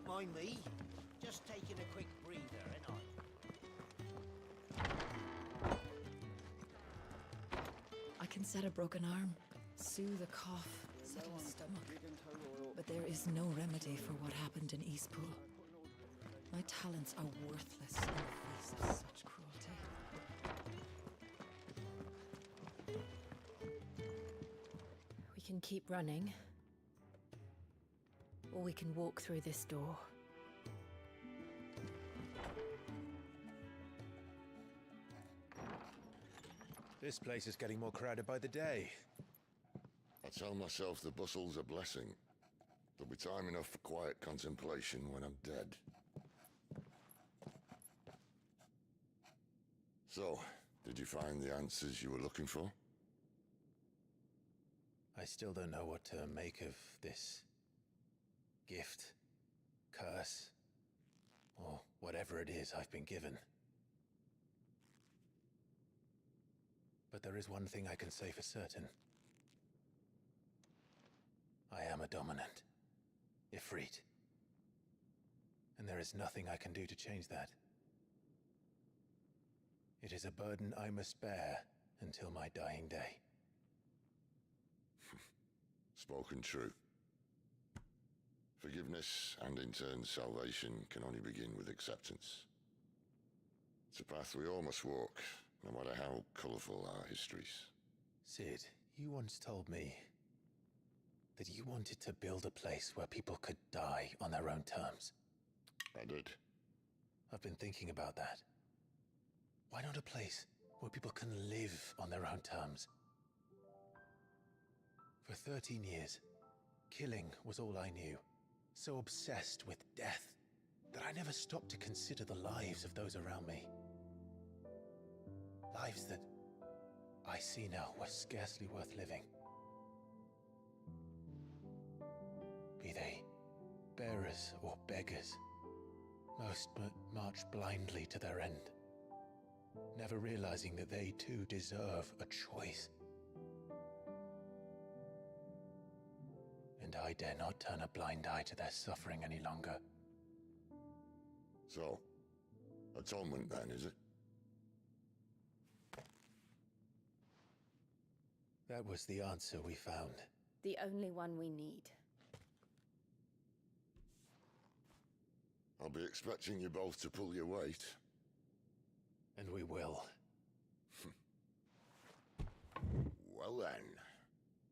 mind me. Just taking a quick breather, ain't I? I can set a broken arm, soothe a cough, settle a stomach. But there is no remedy for what happened in Eastpool. My talents are worthless in the face of such cruelty. We can keep running, or we can walk through this door. This place is getting more crowded by the day. I tell myself the bustle's a blessing. There'll be time enough for quiet contemplation when I'm dead. So, did you find the answers you were looking for? I still don't know what to make of this gift, curse, or whatever it is I've been given. But there is one thing I can say for certain. I am a dominant, Ifrit. And there is nothing I can do to change that. It is a burden I must bear until my dying day. Spoken true. Forgiveness and in turn salvation can only begin with acceptance. It's a path we all must walk, no matter how colourful our histories. Sid, you once told me that you wanted to build a place where people could die on their own terms. I did. I've been thinking about that. Why not a place where people can live on their own terms? For 13 years, killing was all I knew. So obsessed with death that I never stopped to consider the lives of those around me. Lives that I see now were scarcely worth living. Be they bearers or beggars, most march blindly to their end, never realizing that they too deserve a choice. And I dare not turn a blind eye to their suffering any longer. So, atonement then, is it? That was the answer we found. The only one we need. I'll be expecting you both to pull your weight. And we will. Well then,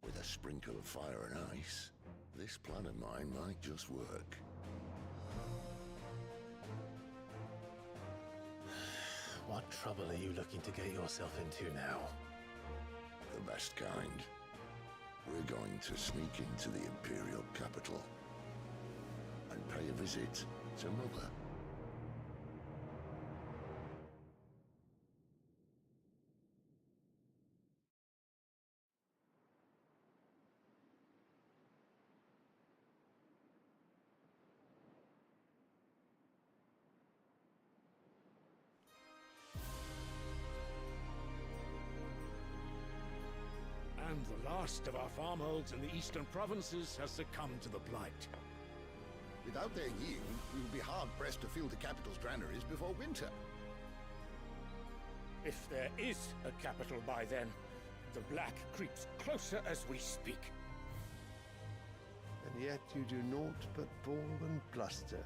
with a sprinkle of fire and ice, this plan of mine might just work. What trouble are you looking to get yourself into now? The best kind. We're going to sneak into the Imperial capital and pay a visit to Mother. And the last of our farmholds in the eastern provinces has succumbed to the blight. Without their yield, we will be hard-pressed to fill the capital's granaries before winter. If there is a capital by then, the black creeps closer as we speak. And yet you do naught but bawl and bluster.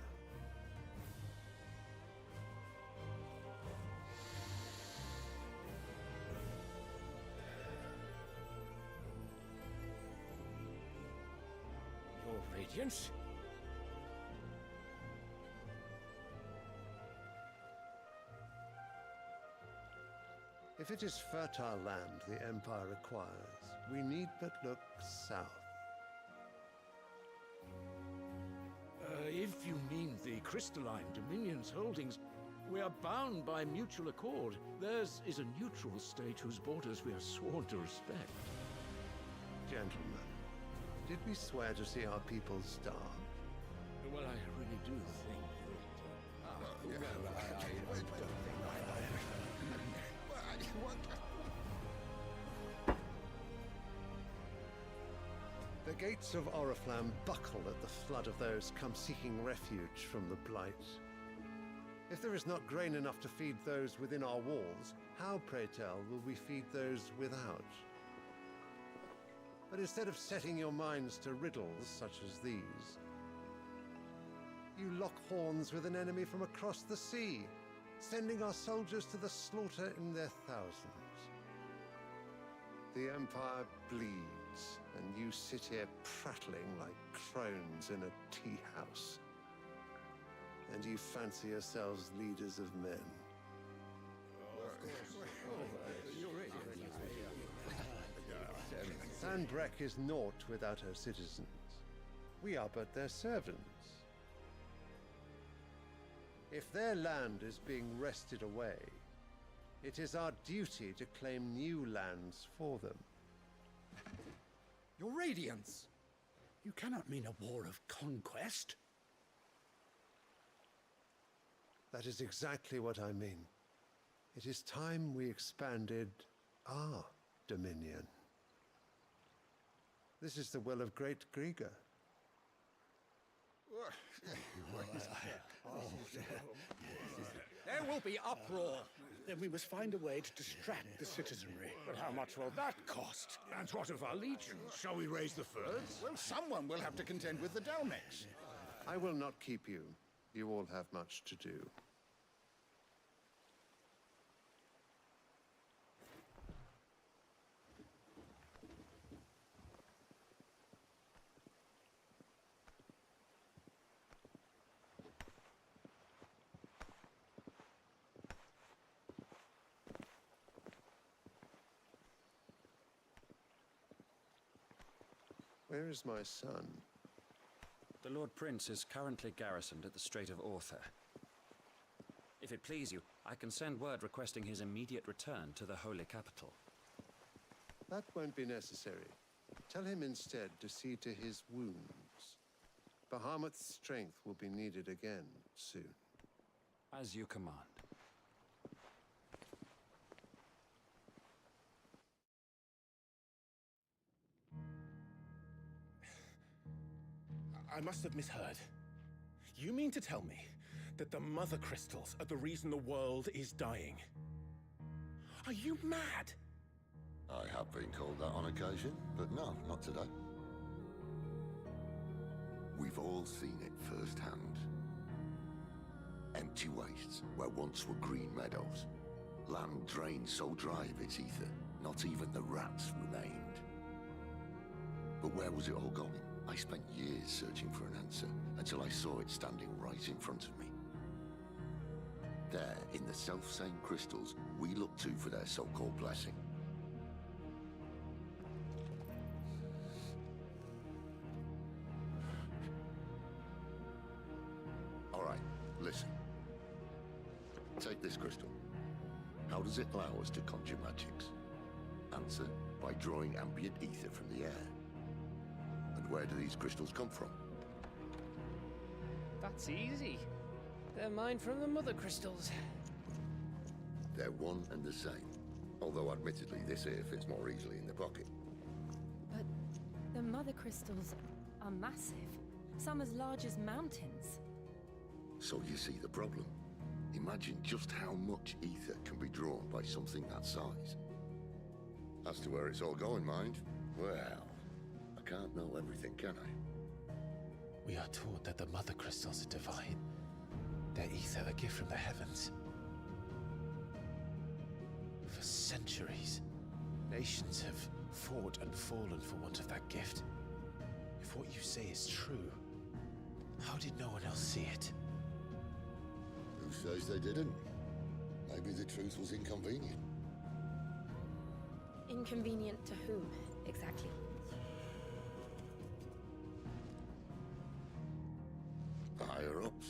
Your Radiance? If it is fertile land the Empire requires, we need but look south. If you mean the crystalline Dominion's holdings, we are bound by mutual accord. Theirs is a neutral state whose borders we are sworn to respect. Gentlemen, did we swear to see our people starve? Well, I really do think that... I don't think The gates of Oriflamme buckle at the flood of those come seeking refuge from the Blight. If there is not grain enough to feed those within our walls, how, pray tell, will we feed those without? But instead of setting your minds to riddles such as these, you lock horns with an enemy from across the sea, sending our soldiers to the slaughter in their thousands. The Empire bleeds, and you sit here prattling like crones in a tea house. And you fancy yourselves leaders of men. Sandbreck is naught without her citizens. We are but their servants. If their land is being wrested away, it is our duty to claim new lands for them. Your Radiance! You cannot mean a war of conquest. That is exactly what I mean. It is time we expanded our dominion. This is the will of great Grieger. There will be uproar. Then we must find a way to distract the citizenry. But how much will that cost? And what of our legions? Shall we raise the furs? Well, someone will have to contend with the Dalmex. I will not keep you. You all have much to do. Where is my son? The Lord Prince is currently garrisoned at the Strait of Author. If it please you, I can send word requesting his immediate return to the Holy Capital. That won't be necessary. Tell him instead to see to his wounds. Bahamut's strength will be needed again soon. As you command. I must have misheard. You mean to tell me that the Mother Crystals are the reason the world is dying? Are you mad? I have been called that on occasion, but no, not today. We've all seen it firsthand. Empty wastes where once were green meadows. Land drained so dry of its ether, not even the rats remained. But where was it all going? I spent years searching for an answer, until I saw it standing right in front of me. There, in the self-same crystals we look to for their so-called blessing. All right, listen. Take this crystal. How does it allow us to conjure magics? Answer, by drawing ambient ether from the air. And where do these crystals come from? That's easy. They're mine from the Mother Crystals. They're one and the same. Although admittedly this here fits more easily in the pocket. But the Mother Crystals are massive. Some as large as mountains. So you see the problem. Imagine just how much ether can be drawn by something that size. As to where it's all going, mind, well, I can't know everything, can I? We are taught that the Mother Crystals are divine. Their ether a gift from the heavens. For centuries, nations have fought and fallen for want of that gift. If what you say is true, how did no one else see it? Who says they didn't? Maybe the truth was inconvenient. Inconvenient to whom, exactly? The higher-ups?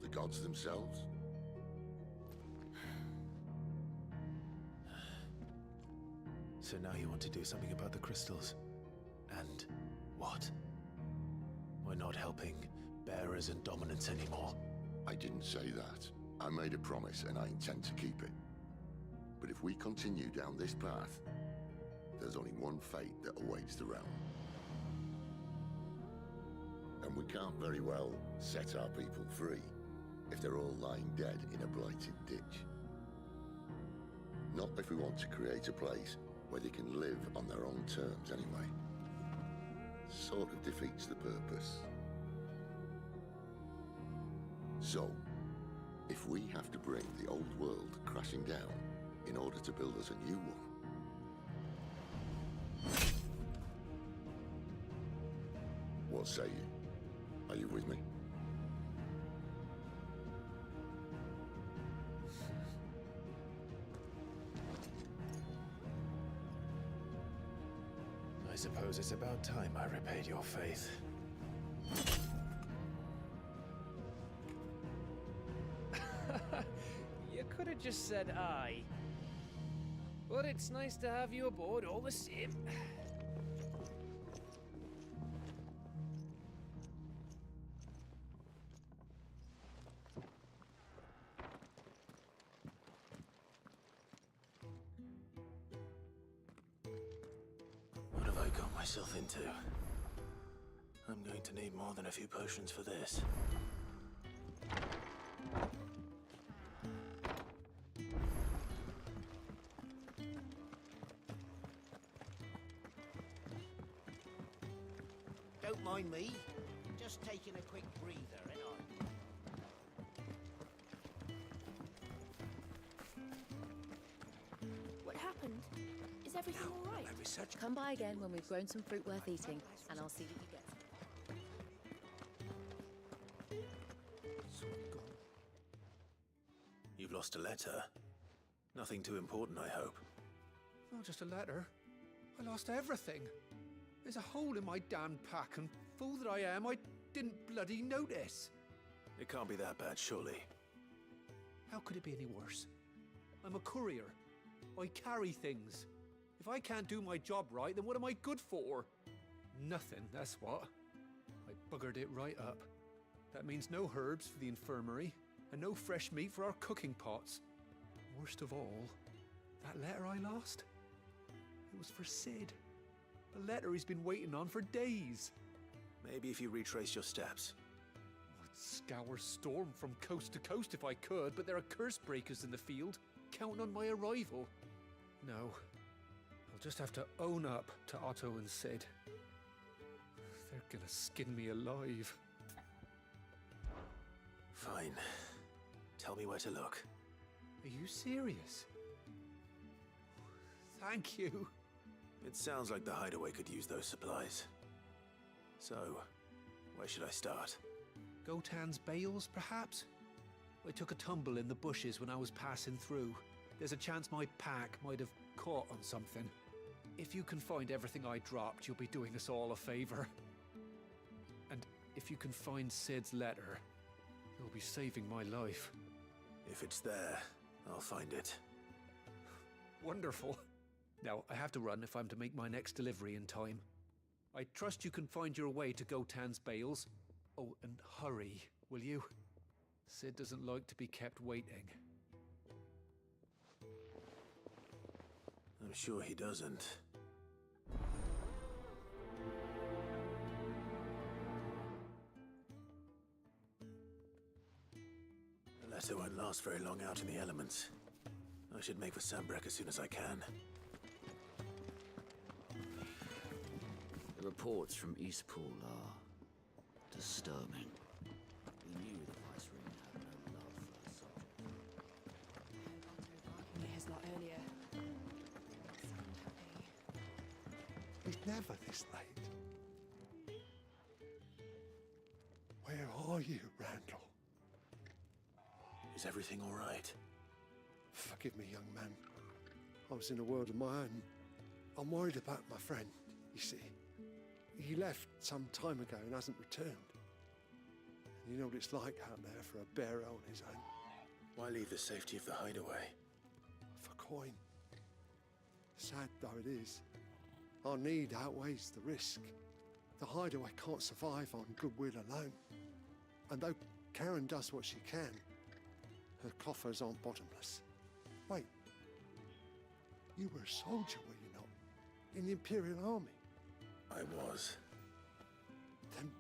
The gods themselves? So now you want to do something about the crystals? And what? We're not helping bearers and dominants anymore. I didn't say that. I made a promise and I intend to keep it. But if we continue down this path, there's only one fate that awaits the realm. And we can't very well set our people free if they're all lying dead in a blighted ditch. Not if we want to create a place where they can live on their own terms anyway. Sort of defeats the purpose. So, if we have to bring the old world crashing down in order to build us a new one, what say you? Are you with me? I suppose it's about time I repaid your faith. You could have just said aye. But it's nice to have you aboard all the same. What have I got myself into? I'm going to need more than a few potions for this. Don't mind me. Just taking a quick breather, ain't I? What happened? Is everything all right? Come by again when we've grown some fruit worth eating, and I'll see that you get some. You've lost a letter. Nothing too important, I hope. Not just a letter. I lost everything. There's a hole in my damn pack, and fool that I am, I didn't bloody notice. It can't be that bad, surely. How could it be any worse? I'm a courier. I carry things. If I can't do my job right, then what am I good for? Nothing, that's what. I buggered it right up. That means no herbs for the infirmary, and no fresh meat for our cooking pots. Worst of all, that letter I lost? It was for Sid. A letter he's been waiting on for days. Maybe if you retrace your steps. I'd scour Storm from coast to coast if I could, but there are curse breakers in the field, counting on my arrival. No, I'll just have to own up to Otto and Sid. They're gonna skin me alive. Fine. Tell me where to look. Are you serious? Thank you. It sounds like the hideaway could use those supplies. So, where should I start? Gotan's bales, perhaps? I took a tumble in the bushes when I was passing through. There's a chance my pack might have caught on something. If you can find everything I dropped, you'll be doing us all a favor. And if you can find Sid's letter, you'll be saving my life. If it's there, I'll find it. Wonderful. Now, I have to run if I'm to make my next delivery in time. I trust you can find your way to Gotan's bales. Oh, and hurry, will you? Sid doesn't like to be kept waiting. I'm sure he doesn't. The letter won't last very long out in the elements. I should make for Sambrek as soon as I can. The reports from Eastpool are disturbing. We knew the Viceroy had no love for her subject. Me his lot earlier. It's never this late. Where are you, Randall? Is everything all right? Forgive me, young man. I was in a world of my own. I'm worried about my friend, you see. He left some time ago and hasn't returned. You know what it's like out there for a bearer on his own. Why leave the safety of the hideaway? For coin. Sad though it is, our need outweighs the risk. The hideaway can't survive on goodwill alone. And though Karen does what she can, her coffers aren't bottomless. Wait, you were a soldier, were you not? In the Imperial Army? I was. Then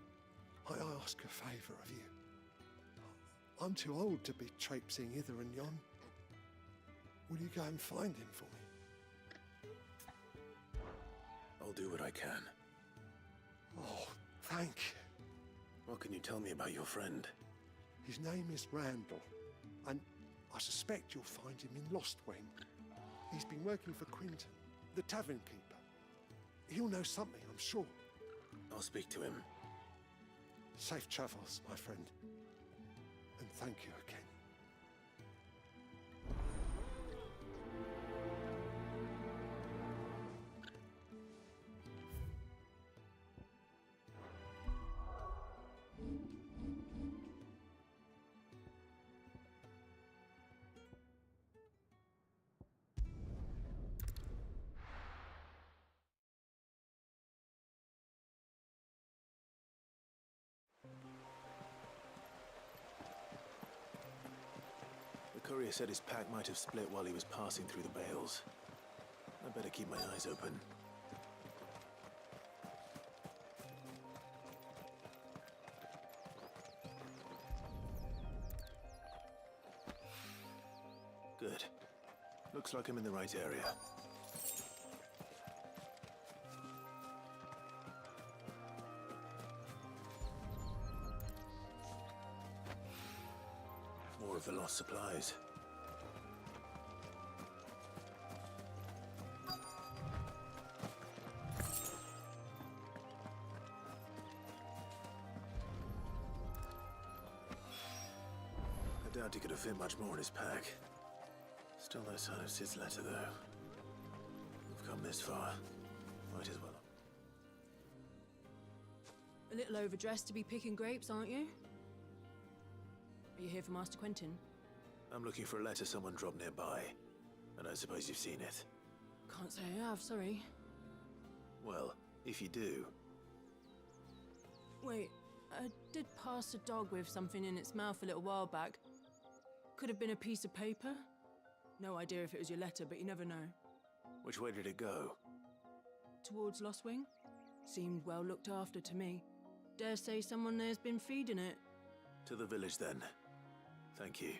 I ask a favour of you? I'm too old to be traipsing hither and yon. Will you go and find him for me? I'll do what I can. Oh, thank you. What can you tell me about your friend? His name is Randall, and I suspect you'll find him in Lost Wing. He's been working for Quinton, the tavern keeper. He'll know something, I'm sure. I'll speak to him. Safe travels, my friend. And thank you again. The courier said his pack might have split while he was passing through the bales. I'd better keep my eyes open. Good. Looks like I'm in the right area. More of the lost supplies. I doubt he could have fit much more in his pack. Still no sign of Sid's letter, though. We've come this far. Might as well. A little overdressed to be picking grapes, aren't you? Are you here for Master Quentin? I'm looking for a letter someone dropped nearby. And I suppose you've seen it. Can't say I have, sorry. Well, if you do... Wait, I did pass a dog with something in its mouth a little while back. Could have been a piece of paper. No idea if it was your letter, but you never know. Which way did it go? Towards Lost Wing? Seemed well looked after to me. Dare say someone there's been feeding it. To the village, then. Thank you.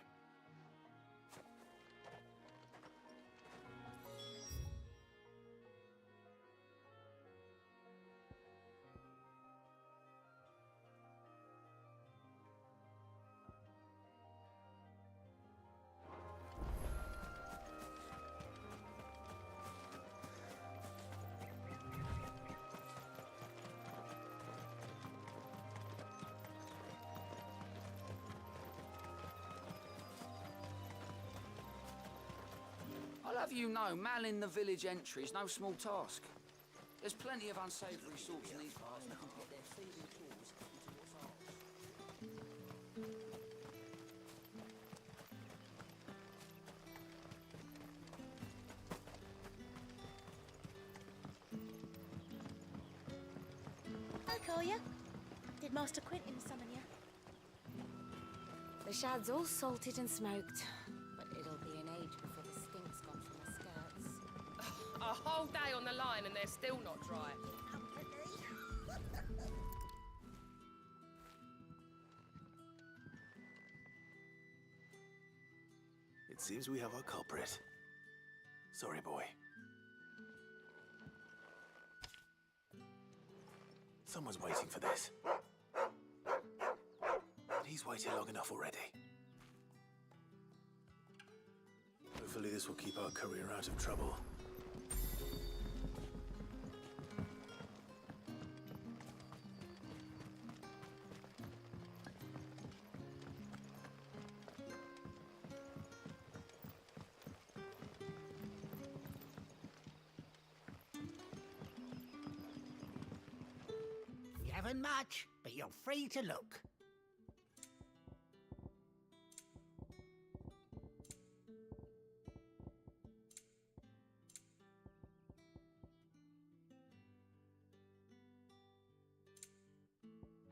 I'll have you know, manning the village entry is no small task. There's plenty of unsavoury sorts in these parts that can put their thieving claws into what's ours. Hi, Collier. Did Master Quentin summon you? The shad's all salted and smoked, but it'll be an age before the stink's gone from the skirts. A whole day on the line and they're still not dry. It seems we have our culprit. Sorry, boy. Someone's waiting for this. And he's waited long enough already. Hopefully this will keep our courier out of trouble. You haven't much, but you're free to look.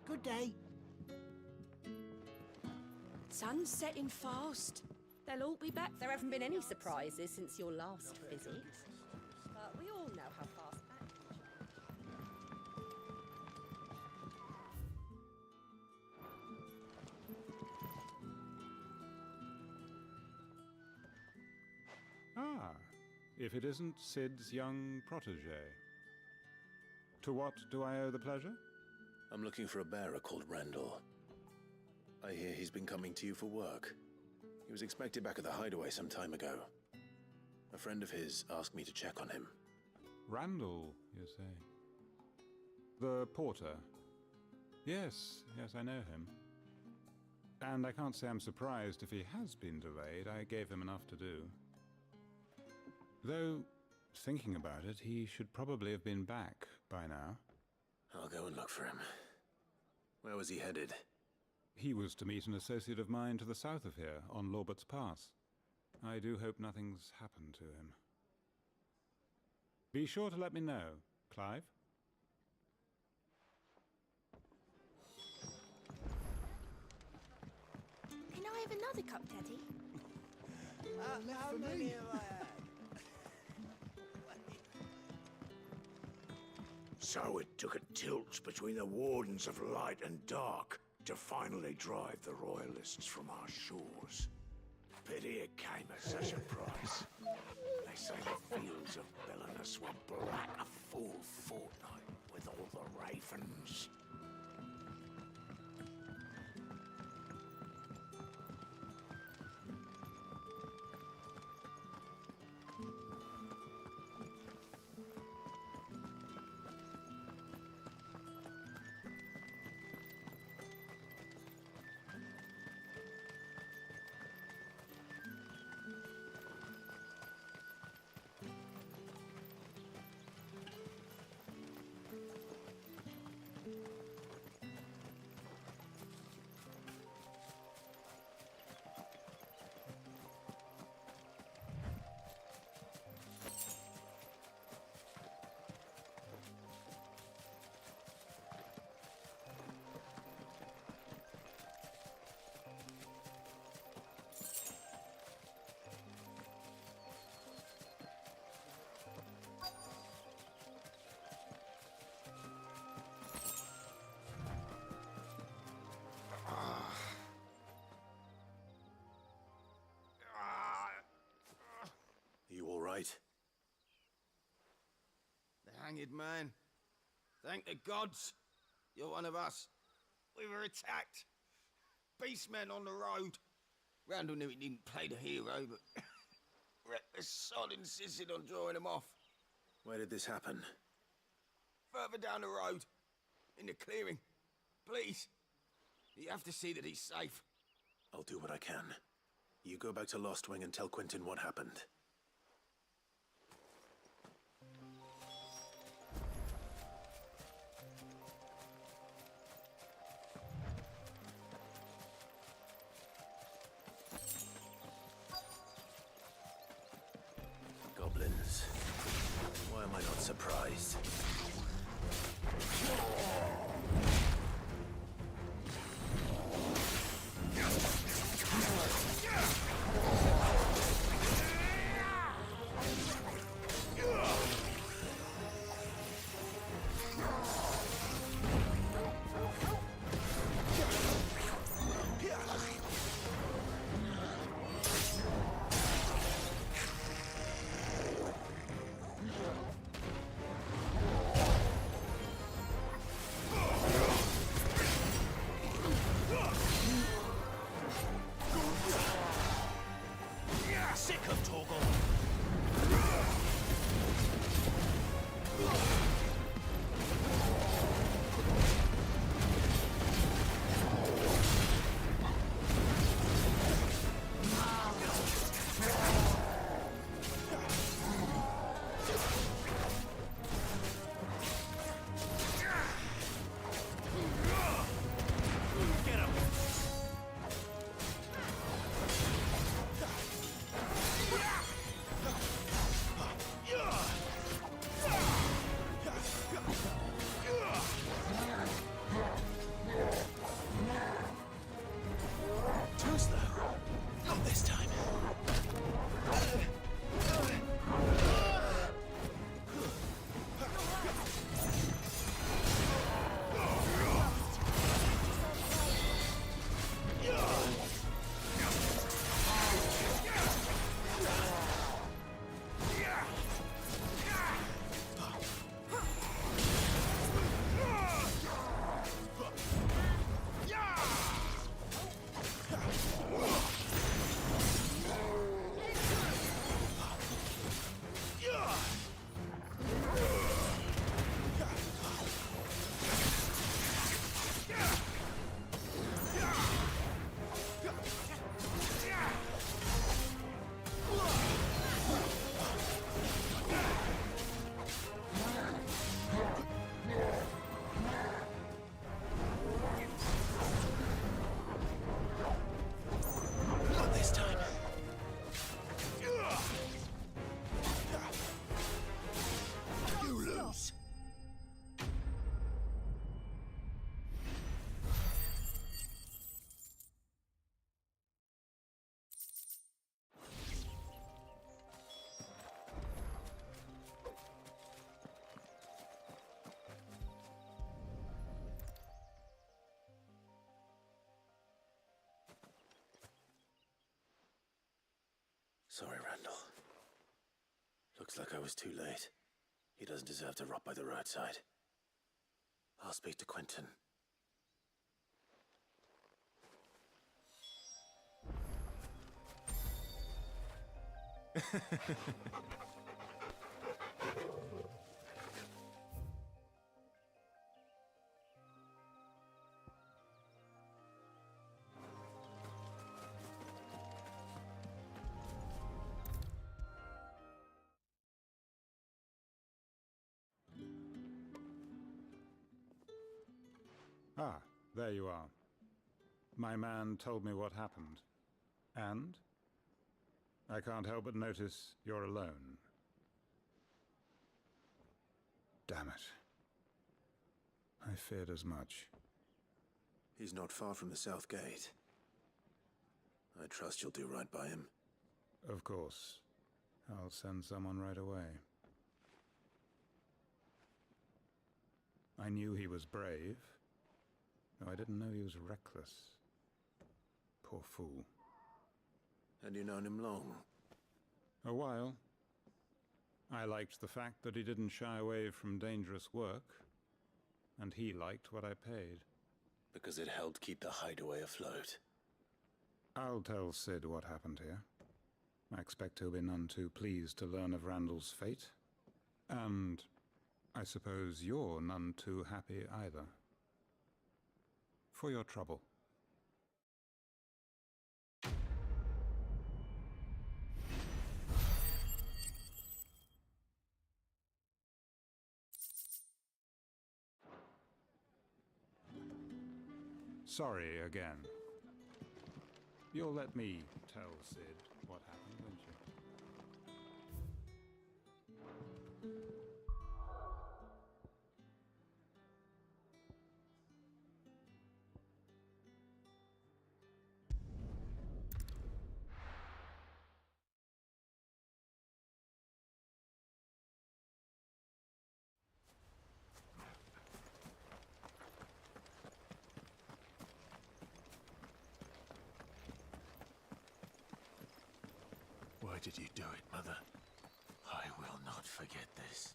Good day. Sun's setting fast. They'll all be back. There haven't been any surprises since your last visit. But we all know how fast back can if it isn't Sid's young protege. To what do I owe the pleasure? I'm looking for a bearer called Randall. I hear he's been coming to you for work. He was expected back at the hideaway some time ago. A friend of his asked me to check on him. Randall, you say? The porter? Yes, I know him. And I can't say I'm surprised if he has been delayed. I gave him enough to do. Though, thinking about it, he should probably have been back by now. I'll go and look for him. Where was he headed? He was to meet an associate of mine to the south of here, on Lorbert's Pass. I do hope nothing's happened to him. Be sure to let me know, Clive. Can I have another cup, Daddy? How many have I had? So it took a tilt between the Wardens of Light and Dark to finally drive the Royalists from our shores. Pity it came at such a price. They say the fields of Belenus were black a full fortnight with all the ravens. You all right? The hanged man. Thank the gods. You're one of us. We were attacked. Beastmen on the road. Randall knew he didn't play the hero, but reckless sod insisted on drawing him off. Where did this happen? Further down the road. In the clearing. Please. You have to see that he's safe. I'll do what I can. You go back to Lost Wing and tell Quentin what happened. Goblins. Why am I not surprised? Sorry, Randall. Looks like I was too late. He doesn't deserve to rot by the roadside. I'll speak to Quentin. Ah, there you are. My man told me what happened. And? I can't help but notice you're alone. Damn it. I feared as much. He's not far from the South Gate. I trust you'll do right by him. Of course. I'll send someone right away. I knew he was brave. No, I didn't know he was reckless. Poor fool. And you known him long? A while. I liked the fact that he didn't shy away from dangerous work, and he liked what I paid. Because it helped keep the hideaway afloat. I'll tell Sid what happened here. I expect he'll be none too pleased to learn of Randall's fate. And I suppose you're none too happy either. For your trouble. Sorry again. You'll let me tell Sid what happened, won't you? Why did you do it, Mother? I will not forget this.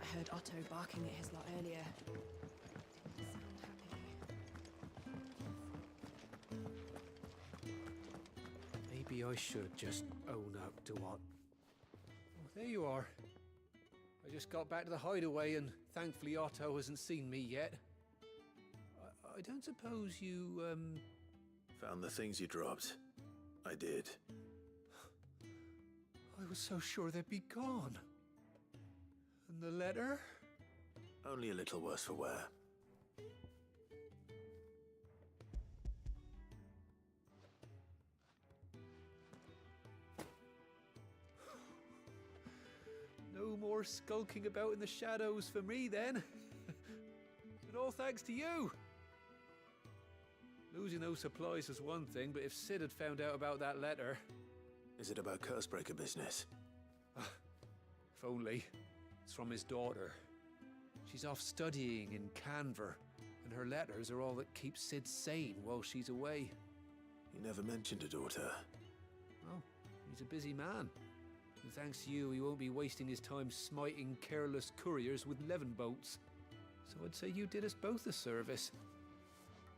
I heard Otto barking at his lot earlier. Didn't sound happy. Maybe I should just own up to what... Oh, there you are. I just got back to the hideaway and thankfully Otto hasn't seen me yet. I don't suppose you, Found the things you dropped. I did. I was so sure they'd be gone. And the letter? Only a little worse for wear. No more skulking about in the shadows for me then. And all thanks to you. Losing those supplies was one thing, but if Sid had found out about that letter... Is it about Cursebreaker business? If only. It's from his daughter. She's off studying in Canver, and her letters are all that keeps Sid sane while she's away. He never mentioned a daughter. Oh, he's a busy man. And thanks to you, he won't be wasting his time smiting careless couriers with levin bolts. So I'd say you did us both a service.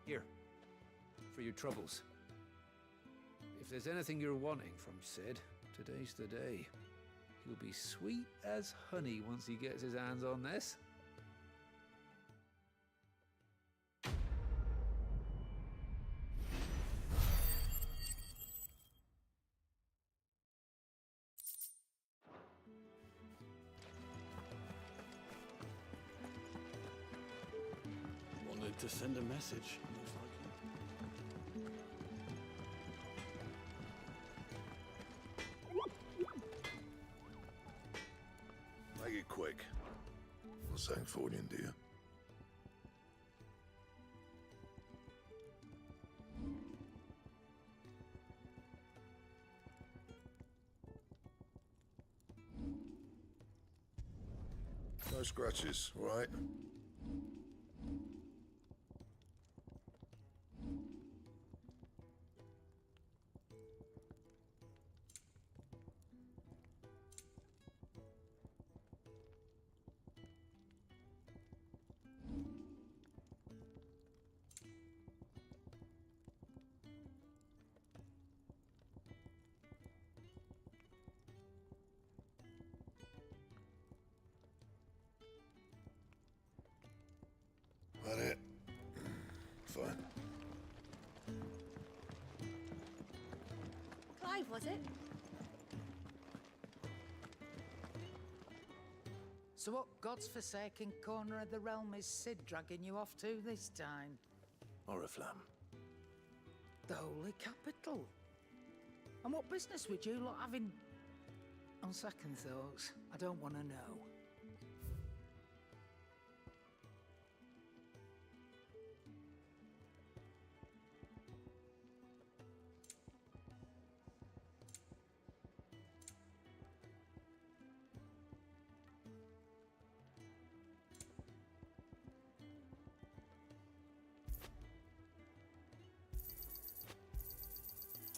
Here, for your troubles. If there's anything you're wanting from Sid, today's the day. He'll be sweet as honey once he gets his hands on this. to send a message, most likely. Make it quick. What's saying for you, dear? No scratches, all right? That it? Fine. Clive, was it? So what God's forsaken corner of the realm is Sid dragging you off to this time? Oriflamme. The Holy Capital. And what business would you lot having... On second thoughts, I don't want to know.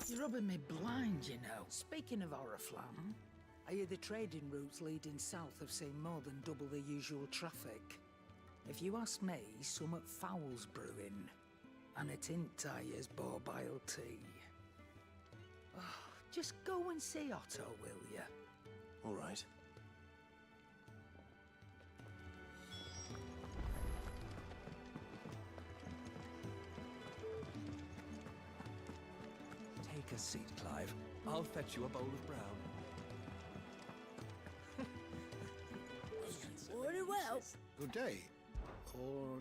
You're rubbing me blind, you know. Speaking of Oriflamme, I hear the trading routes leading south have seen more than double the usual traffic. If you ask me, summat foul's brewing. And it ain't Tyre's borbile tea. Oh, just go and see Otto, will ya? All right. Take a seat, Clive. I'll fetch you a bowl of brown. Very well. Good day. Or...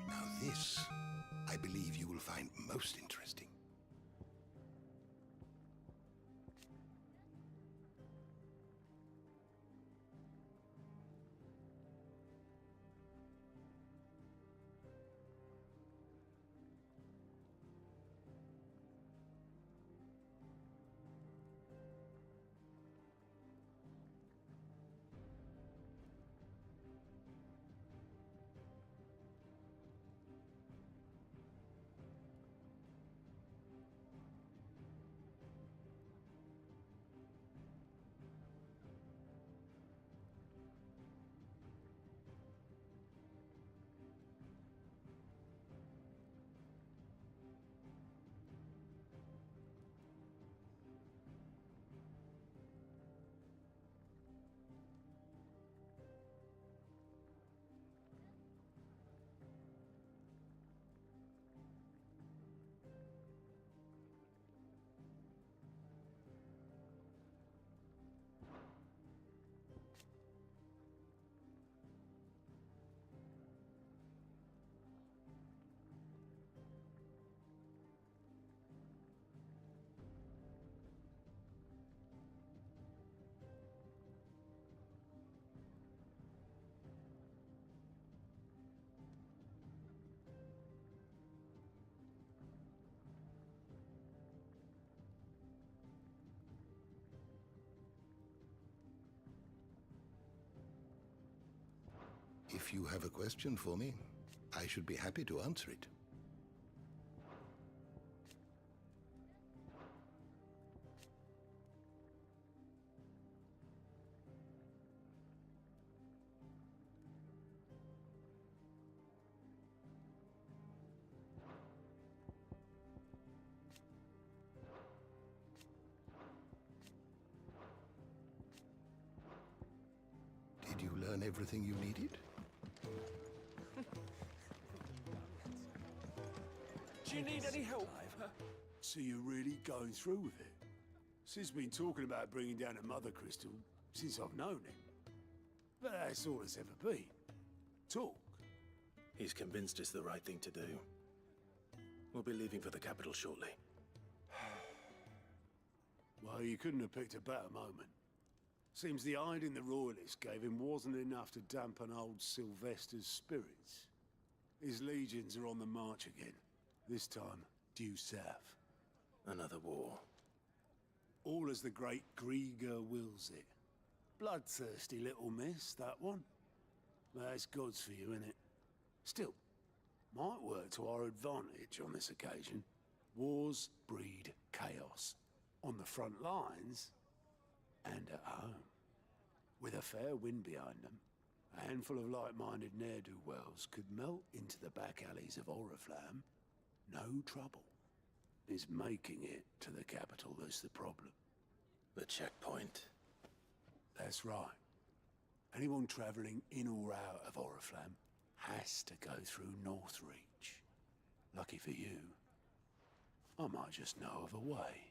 Now this, I believe you will find most interesting. If you have a question for me, I should be happy to answer it. Did you learn everything you needed? Do you need any help? So you're really going through with it? Sid's been talking about bringing down a mother crystal since I've known him. But that's all it's ever been. Talk. He's convinced it's the right thing to do. We'll be leaving for the capital shortly. Well, you couldn't have picked a better moment. Seems the hiding the Royalists gave him wasn't enough to dampen old Sylvester's spirits. His legions are on the march again, this time due south. Another war. All as the great Grieger wills it. Bloodthirsty little miss, that one. That's God's for you, innit? Still, might work to our advantage on this occasion. Wars breed chaos. On the front lines, and at home. With a fair wind behind them, a handful of like-minded ne'er-do-wells could melt into the back alleys of Oriflamme. No trouble. It's making it to the capital that's the problem. The checkpoint. That's right. Anyone travelling in or out of Oriflamme has to go through Northreach. Lucky for you, I might just know of a way.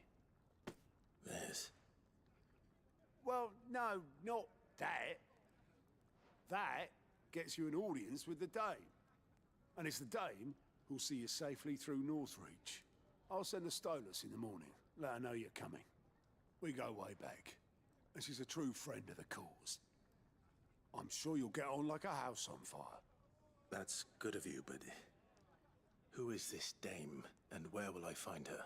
This? Well, no, not that. That gets you an audience with the Dame. And it's the Dame who'll see you safely through Northreach. I'll send the Stolas in the morning, let her know you're coming. We go way back, and she's a true friend of the cause. I'm sure you'll get on like a house on fire. That's good of you, but who is this Dame, and where will I find her?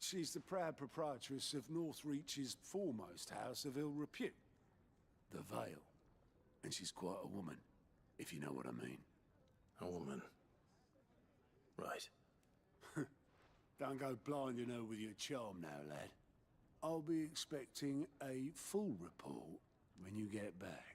She's the proud proprietress of Northreach's foremost house of ill repute, the Vale. And she's quite a woman, if you know what I mean. A woman. Right. Don't go blinding her with your charm now, lad. I'll be expecting a full report when you get back.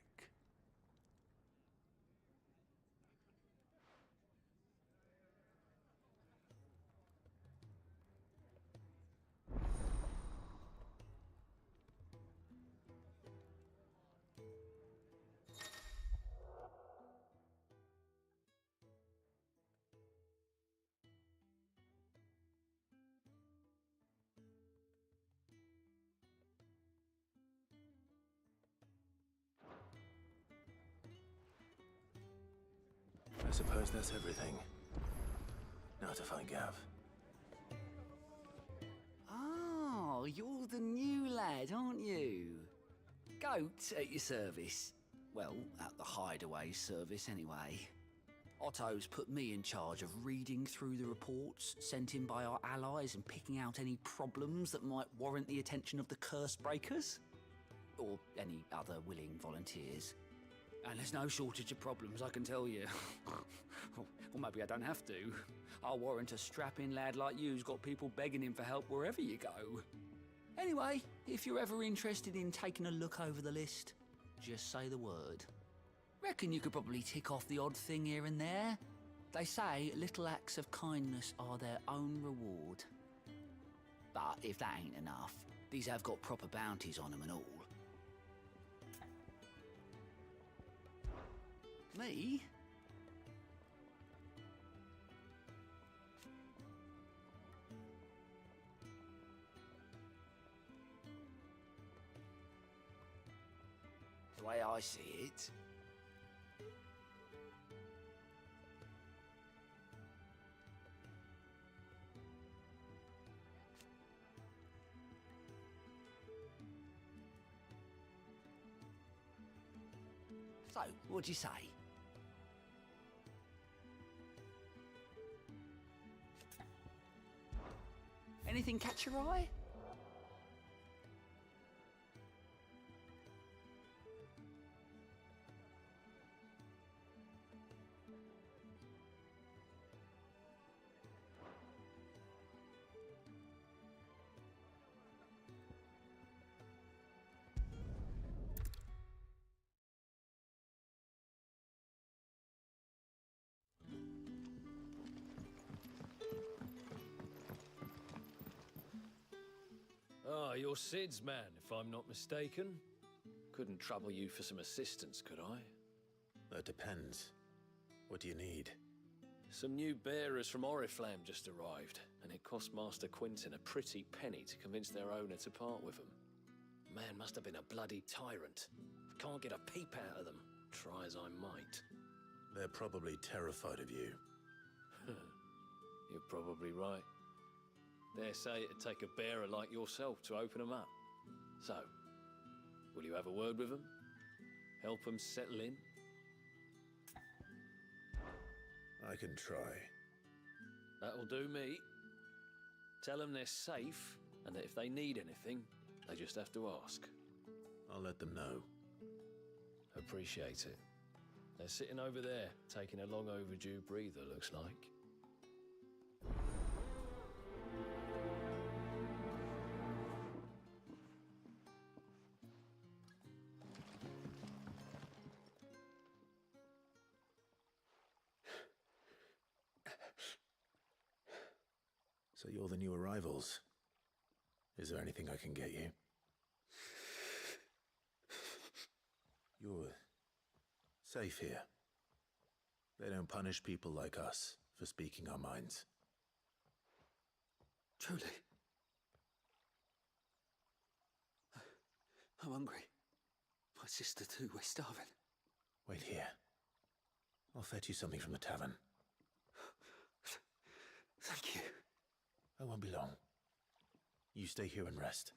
I suppose that's everything. Now to find Gav. Oh, you're the new lad, aren't you? Goat at your service. Well, at the hideaway service anyway. Otto's put me in charge of reading through the reports sent in by our allies and picking out any problems that might warrant the attention of the curse breakers. Or any other willing volunteers. And there's no shortage of problems, I can tell you. Or maybe I don't have to. I'll warrant a strapping lad like you's got people begging him for help wherever you go. Anyway, if you're ever interested in taking a look over the list, just say the word. Reckon you could probably tick off the odd thing here and there. They say little acts of kindness are their own reward. But if that ain't enough, these have got proper bounties on them and all. Me? The way I see it, so, what'd you say? Anything catch your eye? Ah, you're Sid's man, if I'm not mistaken. Couldn't trouble you for some assistance, could I? That depends. What do you need? Some new bearers from Oriflamme just arrived, and it cost Master Quinton a pretty penny to convince their owner to part with them. Man must have been a bloody tyrant. I can't get a peep out of them, try as I might. They're probably terrified of you. You're probably right. Dare say it'd take a bearer like yourself to open them up. So, will you have a word with them? Help them settle in? I can try. That'll do me. Tell them they're safe, and that if they need anything, they just have to ask. I'll let them know. Appreciate it. They're sitting over there, taking a long overdue breather, looks like. So you're the new arrivals. Is there anything I can get you? You're safe here. They don't punish people like us for speaking our minds. Truly. I'm hungry. My sister too, we're starving. Wait here. I'll fetch you something from the tavern. Thank you. I won't be long. You stay here and rest.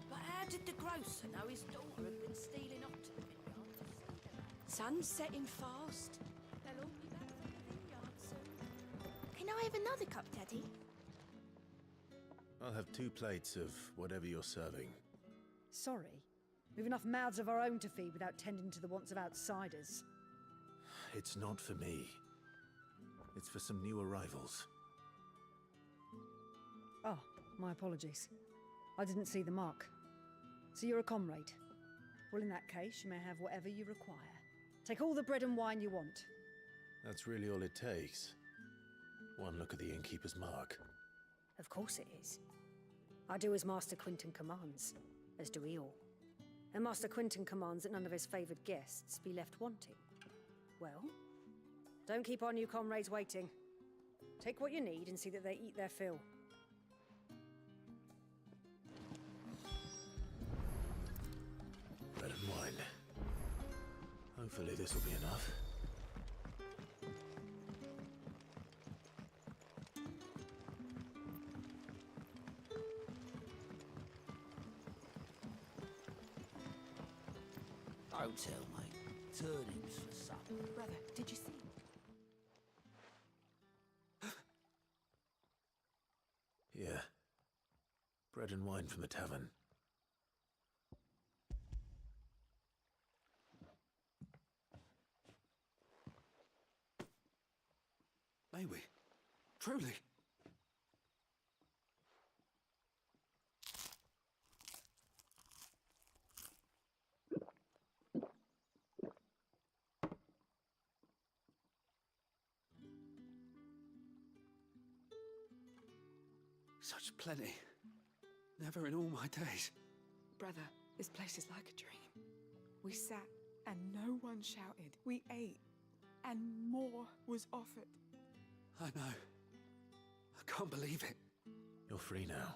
But how did the grocer know his daughter had been stealing up to the vineyard to see the lad? Sun's setting fast. They'll all be back from the vineyard soon. Can I have another cup, Daddy? I'll have 2 plates of whatever you're serving. Sorry. We've enough mouths of our own to feed without tending to the wants of outsiders. It's not for me. It's for some new arrivals. Oh, my apologies. I didn't see the mark. So you're a comrade. Well, in that case, you may have whatever you require. Take all the bread and wine you want. That's really all it takes. One look at the innkeeper's mark. Of course it is. I do as Master Quinton commands, as do we all. And Master Quinton commands that none of his favoured guests be left wanting. Well, don't keep our new comrades waiting. Take what you need and see that they eat their fill. Bread and wine. Hopefully this will be enough. Don't tell, mate. Turnings for supper. Brother, did you see? Here. Bread and wine from the tavern. May we? Truly? Such plenty. Never in all my days. Brother, this place is like a dream. We sat and no one shouted. We ate and more was offered. I know. I can't believe it. You're free now.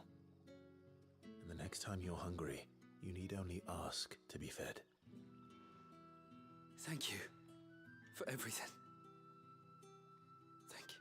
And the next time you're hungry, you need only ask to be fed. Thank you for everything. Thank you.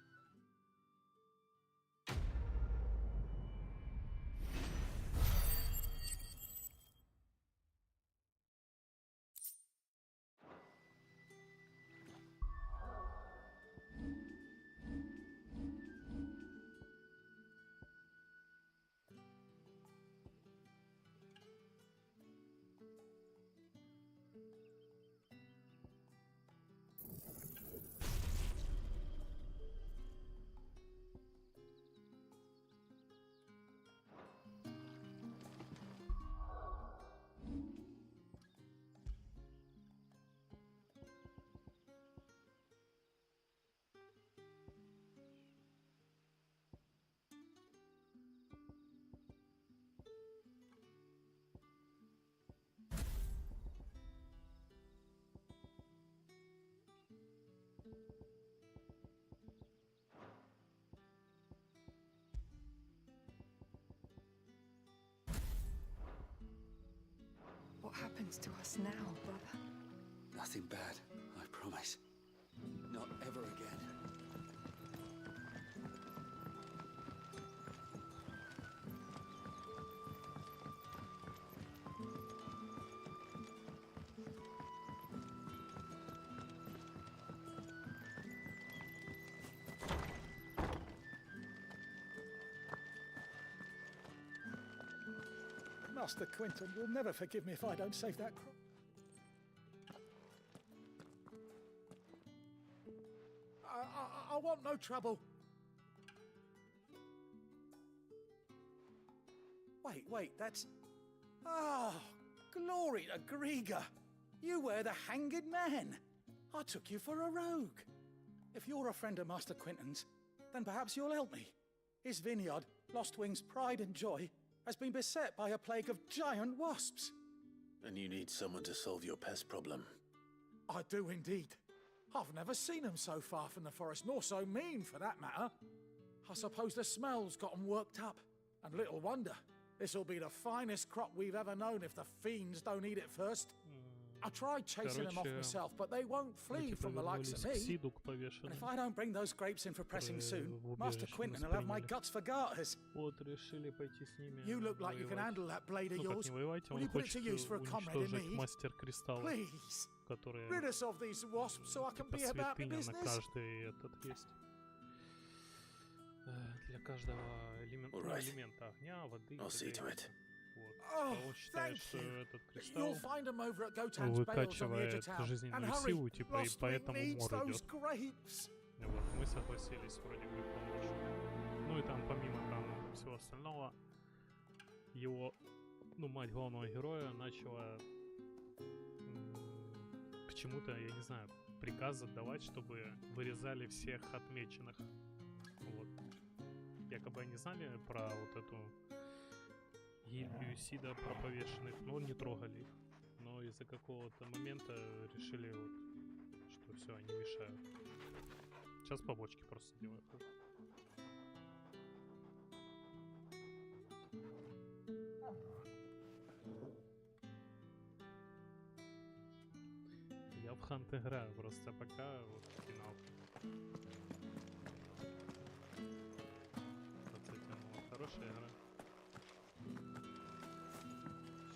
happens to us now, brother? Nothing bad, I promise. Not ever again. Master Quinton will never forgive me if I don't save that crop. I want no trouble. Wait, that's... Oh, glory to Griga. You were the Hanged Man. I took you for a rogue. If you're a friend of Master Quinton's, then perhaps you'll help me. His vineyard, Lostwing's pride and joy, has been beset by a plague of giant wasps. And you need someone to solve your pest problem. I do indeed. I've never seen them so far from the forest, nor so mean for that matter. I suppose the smell's got them worked up. And little wonder. This'll be the finest crop we've ever known if the fiends don't eat it first. I tried chasing them off myself, but they won't flee from the likes of me. And if I don't bring those grapes in for pressing soon, Master Quinton will have my guts for garters. You look like you can handle that blade of yours. Will you put it to use for a comrade in need? Please, rid us of these wasps so I can be about my business. All right. I'll see to it. Oh, thank you. You'll find them over at Gotan's Bales on the edge of town. And hurry, Lostwing needs those grapes. Вот, мы согласились вроде бы помочь. Ну и там помимо там всего остального, его, ну, мать главного героя начала почему-то, я не знаю, приказ отдавать, чтобы вырезали всех отмеченных. Вот. Якобы они знали про вот эту гильдию Сида, про повешенных, но не трогали их. Но из-за какого-то момента решили, вот, что все, они мешают. Сейчас побочки просто делают. Я в Хант играю, просто пока вот финал. Хорошая игра.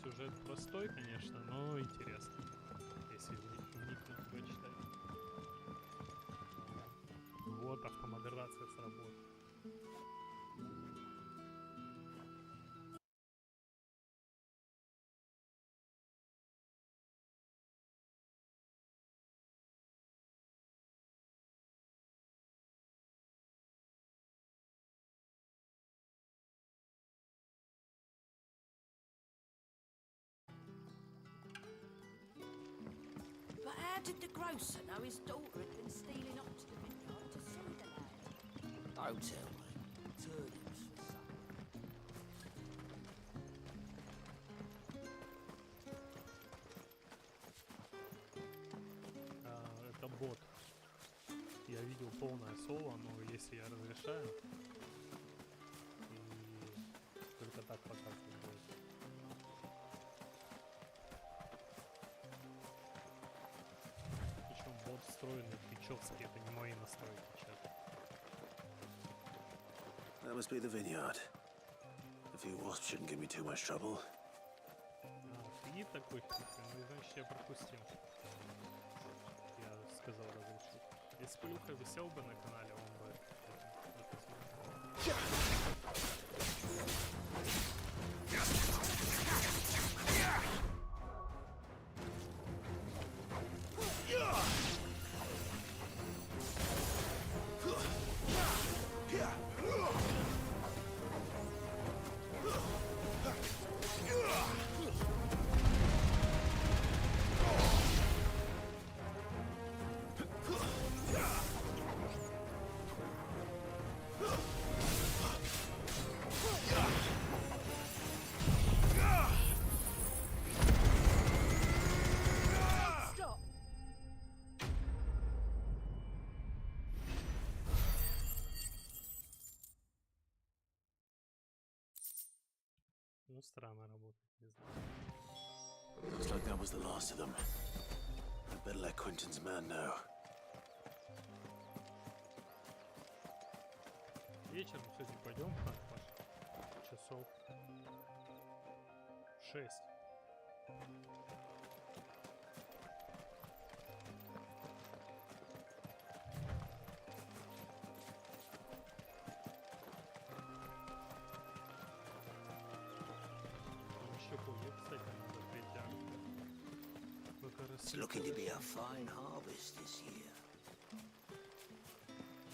Сюжет простой, конечно, но интересный, если вникнуть почитать. Вот, автомодерация сработала. But how did the grocer know his daughter had been stealing up to the vineyard to sell the lad? Don't tell me. Turnips for sale. Это бот. Я видел полное соло, но если я разрешаю, и только так показывает будет. Причем бот встроенный фичевский, это не мои настройки чата. That must be the vineyard. A few wasps shouldn't give me too much trouble. Ты такой хитрый, ну значит я пропустил. Я сказал разрешить. Если бы Люха висел бы на канале, он бы странно работает, не знаю. Looks like that was the last of them. I'd better let Quentin's man know. Вечером сегодня пойдем в хант, Паш? Часов 6. It's looking to be a fine harvest this year.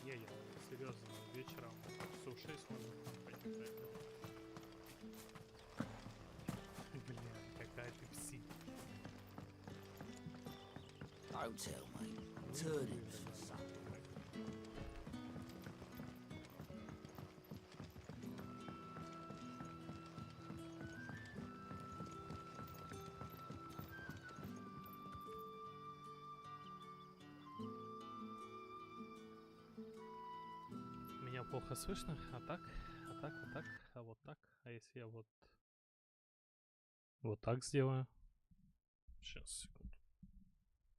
Не, я серьезно, вечером часов 6 можно пойти зайти. Бля, какая ты псих. Don't tell me. Turning for something. Меня плохо слышно, а так, а вот так, а если я вот так сделаю, сейчас, секунду,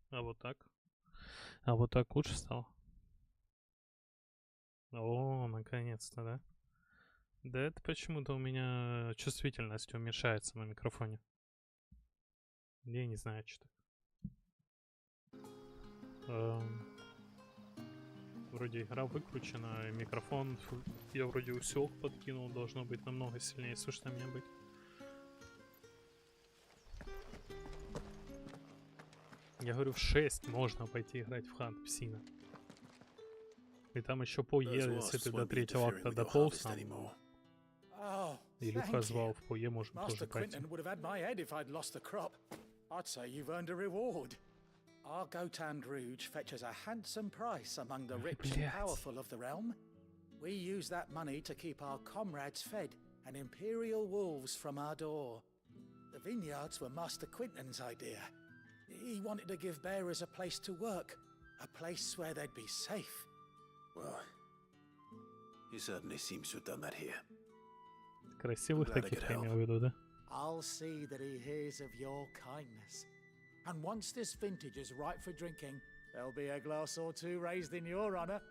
а вот так лучше стало. О, наконец-то, да? Да это почему-то у меня чувствительность уменьшается на микрофоне. Я не знаю, что так. Вроде игра выкручена, и микрофон я вроде усек подкинул, должно быть намного сильнее слышно меня быть. Я говорю, в 6 можно пойти играть в Хант Псина. И там еще пое, если ты до 3-го акта дополз там. Илюха звал в пое, можем тоже пойти. Our Gotand Rouge fetches a handsome price among the rich and powerful of the realm. We use that money to keep our comrades fed and imperial wolves from our door. The vineyards were Master Quinton's idea. He wanted to give bearers a place to work, a place where they'd be safe. Well, he certainly seems to have done that here. Красивых таких я имел в виду, да? I'll see that he hears of your kindness. And once this vintage is ripe for drinking, there'll be a glass or two raised in your honor.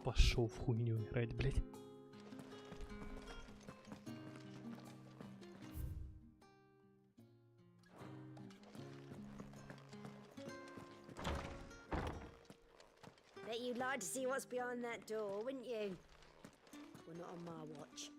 Пошел в хуйню играть, блядь. Bet you'd like to see what's behind that door, wouldn't you? Well, not on my watch.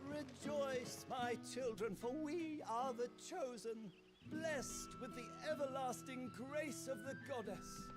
Rejoice, my children, for we are the chosen, blessed with the everlasting grace of the goddess.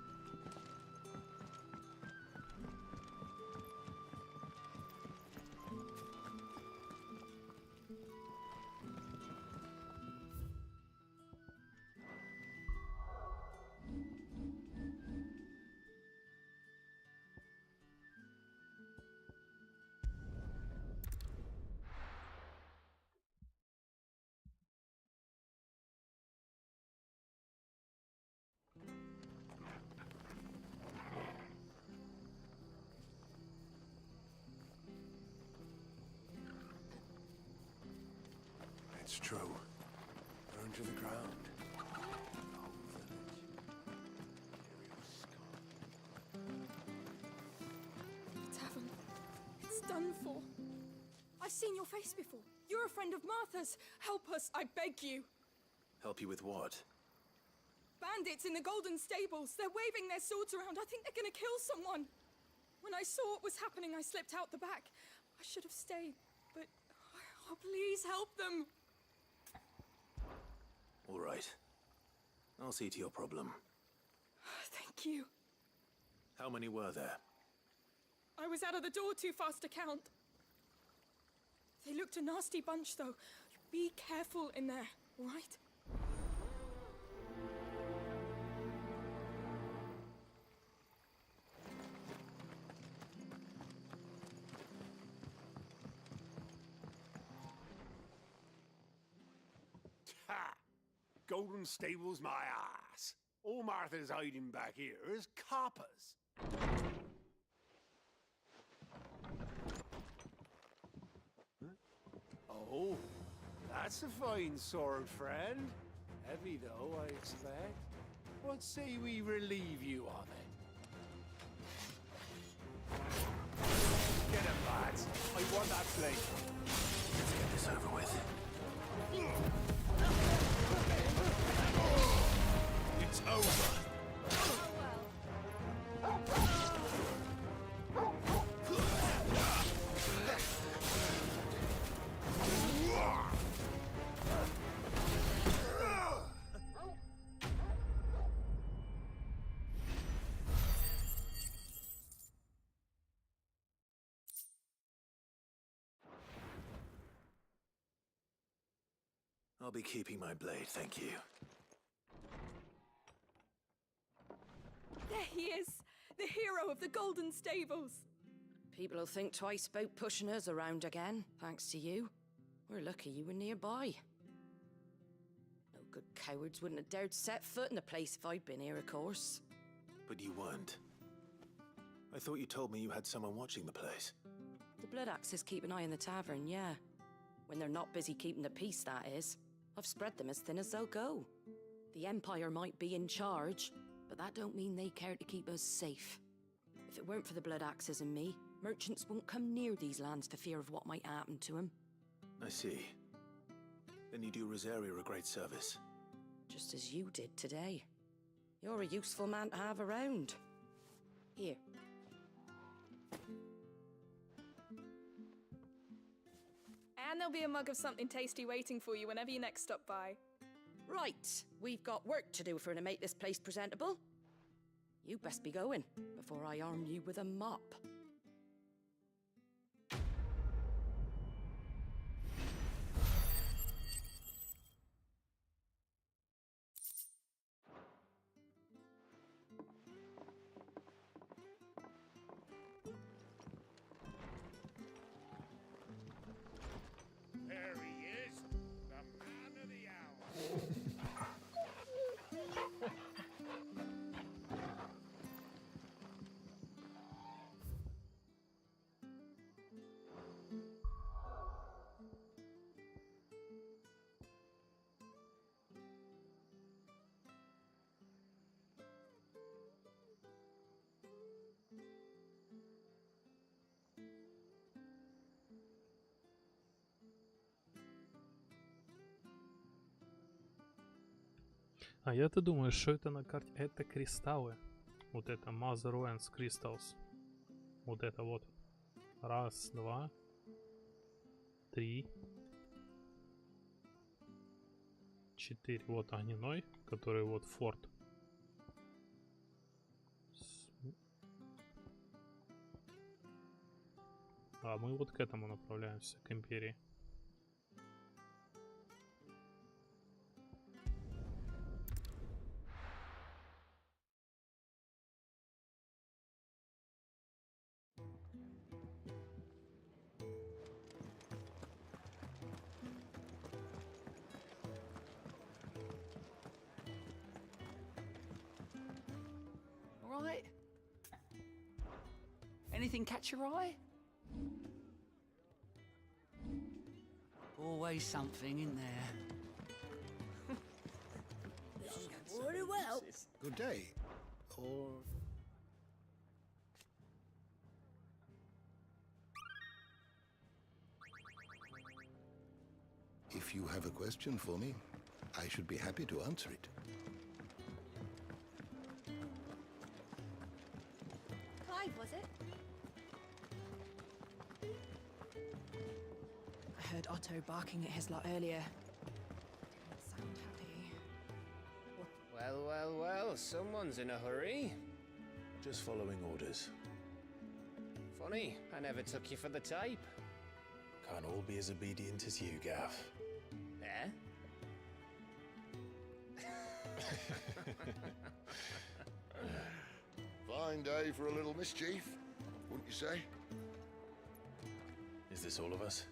It's true. Burned to the ground. The tavern. It's done for. I've seen your face before. You're a friend of Martha's. Help us, I beg you. Help you with what? Bandits in the Golden Stables. They're waving their swords around. I think they're gonna kill someone. When I saw what was happening, I slipped out the back. I should have stayed, but... Oh, please help them. All right. I'll see to your problem. Thank you. How many were there? I was out of the door too fast to count. They looked a nasty bunch, though. Be careful in there, all right? Ha! Golden Stable's my ass. All Martha's hiding back here is coppers. Oh, that's a fine sword, friend. Heavy, though, I expect. What say we relieve you of it? Get him, lads. I want that blade. Let's get this over with. It's over. I'll be keeping my blade, thank you. There he is! The hero of the Golden Stables! People will think twice about pushing us around again, thanks to you. We're lucky you were nearby. No good cowards wouldn't have dared set foot in the place if I'd been here, of course. But you weren't. I thought you told me you had someone watching the place. The Blood Axes keep an eye on the tavern, yeah. When they're not busy keeping the peace, that is. I've spread them as thin as they'll go. The Empire might be in charge, but that don't mean they care to keep us safe. If it weren't for the Blood Axes and me, merchants won't come near these lands for fear of what might happen to them. I see. Then you do Rosaria a great service. Just as you did today. You're a useful man to have around. Here. And there'll be a mug of something tasty waiting for you whenever you next stop by. Right, we've got work to do for to make this place presentable. You best be going, before I arm you with a mop. There he is, the man of the hour. А я-то думаю, что это на карте? Это кристаллы. Вот это Mother Lens Crystals. Вот это вот. Раз, два, три, четыре. Вот огненной, который вот форт. А мы вот к этому направляемся, к империи. Right. Anything catch your eye? Always something in there. Very well. Good day. Or... If you have a question for me, I should be happy to answer it. Clive, was it? I heard Otto barking at his lot earlier. Didn't sound happy. Well, well, well, someone's in a hurry. Just following orders. Funny, I never took you for the type. Can't all be as obedient as you, Gav. Fine day for a little mischief, wouldn't you say? Is this all of us?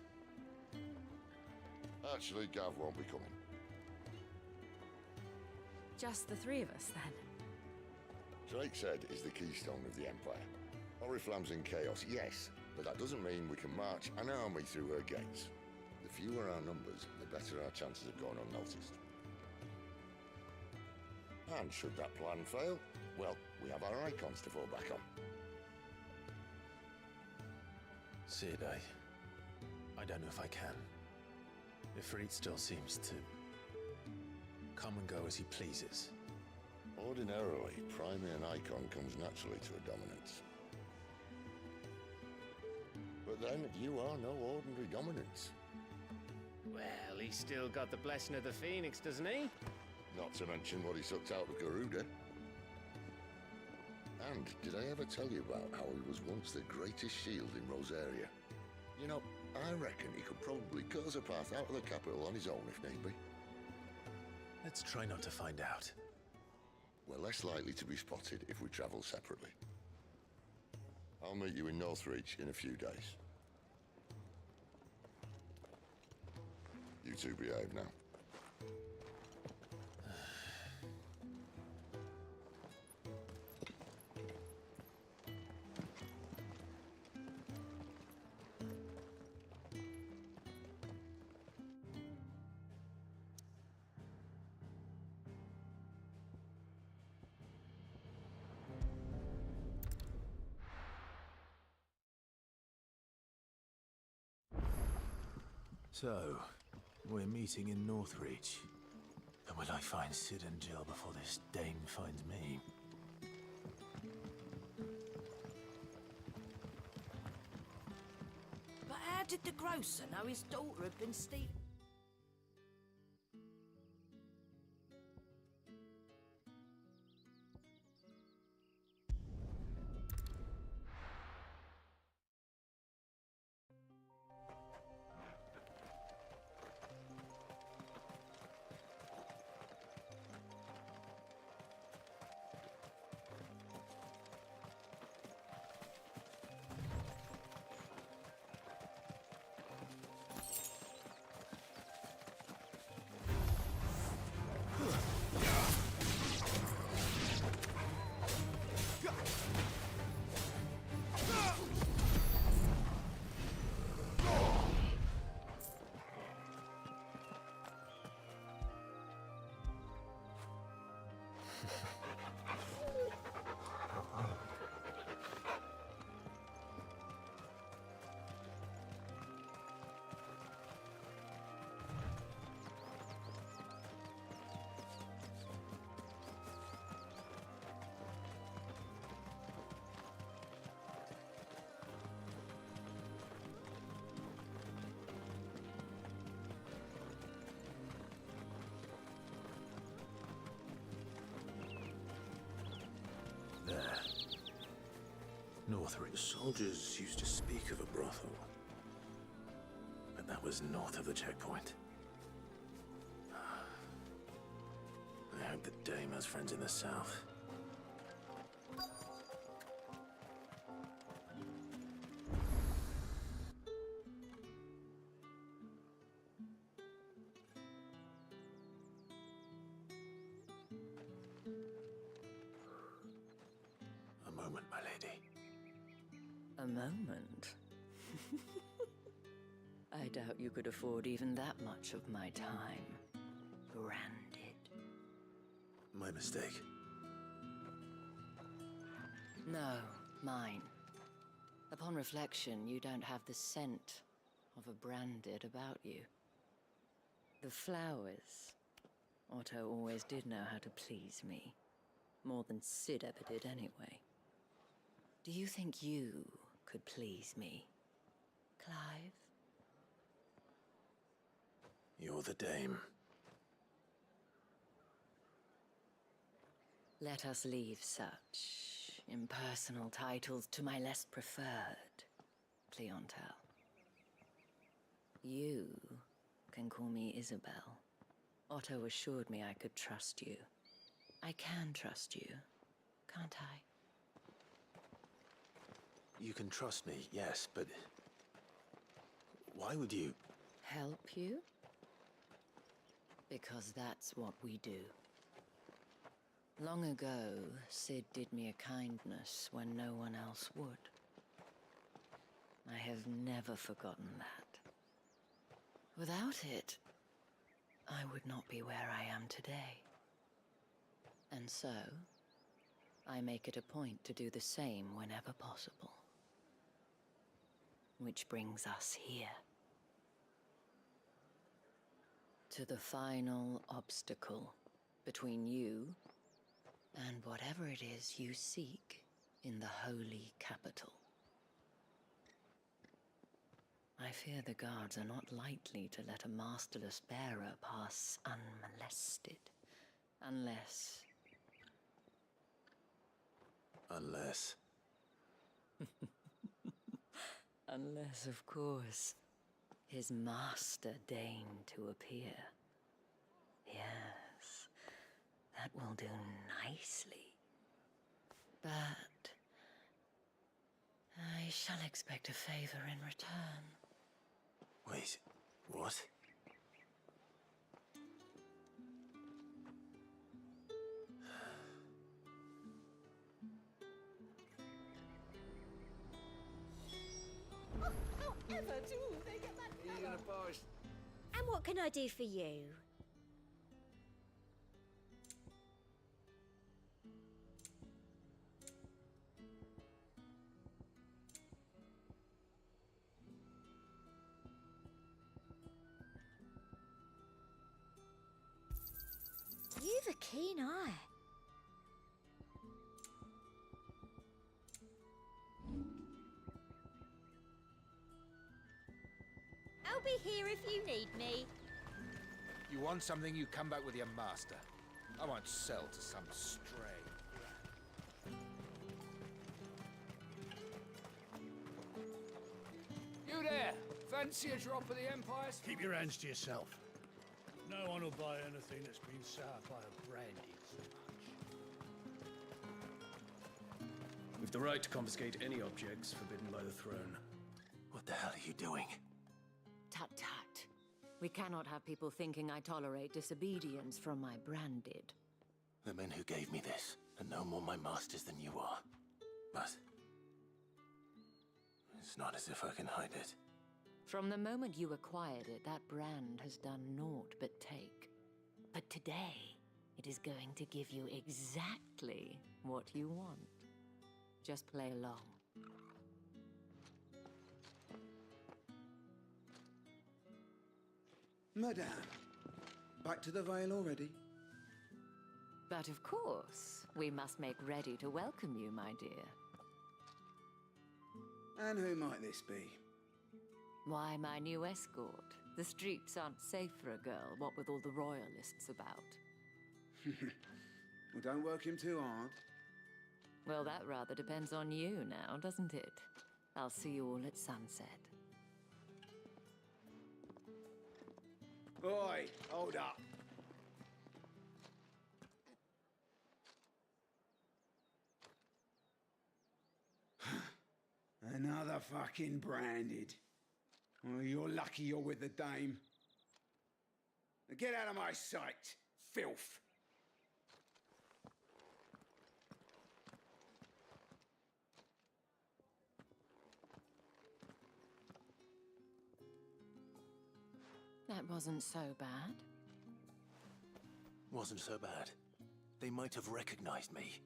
Actually, Gav won't be coming. Just the three of us, then? Drake's Head is the keystone of the Empire. Oriflamme's in chaos, yes, but that doesn't mean we can march an army through her gates. The fewer our numbers, the better our chances of going unnoticed. And should that plan fail, well, we have our icons to fall back on. Sid, I don't know if I can. Ifrit still seems to come and go as he pleases. Ordinarily, priming an icon comes naturally to a dominance. But then, you are no ordinary dominance. Well, he's still got the blessing of the Phoenix, doesn't he? Not to mention what he sucked out of Garuda. And did I ever tell you about how he was once the greatest shield in Rosaria? You know, I reckon he could probably cut us a path out of the capital on his own if need be. Let's try not to find out. We're less likely to be spotted if we travel separately. I'll meet you in Northreach in a few days. You two behave now. So, we're meeting in Northreach. And will I find Sid and Jill before this dame finds me? But how did the grocer know his daughter had been stealing? Northreach. Soldiers used to speak of a brothel. But that was north of the checkpoint. I hope the dame has friends in the south. A moment, my lady. A moment? I doubt you could afford even that much of my time. Branded. My mistake. No, mine. Upon reflection, you don't have the scent of a branded about you. The flowers. Otto always did know how to please me. More than Sid ever did anyway. Do you think you could please me, Clive? You're the dame. Let us leave such impersonal titles to my less preferred clientele. You can call me Isabel. Otto assured me I could trust you. I can trust you, can't I? You can trust me, yes, but... why would you... Help you? Because that's what we do. Long ago, Sid did me a kindness when no one else would. I have never forgotten that. Without it, I would not be where I am today. And so, I make it a point to do the same whenever possible. Which brings us here. To the final obstacle between you and whatever it is you seek in the holy capital. I fear the guards are not likely to let a masterless bearer pass unmolested. Unless... Unless... Unless, of course, his master deign to appear. Yes, that will do nicely. But... I shall expect a favor in return. Wait, what? However do they get that fellow? And what can I do for you? You've a keen eye. I'll be here if you need me. You want something, you come back with your master. I won't sell to some stray. You there! Fancy a drop of the Empire's? Keep your hands to yourself. No one will buy anything that's been soured by a brandy so much. We've the right to confiscate any objects forbidden by the throne. What the hell are you doing? Tut tut. We cannot have people thinking I tolerate disobedience from my branded. The men who gave me this are no more my masters than you are. But... it's not as if I can hide it. From the moment you acquired it, that brand has done naught but take. But today, it is going to give you exactly what you want. Just play along. Madame, back to the Vale already? But of course, we must make ready to welcome you, my dear. And who might this be? Why, my new escort. The streets aren't safe for a girl, what with all the royalists about. Well, don't work him too hard. Well, that rather depends on you now, doesn't it? I'll see you all at sunset. Oi, hold up. Another fucking branded. Oh, you're lucky you're with the dame. Now get out of my sight, filth. That wasn't so bad. Wasn't so bad. They might have recognized me.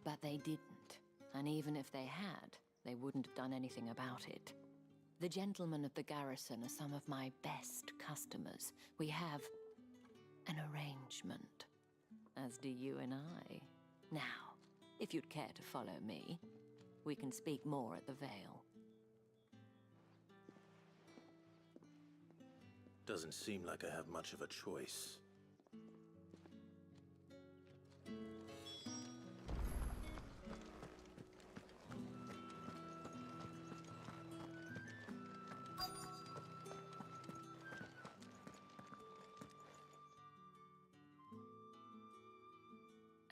But they didn't. And even if they had, they wouldn't have done anything about it. The gentlemen of the garrison are some of my best customers. We have an arrangement, as do you and I. Now, if you'd care to follow me, we can speak more at the Vale. Doesn't seem like I have much of a choice.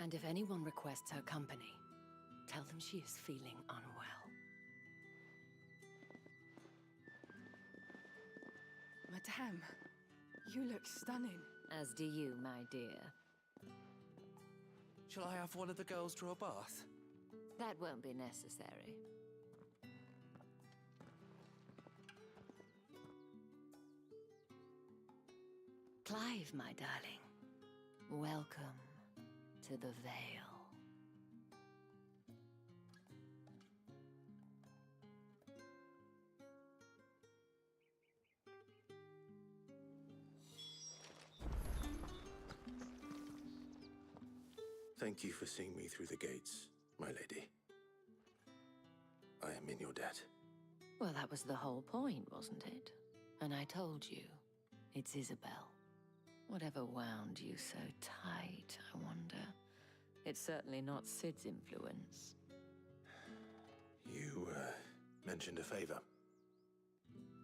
And if anyone requests her company, tell them she is feeling unwell. Madame, you look stunning. As do you, my dear. Shall I have one of the girls draw a bath? That won't be necessary. Clive, my darling. Welcome to the Vale. Thank you for seeing me through the gates, my lady. I am in your debt. Well, that was the whole point, wasn't it? And I told you, it's Isabel. Whatever wound you so tight, I wonder. It's certainly not Sid's influence. You, mentioned a favor.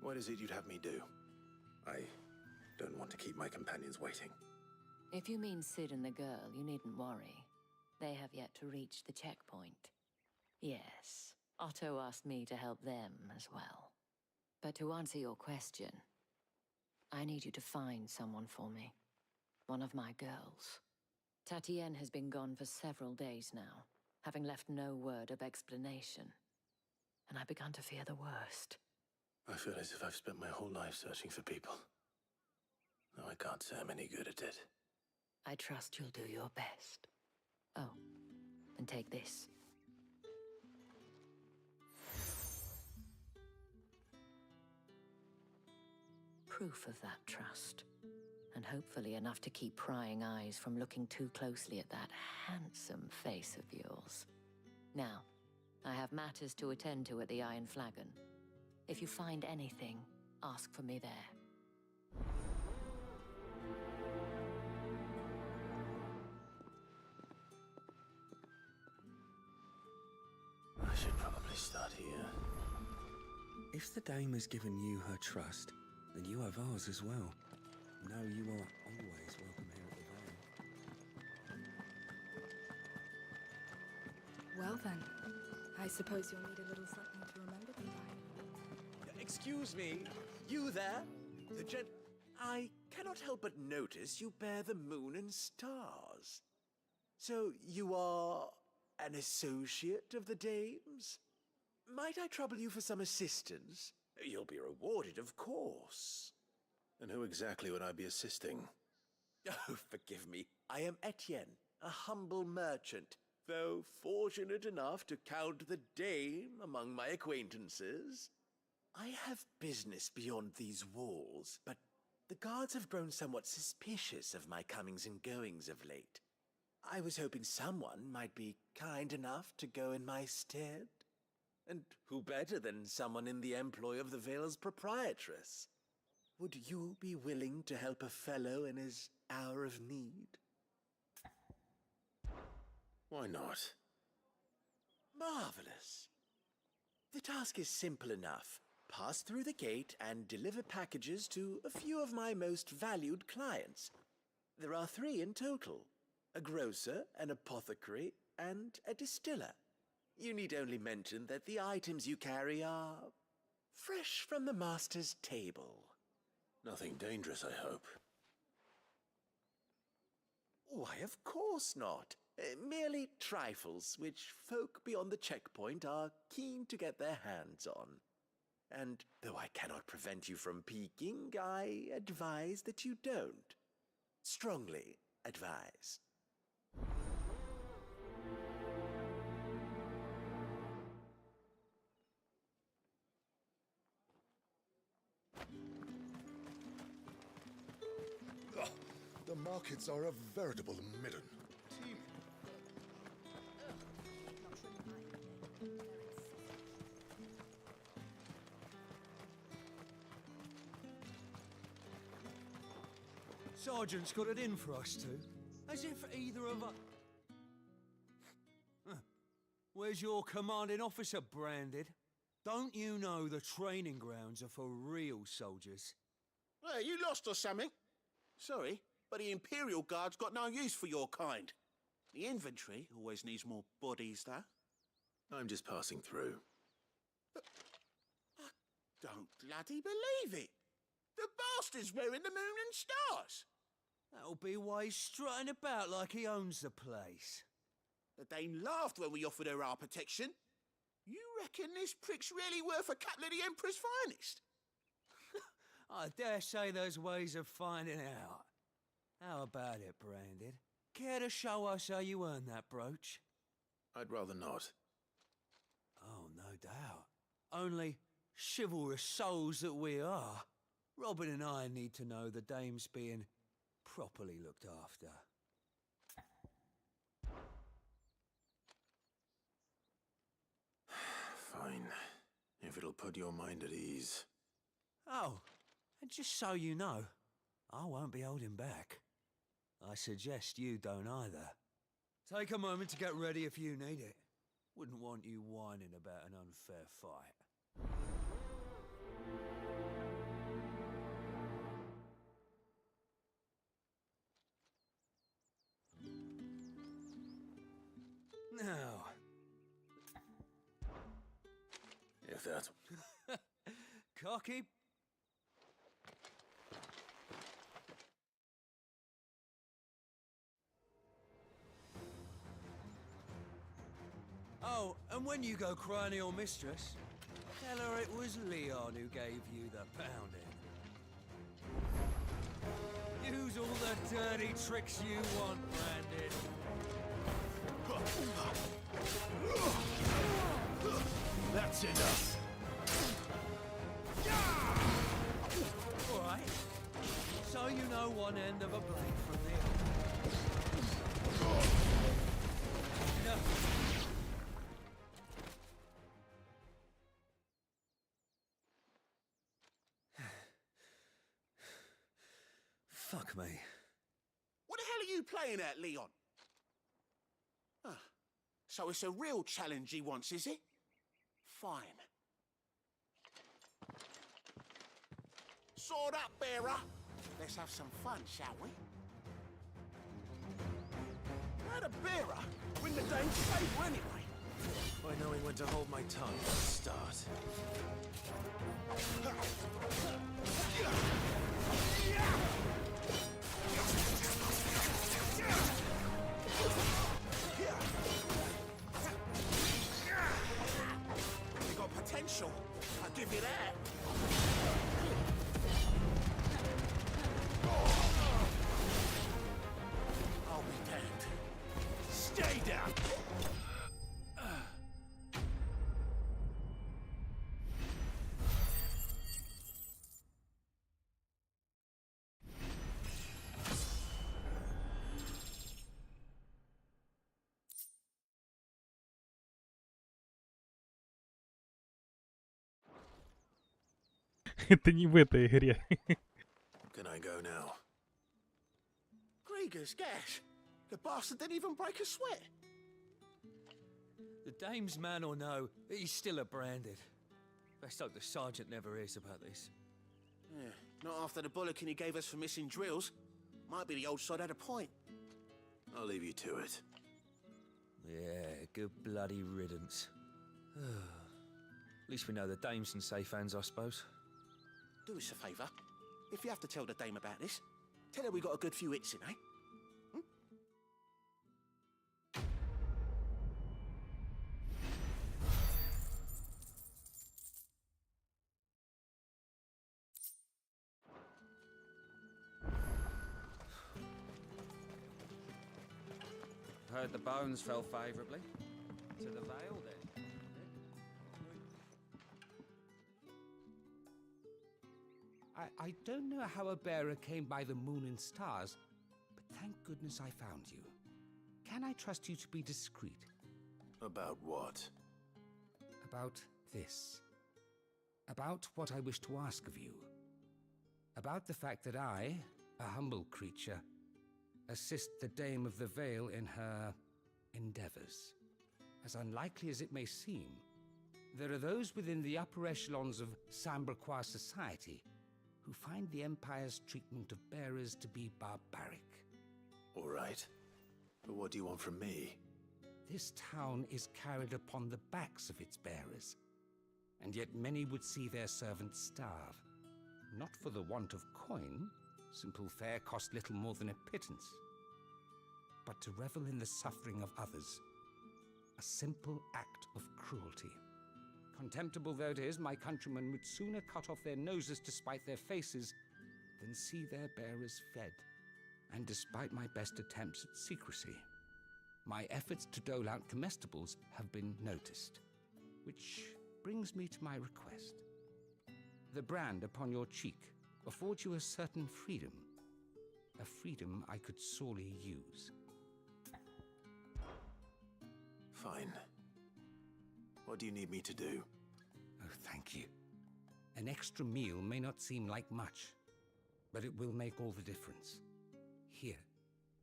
What is it you'd have me do? I don't want to keep my companions waiting. If you mean Sid and the girl, you needn't worry. They have yet to reach the checkpoint. Yes, Otto asked me to help them as well. But to answer your question, I need you to find someone for me. One of my girls. Tatienne has been gone for several days now, having left no word of explanation. And I've begun to fear the worst. I feel as if I've spent my whole life searching for people. Though I can't say I'm any good at it. I trust you'll do your best. Oh, and take this. Proof of that trust. And hopefully enough to keep prying eyes from looking too closely at that handsome face of yours. Now, I have matters to attend to at the Iron Flagon. If you find anything, ask for me there. I should probably start here. If the dame has given you her trust, then you have ours as well. No, you are always welcome here at the Vale. Well then, I suppose you'll need a little something to remember me by. Excuse me, you there? The gent... I cannot help but notice you bear the moon and stars. So you are an associate of the dame's? Might I trouble you for some assistance? You'll be rewarded, of course. And who exactly would I be assisting? Oh, forgive me. I am Etienne, a humble merchant, though fortunate enough to count the dame among my acquaintances. I have business beyond these walls, but the guards have grown somewhat suspicious of my comings and goings of late. I was hoping someone might be kind enough to go in my stead. And who better than someone in the employ of the Vale's proprietress? Would you be willing to help a fellow in his hour of need? Why not? Marvelous. The task is simple enough. Pass through the gate and deliver packages to a few of my most valued clients. There are 3 in total. A grocer, an apothecary, and a distiller. You need only mention that the items you carry are fresh from the master's table. Nothing dangerous, I hope. Why, of course not. Merely trifles which folk beyond the checkpoint are keen to get their hands on. And though I cannot prevent you from peeking, I advise that you don't. Strongly advise. The markets are a veritable midden. Sergeant's got it in for us two. As if either of us... Where's your commanding officer branded? Don't you know the training grounds are for real soldiers? Hey, you lost or something? Sorry, but the Imperial Guard's got no use for your kind. The inventory always needs more bodies, though. I'm just passing through. I don't bloody believe it. The bastard's wearing the moon and stars. That'll be why he's strutting about like he owns the place. The dame laughed when we offered her our protection. You reckon this prick's really worth a couple of the Emperor's finest? I dare say there's ways of finding out. How about it, Branded? Care to show us how you earned that brooch? I'd rather not. Oh, no doubt. Only chivalrous souls that we are, Robin and I need to know the dame's being properly looked after. Fine. If it'll put your mind at ease. Oh, and just so you know, I won't be holding back. I suggest you don't either. Take a moment to get ready if you need it. Wouldn't want you whining about an unfair fight. Now. If that... Cocky. Oh, and when you go crying to your mistress, tell her it was Leon who gave you the pounding. Use all the dirty tricks you want, Branded. That's enough. All right. So you know one end of a blade from the other. No. Fuck me. What the hell are you playing at, Leon? Ah, so it's a real challenge he wants, is it? Fine. Sword up, bearer. Let's have some fun, shall we? How'd a bearer win the dame's favour anyway? By knowing when to hold my tongue at the start. You got potential, I'll give you that. I'll be damned. Stay down! Это не в этой игре. Can I go now? Grieger's gas. The bastard didn't even break a sweat. The dame's man or no, he's still a Branded. Best hope the sergeant never hears about this. Yeah, not after the bollocking he gave us for missing drills. Might be the old sod had a point. I'll leave you to it. Yeah, good bloody riddance. At least we know the dame's in safe hands, I suppose. Do us a favour. If you have to tell the dame about this, tell her we got a good few hits in, eh? Heard the bones fell favourably. To the Vale, then. I don't know how a bearer came by the moon and stars, but thank goodness I found you. Can I trust you to be discreet? About what? About this. About what I wish to ask of you. About the fact that I, a humble creature, assist the Dame of the Vale in her endeavors. As unlikely as it may seem, there are those within the upper echelons of Samberquois society who find the Empire's treatment of bearers to be barbaric. All right. But what do you want from me? This town is carried upon the backs of its bearers, and yet many would see their servants starve. Not for the want of coin, simple fare cost little more than a pittance, but to revel in the suffering of others, a simple act of cruelty. Contemptible though it is, my countrymen would sooner cut off their noses to spite their faces than see their bearers fed. And despite my best attempts at secrecy, my efforts to dole out comestibles have been noticed. Which brings me to my request. The brand upon your cheek affords you a certain freedom, a freedom I could sorely use. Fine. What do you need me to do? Oh, thank you. An extra meal may not seem like much, but it will make all the difference. Here,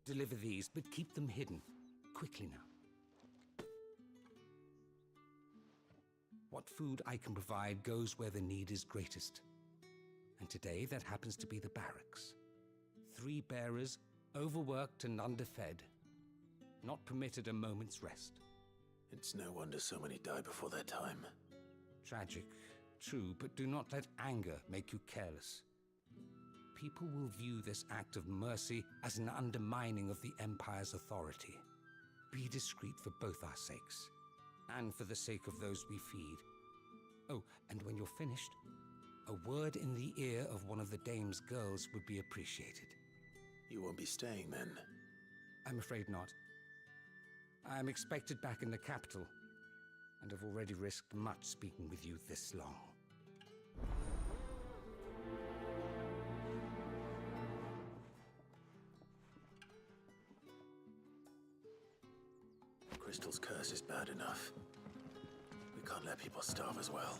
deliver these, but keep them hidden. Quickly now. What food I can provide goes where the need is greatest. And today that happens to be the barracks. 3 bearers, overworked and underfed, not permitted a moment's rest. It's no wonder so many die before their time. Tragic, true, but do not let anger make you careless. People will view this act of mercy as an undermining of the Empire's authority. Be discreet for both our sakes, and for the sake of those we feed. Oh, and when you're finished, a word in the ear of one of the dame's girls would be appreciated. You won't be staying then? I'm afraid not. I am expected back in the capital, and have already risked much speaking with you this long. Crystal's curse is bad enough. We can't let people starve as well.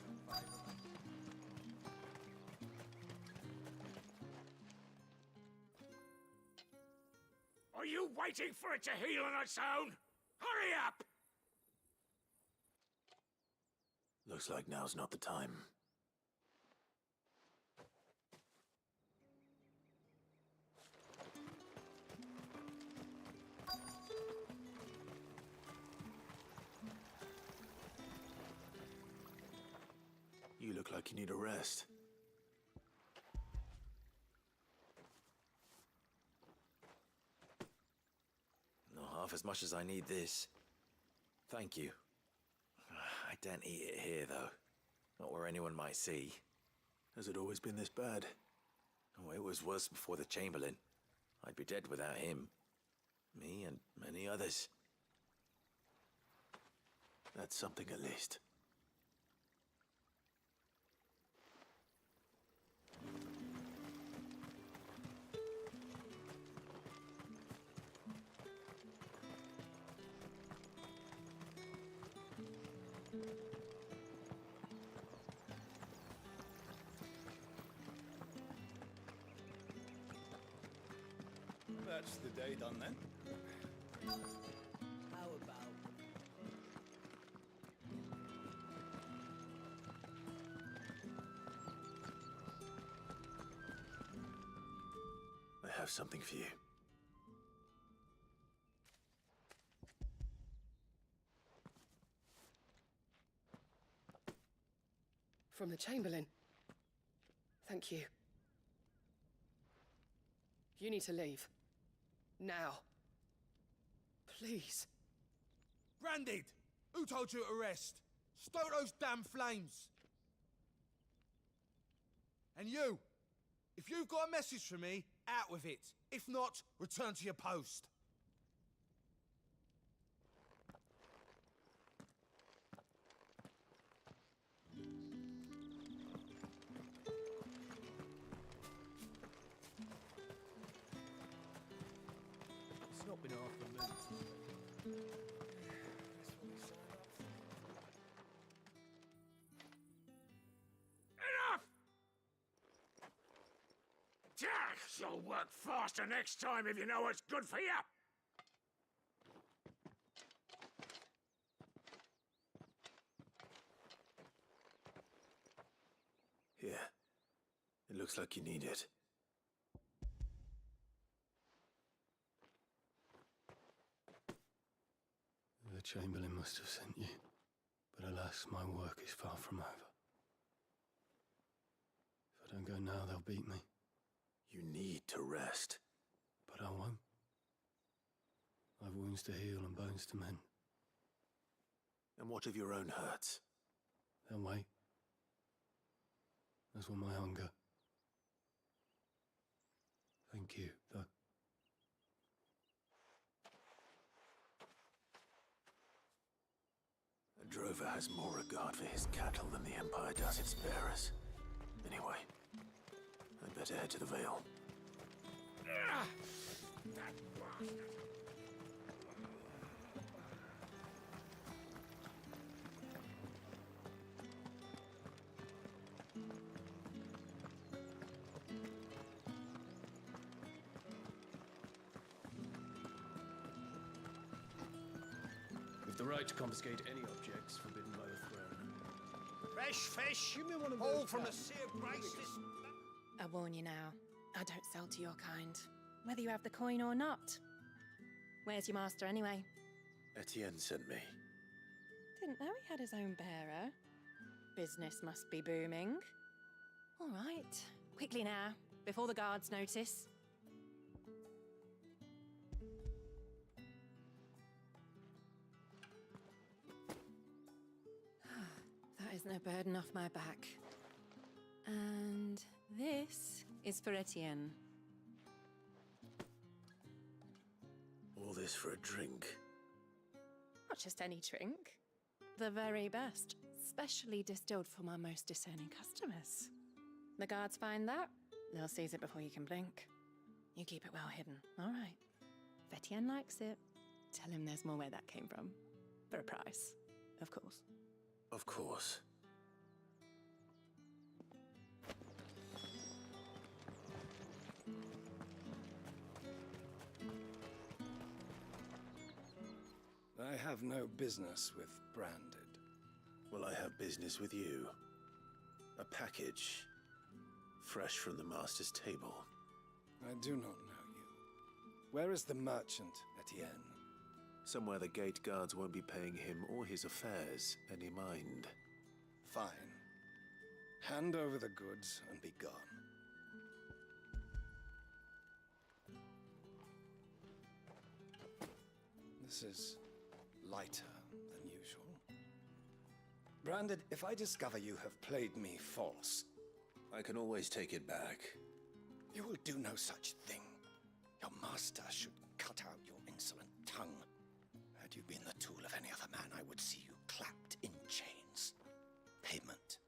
Are you waiting for it to heal on its own? Hurry up! Looks like now's not the time. You look like you need a rest. Not half as much as I need this. Thank you. I daren't eat it here, though. Not where anyone might see. Has it always been this bad? Oh, it was worse before the Chamberlain. I'd be dead without him. Me and many others. That's something at least. That's the day done then. How about... I have something for you. From the Chamberlain. Thank you. You need to leave. Now. Please. Branded! Who told you to rest? Stoke those damn flames! And you! If you've got a message for me, out with it. If not, return to your post. It's not been half the mood. Enough! You'll work faster next time if you know what's good for you. Here. It looks like you need it. Chamberlain must have sent you. But alas, my work is far from over. If I don't go now, they'll beat me. You need to rest. But I won't. I've wounds to heal and bones to mend. And what of your own hurts? They'll wait. As will my hunger. Thank you, though. A drover has more regard for his cattle than the Empire does its bearers. Anyway, I'd better head to the Vale. With the right to confiscate any objects forbidden by the throne. Fresh fish! Give me one of all those from the cans. Sea of Grace. I warn you now, I don't sell to your kind, whether you have the coin or not. Where's your master anyway? Etienne sent me. Didn't know he had his own bearer. Business must be booming. All right, quickly now, before the guards notice. That is no burden off my back. And this is for Etienne. All this for a drink. Not just any drink. The very best, specially distilled for my most discerning customers. The guards find that, they'll seize it before you can blink. You keep it well hidden, all right? If Etienne likes it, tell him there's more where that came from. For a price, of course. Of course. I have no business with Branded. Well, I have business with you. A package. Fresh from the Master's table. I do not know you. Where is the merchant, Etienne? Somewhere the gate guards won't be paying him or his affairs any mind. Fine. Hand over the goods and be gone. This is lighter than usual. Branded, if I discover you have played me false... I can always take it back. You will do no such thing. Your master should cut out your insolent tongue. Had you been the tool of any other man, I would see you clapped in chains. Payment.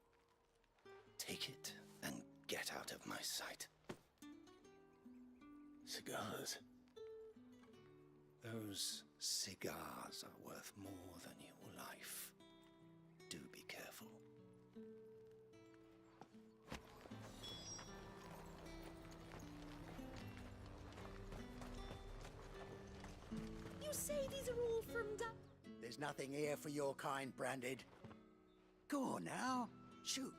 Take it and get out of my sight. Cigars? Those cigars are worth more than your life. Do be careful. You say these are all from There's nothing here for your kind, Branded. Go on now. Shoot.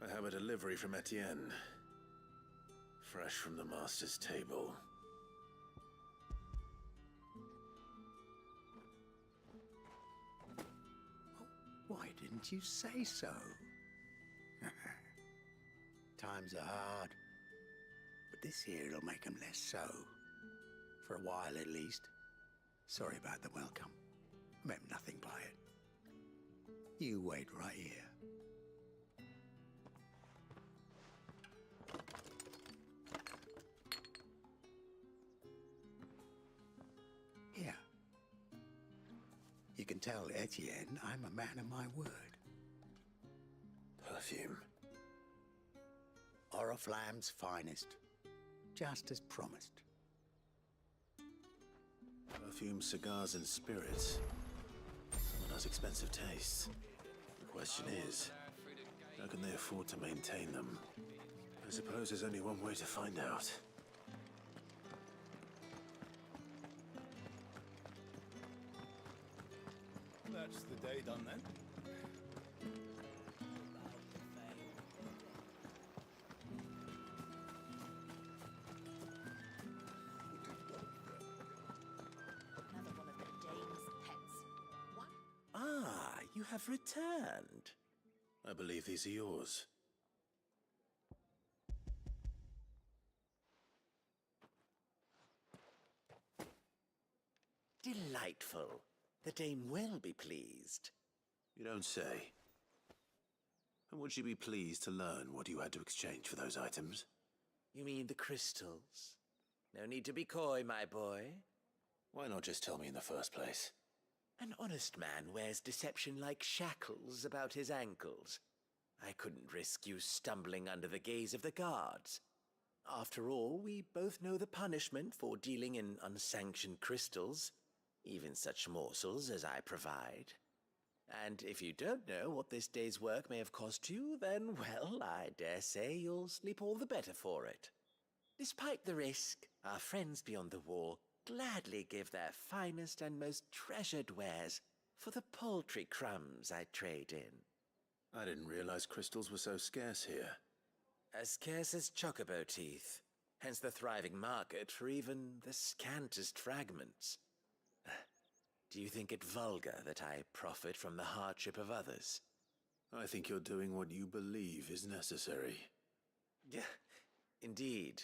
I have a delivery from Etienne. Fresh from the Master's table. Why didn't you say so? Times are hard. But this here'll make 'em less so. For a while, at least. Sorry about the welcome. Meant nothing by it. You wait right here. Here. You can tell Etienne I'm a man of my word. Perfume. Oriflamme's finest. Just as promised. Perfume, cigars, and spirits. Someone has expensive tastes. The question is, how can they afford to maintain them? I suppose there's only one way to find out. That's the day done then. another one of the dame's pets. have returned. I believe these are yours. Delightful. The dame will be pleased. You don't say. And would she be pleased to learn what you had to exchange for those items? You mean the crystals? No need to be coy, my boy. Why not just tell me in the first place? An honest man wears deception like shackles about his ankles. I couldn't risk you stumbling under the gaze of the guards. After all, we both know the punishment for dealing in unsanctioned crystals, even such morsels as I provide. And if you don't know what this day's work may have cost you, then, well, I dare say you'll sleep all the better for it. Despite the risk, our friends beyond the wall gladly give their finest and most treasured wares for the paltry crumbs I trade in. I didn't realize crystals were so scarce here. As scarce as chocobo teeth, hence the thriving market for even the scantest fragments. Do you think it vulgar that I profit from the hardship of others? I think you're doing what you believe is necessary. Yeah, indeed.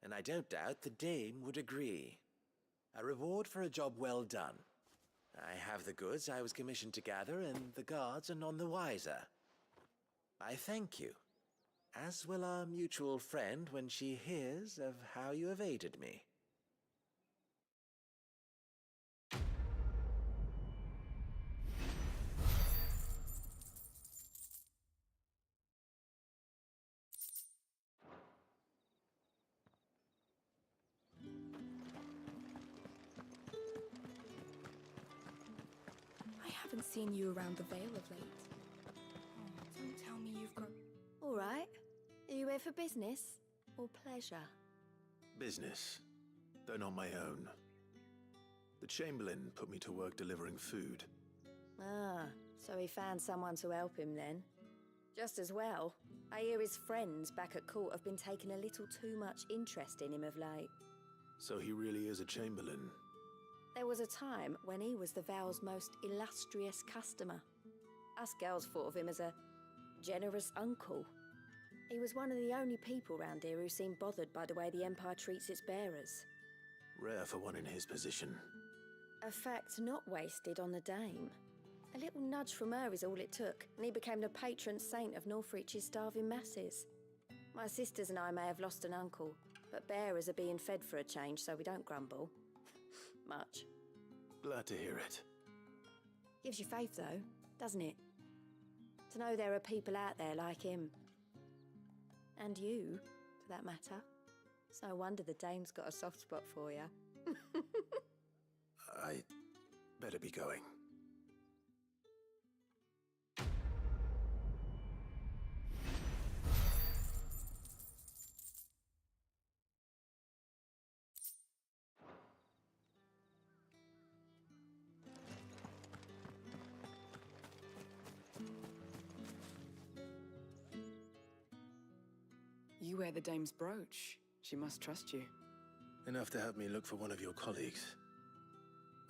And I don't doubt the dame would agree. A reward for a job well done. I have the goods I was commissioned to gather, and the guards are none the wiser. I thank you, as will our mutual friend when she hears of how you have aided me. I haven't seen you around the Vale of late. Oh, don't tell me you've got... All right. Are you here for business or pleasure? Business, though not my own. The Chamberlain put me to work delivering food. Ah, so he found someone to help him then. Just as well. I hear his friends back at court have been taking a little too much interest in him of late. So he really is a Chamberlain. There was a time when he was the Vale's most illustrious customer. Us girls thought of him as a generous uncle. He was one of the only people round here who seemed bothered by the way the Empire treats its bearers. Rare for one in his position. A fact not wasted on the dame. A little nudge from her is all it took, and he became the patron saint of Northreach's starving masses. My sisters and I may have lost an uncle, but bearers are being fed for a change, so we don't grumble. Much. Glad to hear it. Gives you faith, though, doesn't it? To know there are people out there like him. And you, for that matter. It's no wonder the dame's got a soft spot for you. I better be going. You wear the dame's brooch. She must trust you. Enough to help me look for one of your colleagues.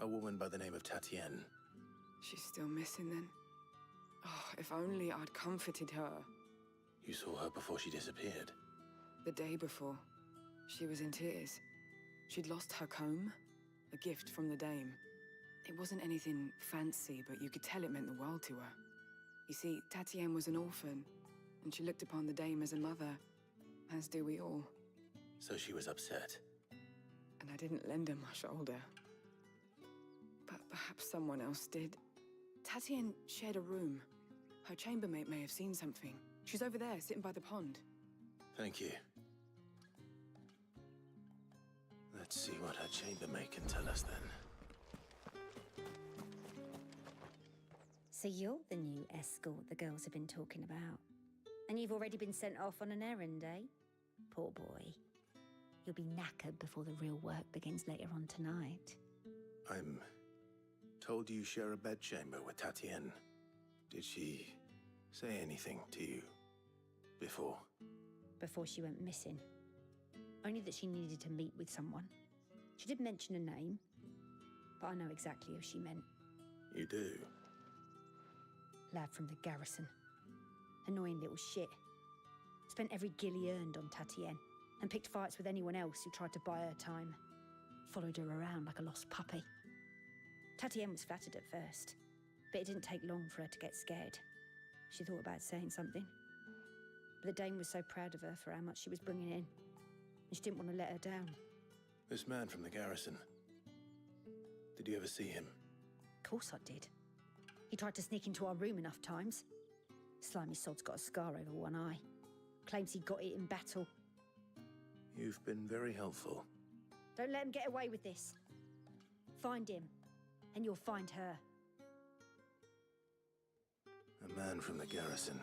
A woman by the name of Tatienne. She's still missing then. Oh, if only I'd comforted her. You saw her before she disappeared? The day before. She was in tears. She'd lost her comb, a gift from the dame. It wasn't anything fancy, but you could tell it meant the world to her. You see, Tatienne was an orphan, and she looked upon the dame as a mother, as do we all. So she was upset. And I didn't lend her my shoulder. But perhaps someone else did. Tatienne shared a room. Her chambermaid may have seen something. She's over there, sitting by the pond. Thank you. Let's see what her chambermaid can tell us then. So you're the new escort the girls have been talking about. And you've already been sent off on an errand, eh? Poor boy. You'll be knackered before the real work begins later on tonight. I'm told you share a bedchamber with Tatienne. Did she say anything to you before? Before she went missing. Only that she needed to meet with someone. She did mention a name, but I know exactly who she meant. You do? Lad from the garrison. Annoying little shit. Spent every guil he earned on Tatienne, and picked fights with anyone else who tried to buy her time. Followed her around like a lost puppy. Tatienne was flattered at first, but it didn't take long for her to get scared. She thought about saying something. But the Dame was so proud of her for how much she was bringing in, and she didn't want to let her down. This man from the garrison. Did you ever see him? Of course I did. He tried to sneak into our room enough times. Slimy sod's got a scar over one eye. Claims he got it in battle. You've been very helpful. Don't let him get away with this. Find him, and you'll find her. A man from the garrison.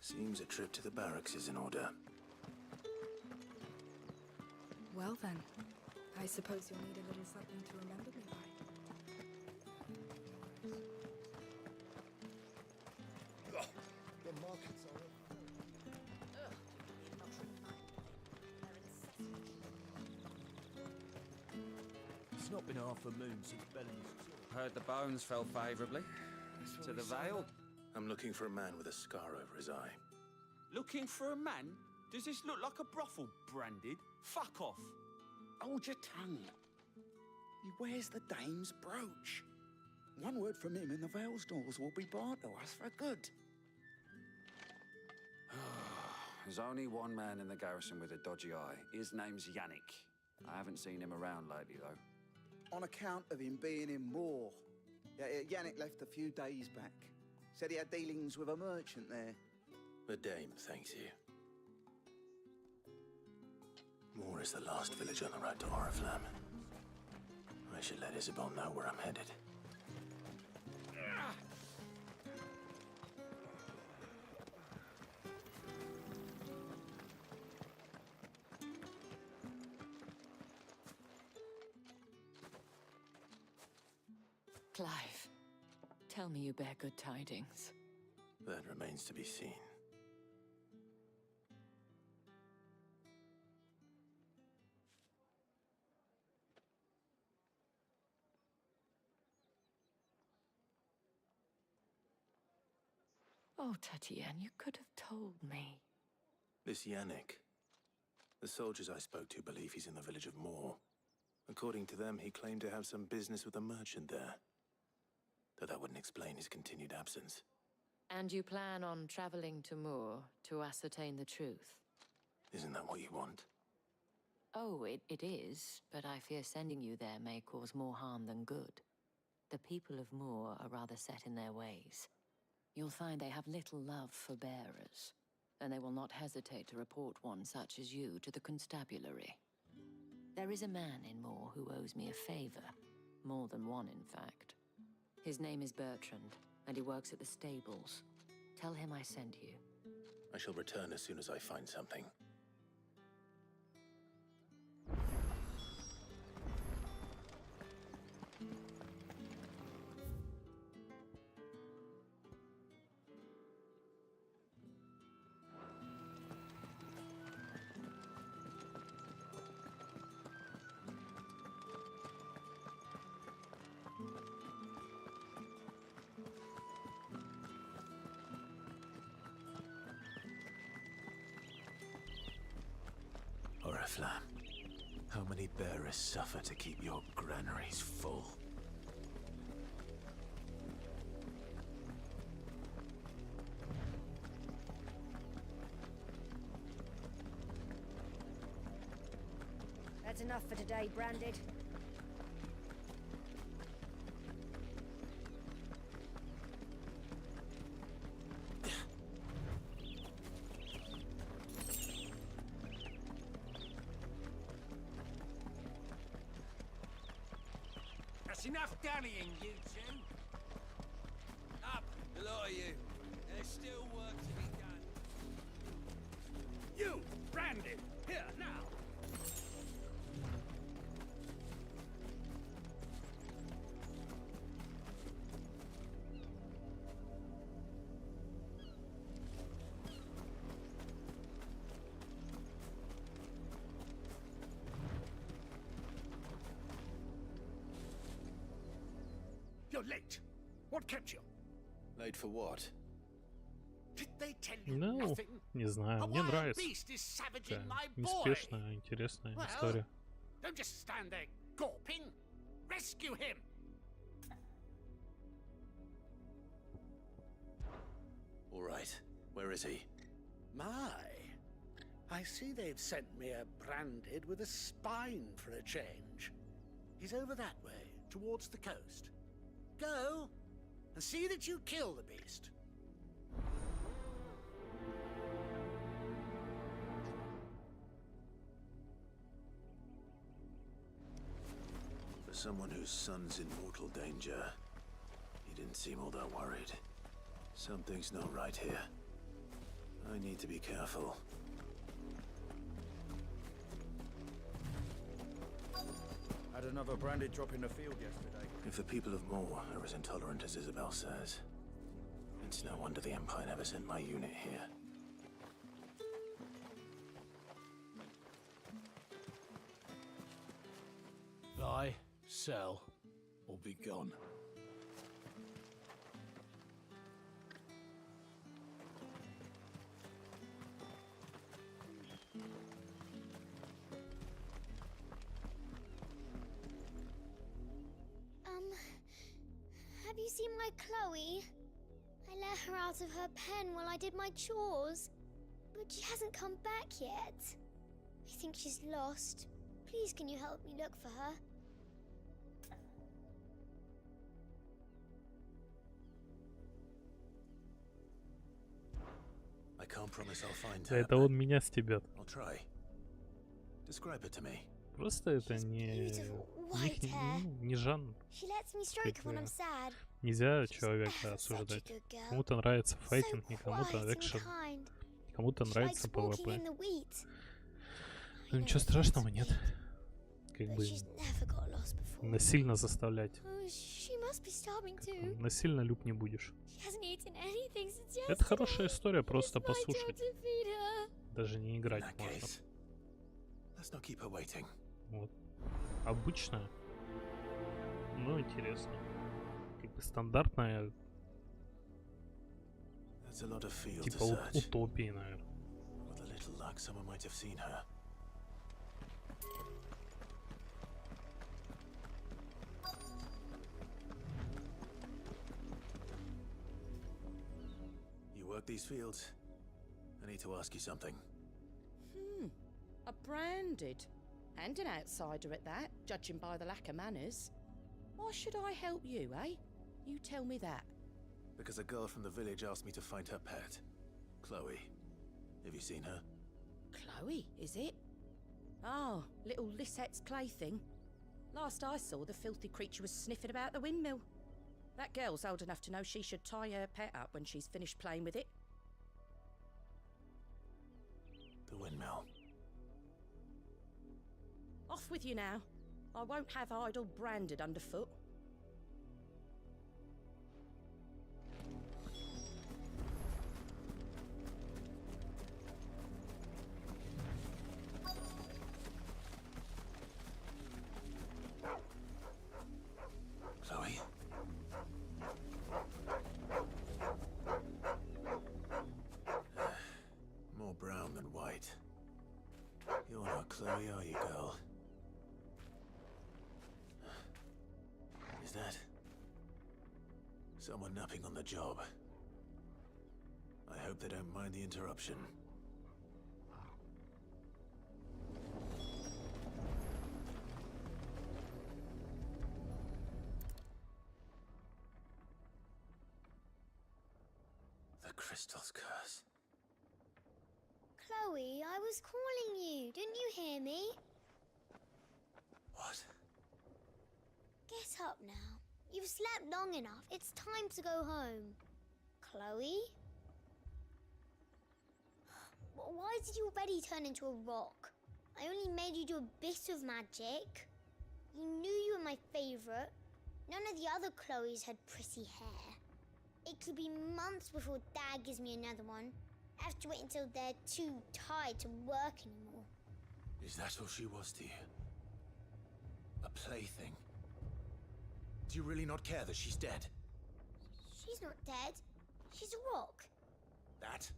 Seems a trip to the barracks is in order. Well then, I suppose you'll need a little something to remember me by. The markets are... It's not been half a moon since Bellamy's. Heard the bones fell favourably. To the Vale? I'm looking for a man with a scar over his eye. Looking for a man? Does this look like a brothel, Branded? Fuck off! Hold your tongue. He wears the Dame's brooch. One word from him and the Vale's doors will be barred to us for good. There's only one man in the garrison with a dodgy eye. His name's Yannick. I haven't seen him around lately, though. On account of him being in Moor. Yannick left a few days back. Said he had dealings with a merchant there. The Dame thanks you. Moor is the last village on the road to Oriflamme. I should let Isabel know where I'm headed. Clive, tell me you bear good tidings. That remains to be seen. Oh, Tatienne, you could have told me. This Yannick. The soldiers I spoke to believe he's in the village of Moor. According to them, he claimed to have some business with a merchant there. Though that wouldn't explain his continued absence. And you plan on traveling to Moor to ascertain the truth? Isn't that what you want? Oh, it is, but I fear sending you there may cause more harm than good. The people of Moor are rather set in their ways. You'll find they have little love for bearers, and they will not hesitate to report one such as you to the constabulary. There is a man in Moor who owes me a favor. More than one, in fact. His name is Bertrand, and he works at the stables. Tell him I sent you. I shall return as soon as I find something. Oriflamme, how many bearers suffer to keep your granaries full? That's enough for today, Branded. Enough dallying, you two! Up, the lot of you. There's still work to be done. You, Brandon, here, now! You're late. What kept you? Late for what? Did they tell you Ну, nothing? не знаю, A мне wild нравится. beast is savaging Такая my boy. неспешная, интересная Well, история. don't just stand there gawping. Rescue him. All right. Where is he? My, I see they've sent me a branded with a spine for a change. He's over that way, towards the coast. Go, and see that you kill the beast. For someone whose son's in mortal danger, he didn't seem all that worried. Something's not right here. I need to be careful. Had another branded drop in the field yesterday. If the people of Moor are as intolerant as Isabel says, it's no wonder the Empire never sent my unit here. Buy, sell, or be gone. Have you seen my Chloe? I let her out of her pen while I did my chores, but she hasn't come back yet. I think she's lost. Please, can you help me look for her? I can't promise I'll find За her. это он меня стебет. I'll try. Describe her to me. Просто это не жанр. She lets me stroke her when I'm sad. Нельзя человека осуждать. Кому-то нравится файтинг, кому-то экшен, кому-то нравится ПВП. Ну ничего страшного нет. Как бы насильно заставлять. Насильно люб не будешь. Это хорошая история, просто послушать. Даже не играть можно. Вот. Обычная, но интересно. Как бы стандартная, типа утопии, наверное. You work these fields? I need to ask you something. A branded. And an outsider at that, judging by the lack of manners. Why should I help you, eh? You tell me that. Because a girl from the village asked me to find her pet. Chloe. Have you seen her? Chloe, is it? Oh, little Lisette's plaything. Last I saw, the filthy creature was sniffing about the windmill. That girl's old enough to know she should tie her pet up when she's finished playing with it. The windmill. Off with you now. I won't have idle branded underfoot. Chloe? More brown than white. You're not Chloe, are you, girl? Is that someone napping on the job? I hope they don't mind the interruption. The crystal's curse. Chloe, I was calling you. Didn't you hear me? What? Get up now. You've slept long enough. It's time to go home. Chloe? Why did you already turn into a rock? I only made you do a bit of magic. You knew you were my favorite. None of the other Chloes had pretty hair. It could be months before Dad gives me another one. I have to wait until they're too tired to work anymore. Is that all she was to you? A plaything? Do you really not care that she's dead? She's not dead. She's a rock. That?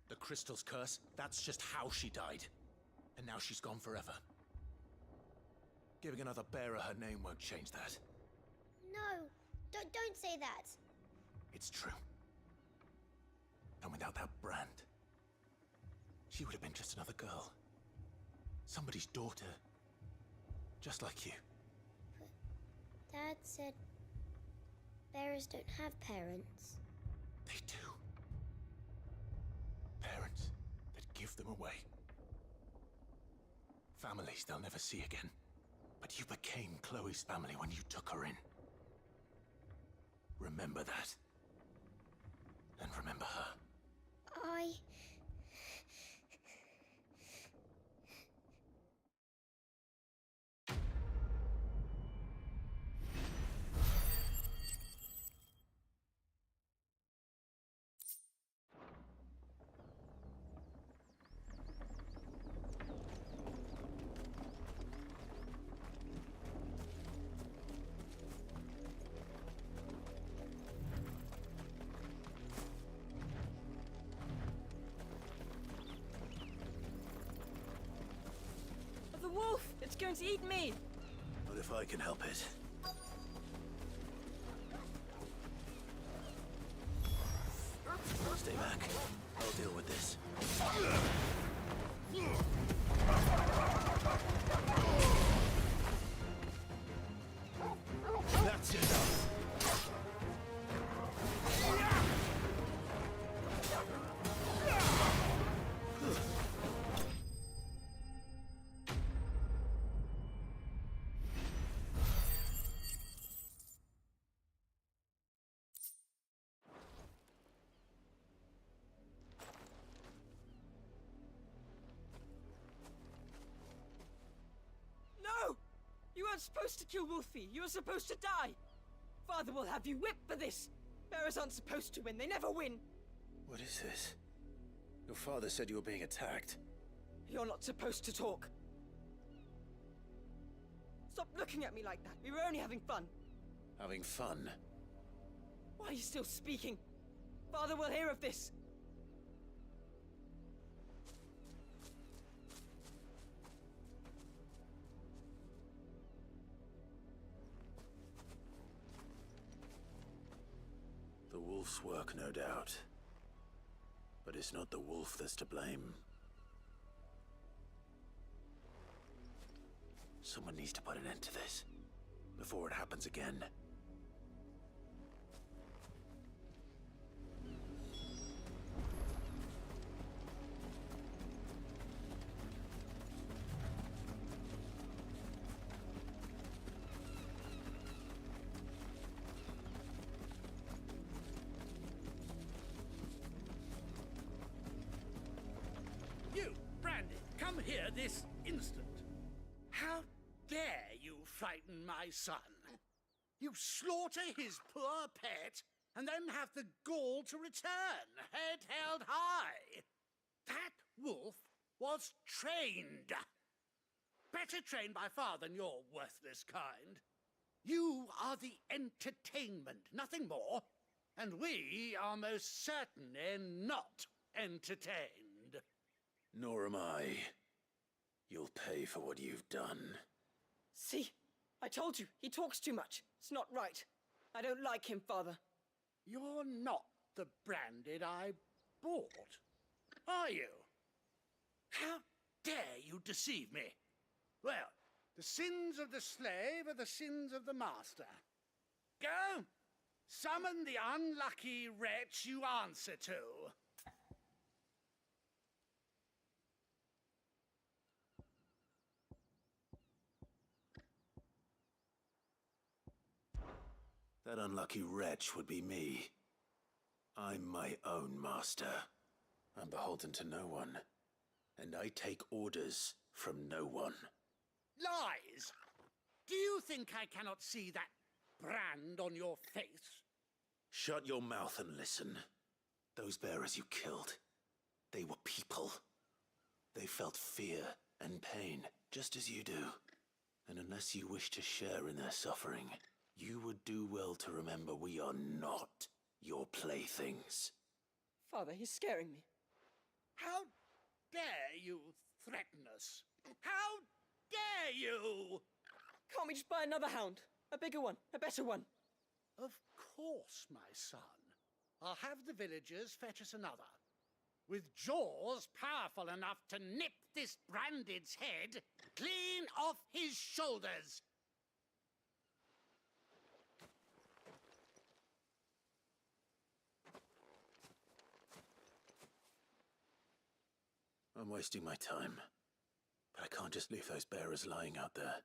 The crystal's curse? That's just how she died. And now she's gone forever. Giving another bearer her name won't change that. No, don't say that. It's true. And without that brand, she would have been just another girl. Somebody's daughter. Just like you. Dad said bearers don't have parents. They do. Parents that give them away. Families they'll never see again. But you became Chloe's family when you took her in. Remember that. And remember her. The wolf! It's going to eat me! But if I can help it. Stay back. I'll deal with this. That's enough. No! You weren't supposed to kill Wolfie. You were supposed to die. Father will have you whipped for this. Bearers aren't supposed to win. They never win. What is this? Your father said you were being attacked. You're not supposed to talk. Stop looking at me like that. We were only having fun. Having fun? Why are you still speaking? Father will hear of this. The wolf's work, no doubt. But it's not the wolf that's to blame. Someone needs to put an end to this, before it happens again. You, Brandy, come here this instant. How dare you frighten my son? You slaughter his poor pet, and then have the gall to return, head held high. That wolf was trained. Better trained by far than your worthless kind. You are the entertainment, nothing more. And we are most certainly not entertained. Nor am I. You'll pay for what you've done. See? I told you, he talks too much. It's not right. I don't like him, Father. You're not the Branded I bought, are you? How dare you deceive me? Well, the sins of the slave are the sins of the master. Go! Summon the unlucky wretch you answer to. That unlucky wretch would be me. I'm my own master. I'm beholden to no one. And I take orders from no one. Lies! Do you think I cannot see that brand on your face? Shut your mouth and listen. Those bearers you killed, they were people. They felt fear and pain, just as you do. And unless you wish to share in their suffering, you would do well to remember we are not your playthings. Father, he's scaring me. How dare you threaten us? How dare you? Can't we just buy another hound? A bigger one, a better one. Of course, my son. I'll have the villagers fetch us another. With jaws powerful enough to nip this Branded's head clean off his shoulders. I'm wasting my time. But I can't just leave those bearers lying out there.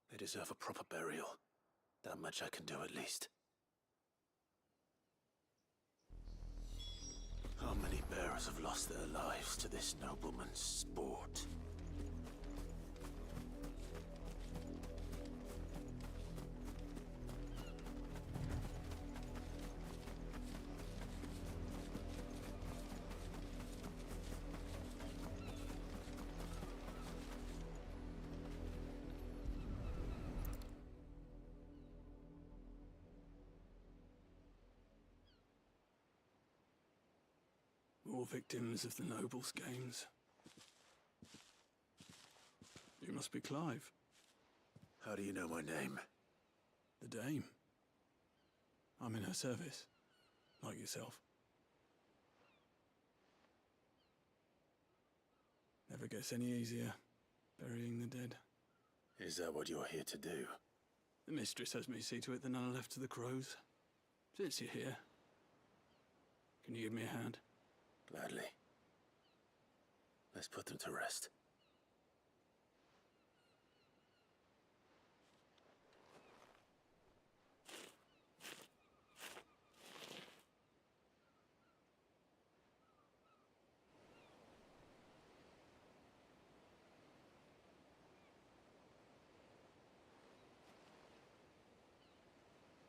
They deserve a proper burial. That much I can do at least. How many bearers have lost their lives to this nobleman's sport? More victims of the nobles' games. You must be Clive. How do you know my name? The Dame. I'm in her service, like yourself. Never gets any easier, burying the dead. Is that what you're here to do? The mistress has me see to it that none are left to the crows. Since you're here, can you give me a hand? Gladly. Let's put them to rest.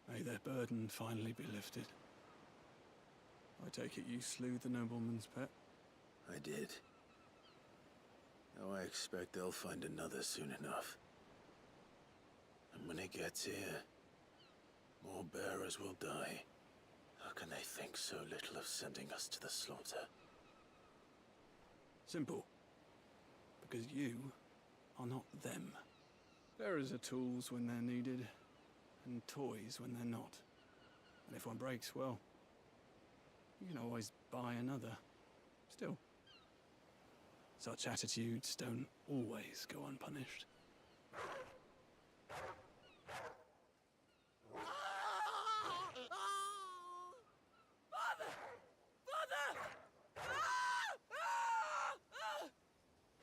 May their burden finally be lifted. I take it you slew the nobleman's pet? I did. Now I expect they'll find another soon enough. And when it gets here, more bearers will die. How can they think so little of sending us to the slaughter? Simple. Because you are not them. Bearers are tools when they're needed, and toys when they're not. And if one breaks, well, you can always buy another. Still, such attitudes don't always go unpunished. Father! Father!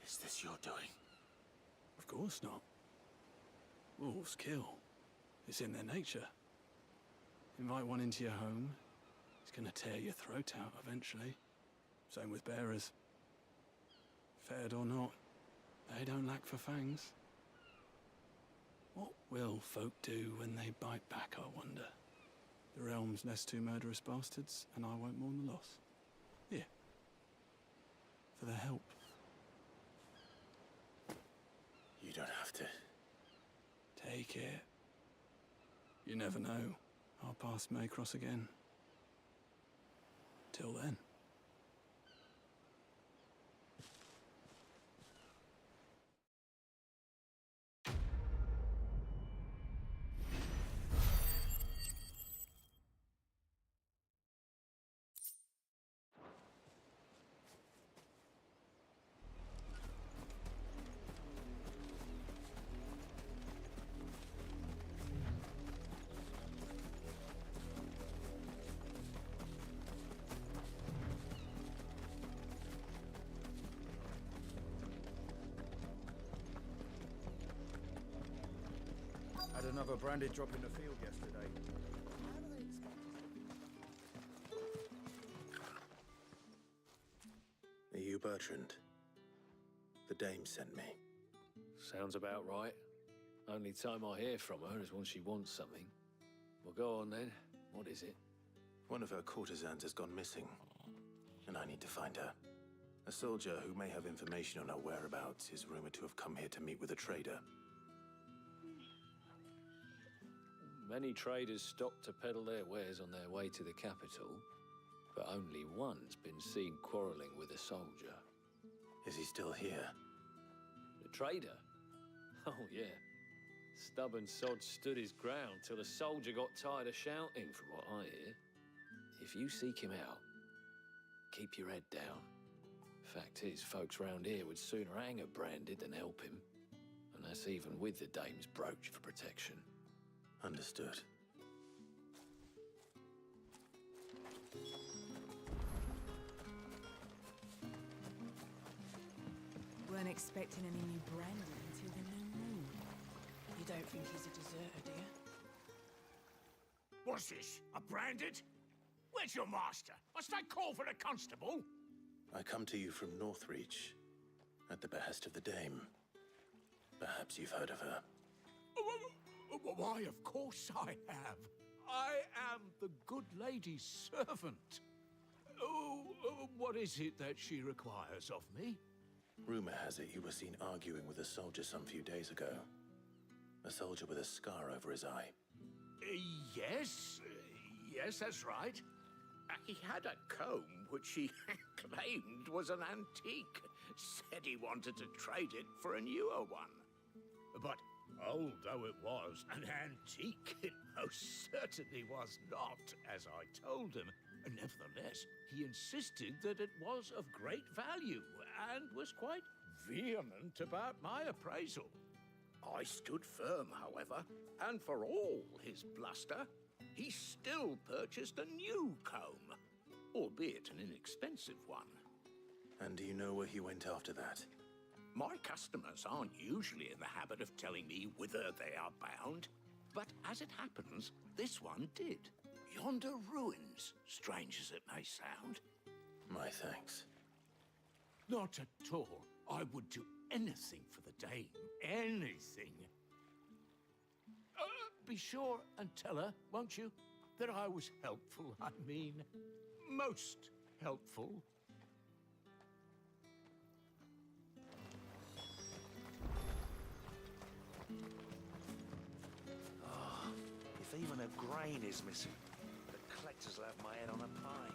Is this your doing? Of course not. Wolves kill. It's in their nature. Invite one into your home, it's gonna tear your throat out eventually. Same with bearers. Fed or not, they don't lack for fangs. What will folk do when they bite back, I wonder? The realm's less two murderous bastards, and I won't mourn the loss. Here. For their help. You don't have to. Take it. You never know. Our paths may cross again. Till then. Had another branded drop in the field yesterday. Are you Bertrand? The Dame sent me. Sounds about right. Only time I hear from her is when she wants something. Well, go on then. What is it? One of her courtesans has gone missing, and I need to find her. A soldier who may have information on her whereabouts is rumored to have come here to meet with a trader. Many traders stopped to peddle their wares on their way to the capital, but only one's been seen quarrelling with a soldier. Is he still here? The trader? Oh, yeah. Stubborn sod stood his ground till the soldier got tired of shouting, from what I hear. If you seek him out, keep your head down. Fact is, folks round here would sooner hang a branded than help him. And that's even with the dame's brooch for protection. Understood. Weren't expecting any new branding until the new moon. You don't think he's a deserter, do you? What's this? A branded? Where's your master? Must I call for a constable? I come to you from Northreach, at the behest of the Dame. Perhaps you've heard of her. Why, of course I have. I am the good lady's servant. What is it that she requires of me? Rumor has it you were seen arguing with a soldier some few days ago. A soldier with a scar over his eye. Yes, that's right. He had a comb which he claimed was an antique. Said he wanted to trade it for a newer one. But old though it was, an antique it most certainly was not, as I told him. Nevertheless, he insisted that it was of great value and was quite vehement about my appraisal. I stood firm, however, and for all his bluster, he still purchased a new comb, albeit an inexpensive one. And do you know where he went after that? My customers aren't usually in the habit of telling me whither they are bound, but as it happens, this one did. Yonder ruins, strange as it may sound. My thanks. Not at all. I would do anything for the Dame. Anything. Be sure and tell her, won't you, that I was helpful. I mean, most helpful. Oh, if even a grain is missing, the collectors will have my head on a pike.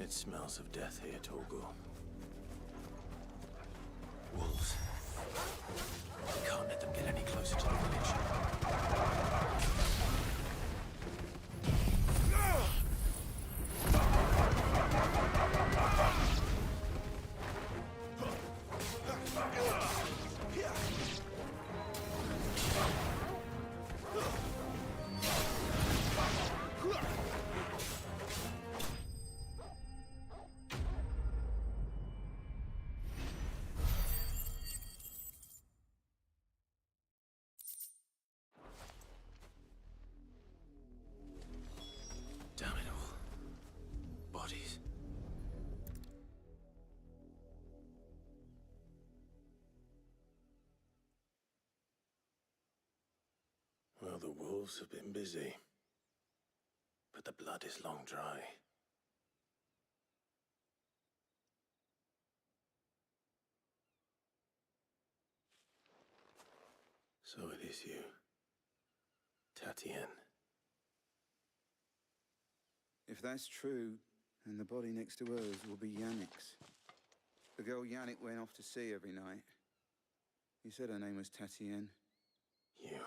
It smells of death here, Torgal. Wolves. We can't let them get any closer to the village. Damn it all. Bodies. Well, the wolves have been busy. But the blood is long dry. So it is you, Tatienne. If that's true, then the body next to hers will be Yannick's. The girl Yannick went off to sea every night. He said her name was Tatienne. You...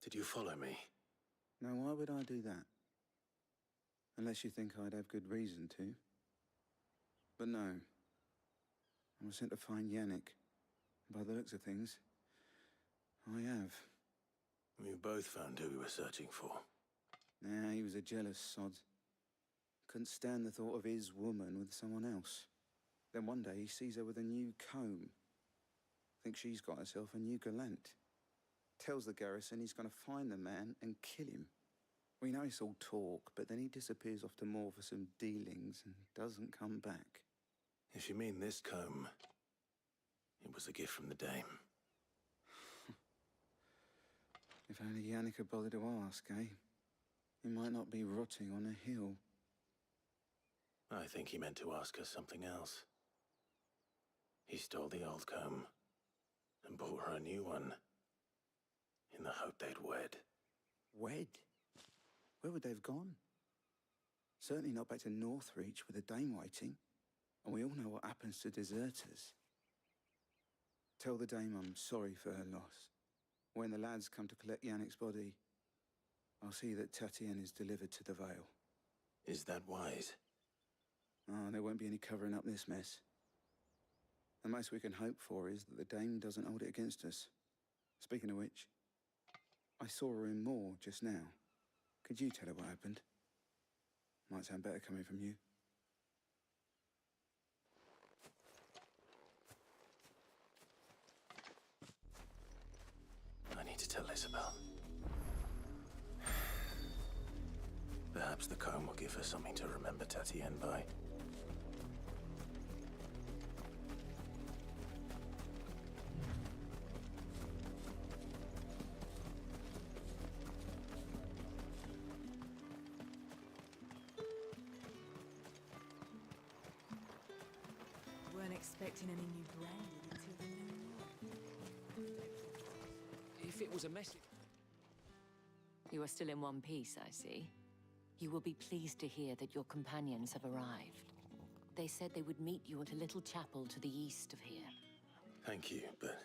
Did you follow me? Now, why would I do that? Unless you think I'd have good reason to. But no. I was sent to find Yannick. By the looks of things, I have. We both found who we were searching for. Nah, he was a jealous sod. Couldn't stand the thought of his woman with someone else. Then one day he sees her with a new comb. Thinks she's got herself a new gallant. Tells the garrison he's going to find the man and kill him. We know it's all talk, but then he disappears off to more for some dealings and doesn't come back. If you mean this comb, it was a gift from the dame. If only Yannick had bothered to ask, eh? He might not be rotting on a hill. I think he meant to ask her something else. He stole the old comb and bought her a new one in the hope they'd wed. Wed? Where would they have gone? Certainly not back to Northreach with a dame waiting. And we all know what happens to deserters. Tell the dame I'm sorry for her loss. When the lads come to collect Yannick's body, I'll see that Tatienne is delivered to the Vale. Is that wise? Oh, there won't be any covering up this mess. The most we can hope for is that the dame doesn't hold it against us. Speaking of which, I saw her in Moor just now. Could you tell her what happened? Might sound better coming from you. I need to tell Isabel. Perhaps the comb will give her something to remember Tatienne by. Weren't expecting any new branding until the new year. If it was a message... You are still in one piece, I see. You will be pleased to hear that your companions have arrived. They said they would meet you at a little chapel to the east of here. Thank you, but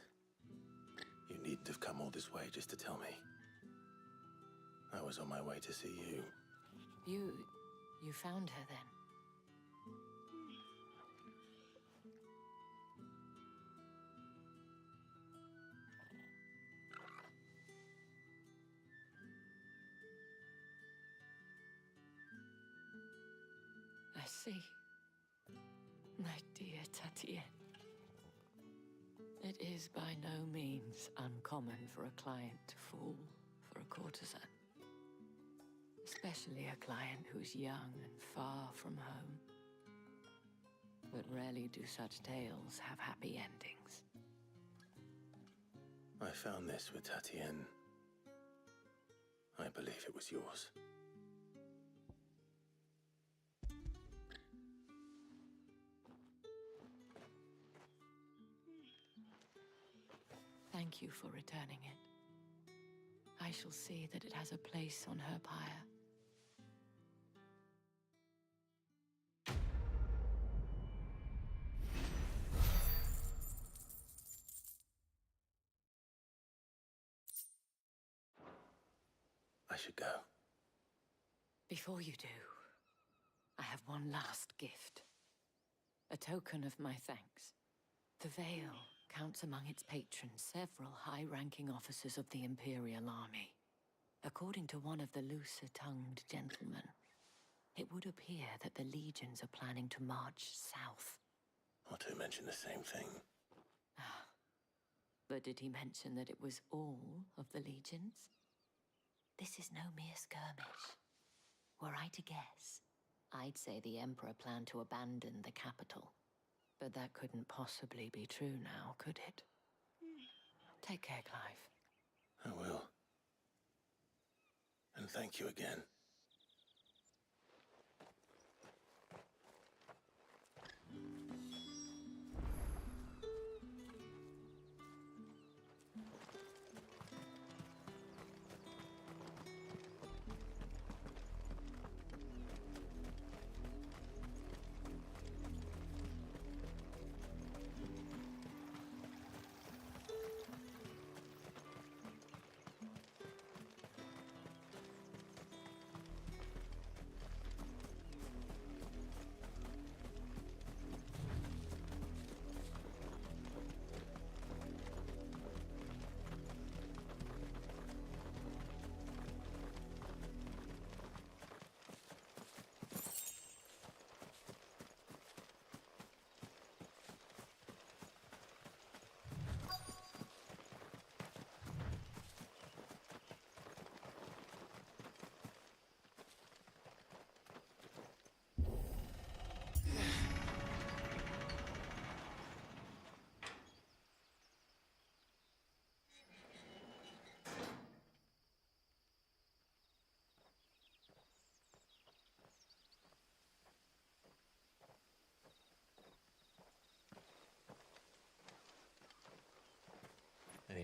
you needn't have come all this way just to tell me. I was on my way to see you. You found her then? I see. My dear Tatienne. It is by no means uncommon for a client to fall for a courtesan. Especially a client who's young and far from home. But rarely do such tales have happy endings. I found this with Tatienne. I believe it was yours. Thank you for returning it. I shall see that it has a place on her pyre. I should go. Before you do, I have one last gift. A token of my thanks. The Vale counts among its patrons several high-ranking officers of the Imperial Army. According to one of the looser-tongued gentlemen, it would appear that the legions are planning to march south. Or to mention the same thing. But did he mention that it was all of the legions? This is no mere skirmish. Were I to guess, I'd say the Emperor planned to abandon the capital. But that couldn't possibly be true now, could it? Take care, Clive. I will. And thank you again.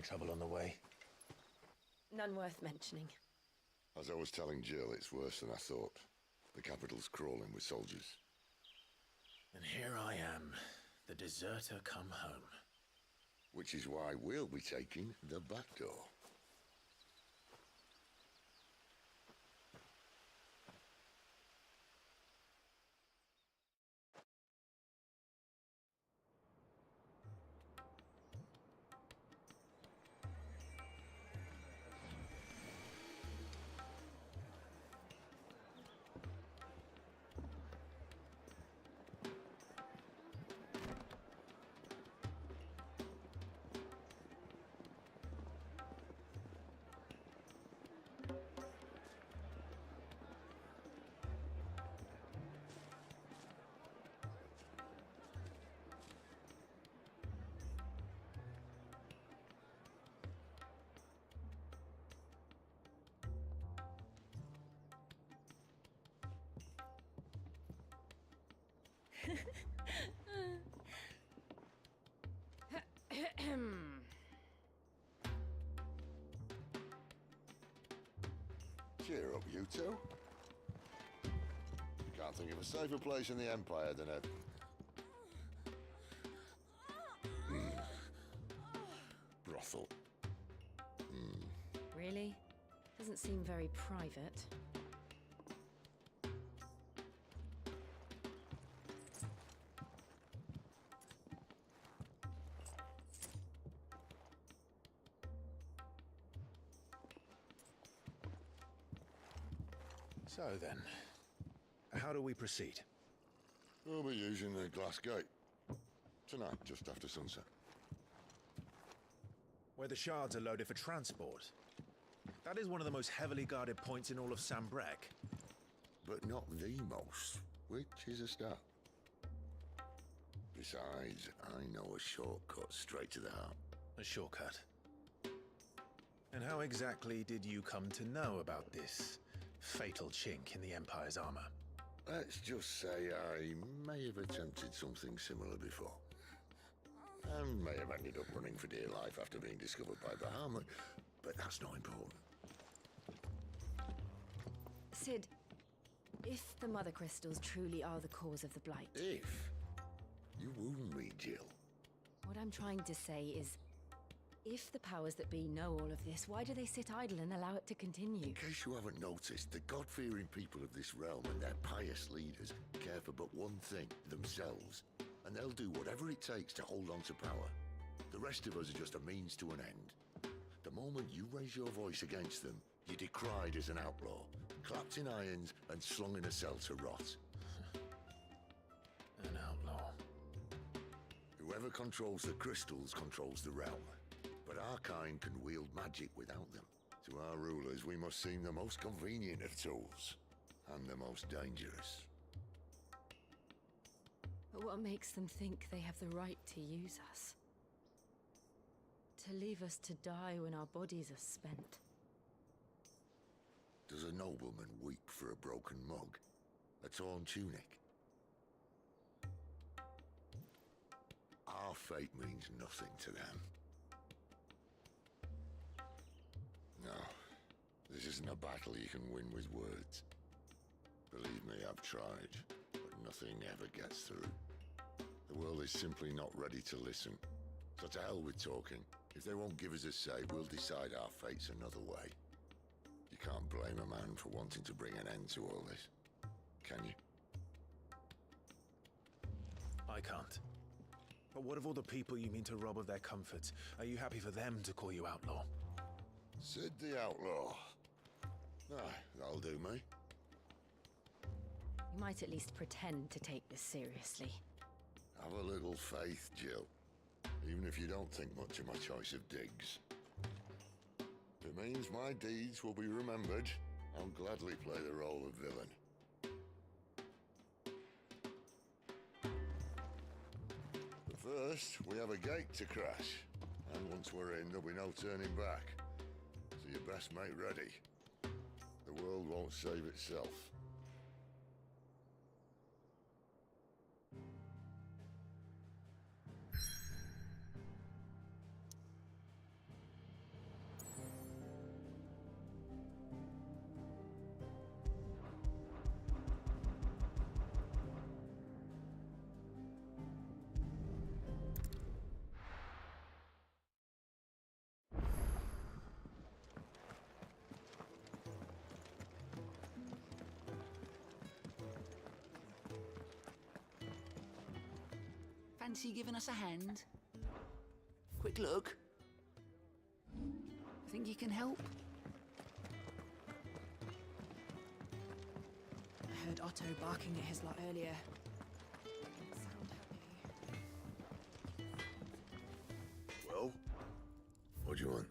trouble on the way? None worth mentioning. As I was telling Jill, it's worse than I thought. The capital's crawling with soldiers. And here I am, the deserter come home. Which is why we'll be taking the back door. Cheer up, you two. Can't think of a safer place in the Empire than a... brothel. Really? Doesn't seem very private. So then, how do we proceed? We'll be using the glass gate. Tonight, just after sunset. Where the shards are loaded for transport. That is one of the most heavily guarded points in all of Sambrek. But not the most, which is a start. Besides, I know a shortcut straight to the heart. A shortcut? And how exactly did you come to know about this fatal chink in the Empire's armor? Let's just say I may have attempted something similar before. And may have ended up running for dear life after being discovered by Bahamut, but that's not important. Sid, if the Mother Crystals truly are the cause of the Blight... If? You wound me, Jill. What I'm trying to say is, if the powers that be know all of this, why do they sit idle and allow it to continue? In case you haven't noticed, the God-fearing people of this realm and their pious leaders care for but one thing, themselves. And they'll do whatever it takes to hold on to power. The rest of us are just a means to an end. The moment you raise your voice against them, you're decried as an outlaw, clapped in irons and slung in a cell to rot. An outlaw. Whoever controls the crystals controls the realm. But our kind can wield magic without them. To our rulers, we must seem the most convenient of tools, and the most dangerous. But what makes them think they have the right to use us? To leave us to die when our bodies are spent? Does a nobleman weep for a broken mug? A torn tunic? Our fate means nothing to them. No, this isn't a battle you can win with words. Believe me, I've tried, but nothing ever gets through. The world is simply not ready to listen. So to hell with talking. If they won't give us a say, we'll decide our fates another way. You can't blame a man for wanting to bring an end to all this, can you? I can't. But what of all the people you mean to rob of their comforts? Are you happy for them to call you outlaw? Sid the Outlaw. Aye, that'll do me. You might at least pretend to take this seriously. Have a little faith, Jill. Even if you don't think much of my choice of digs. If it means my deeds will be remembered, I'll gladly play the role of villain. But first, we have a gate to crash. And once we're in, there'll be no turning back. So you best make ready. The world won't save itself. Fancy giving us a hand? Quick look. Think you can help? I heard Otto barking at his lot earlier. Well, what do you want?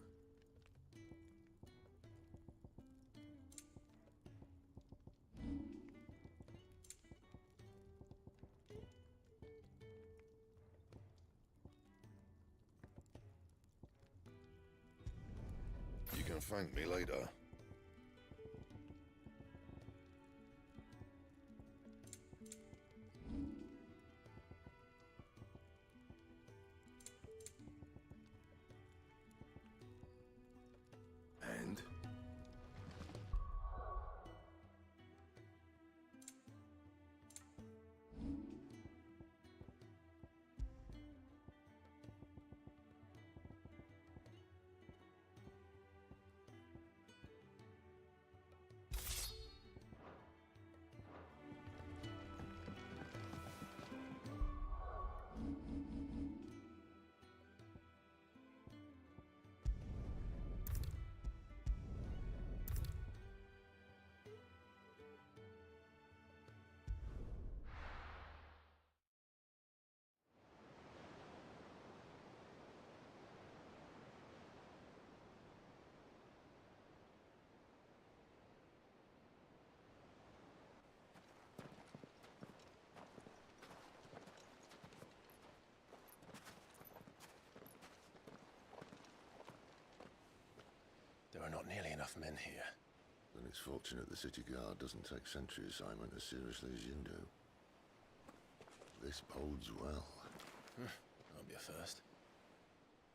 You can thank me later. And? There are not nearly enough men here. Then it's fortunate the city guard doesn't take sentry assignment as seriously as you do. This bodes well. Won't be a first.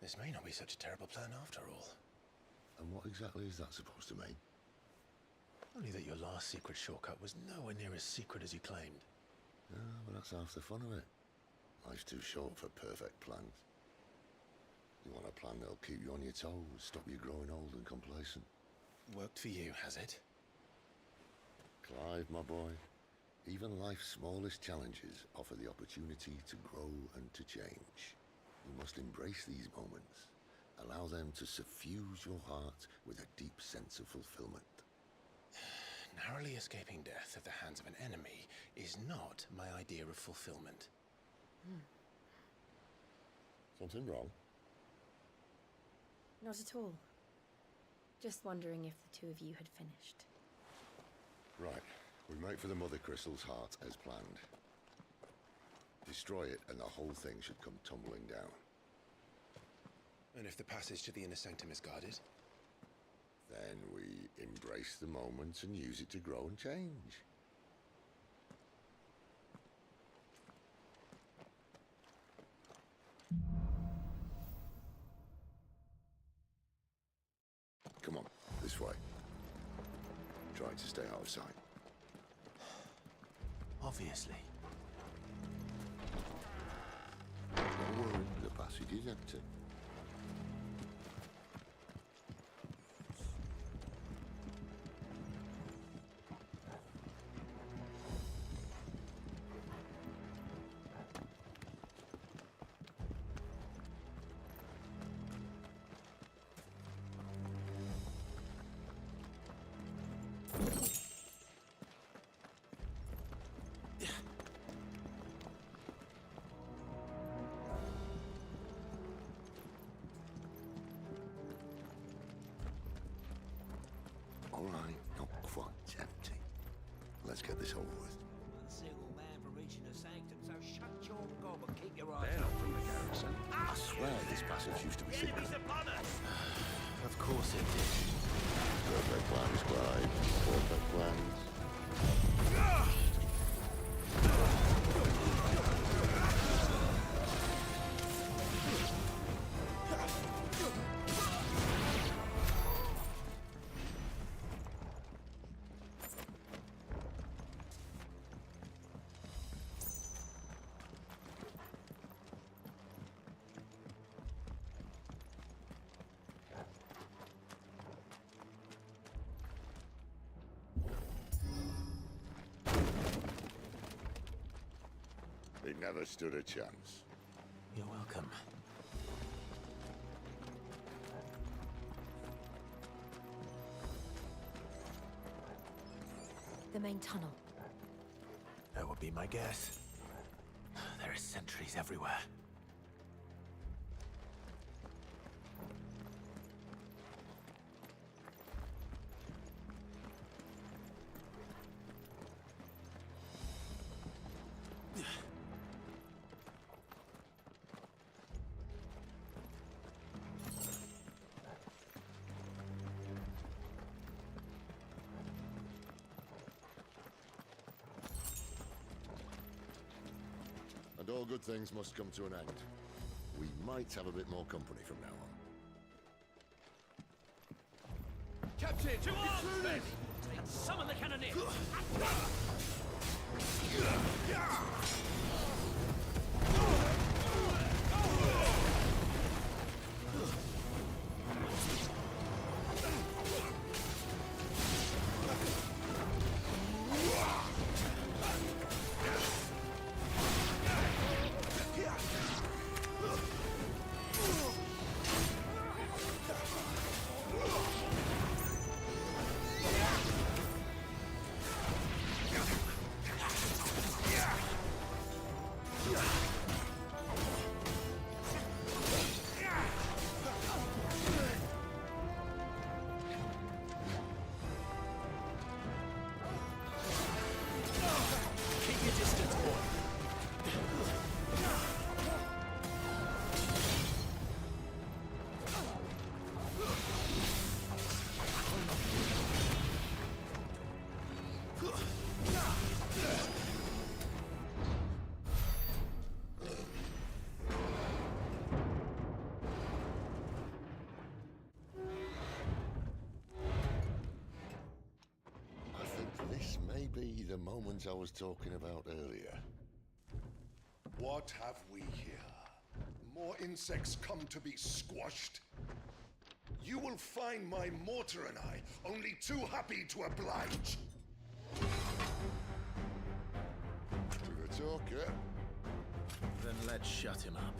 This may not be such a terrible plan after all. And what exactly is that supposed to mean? Only that your last secret shortcut was nowhere near as secret as you claimed. Yeah, but that's half the fun of it. Life's too short for perfect plans. You want a plan that'll keep you on your toes, stop you growing old and complacent. Worked for you, has it? Clive, my boy, even life's smallest challenges offer the opportunity to grow and to change. You must embrace these moments. Allow them to suffuse your heart with a deep sense of fulfillment. Narrowly escaping death at the hands of an enemy is not my idea of fulfillment. Something wrong? Not at all. Just wondering if the two of you had finished. Right. We make for the Mother Crystal's heart as planned. Destroy it and the whole thing should come tumbling down. And if the passage to the inner sanctum is guarded? Then we embrace the moment and use it to grow and change. Come on, this way. Try to stay out of sight. Obviously. Don't worry, the passage is empty. All right, not quite empty. Let's get this over with. One single man for reaching the sanctum, so shut your gob and keep your eyes. They're not from the garrison. I swear this passage used to be secret. Upon us! Of course it did. Perfect plans, Clive. Perfect plans. It never stood a chance. welcome. The main tunnel. That would be my guess. There are sentries everywhere. And all good things must come to an end. We might have a bit more company from now on. Captain! To arms, men! Summon the cannoneers! This may be the moment I was talking about earlier. What have we here? More insects come to be squashed? You will find my mortar and I only too happy to oblige. To the talker. Then let's shut him up.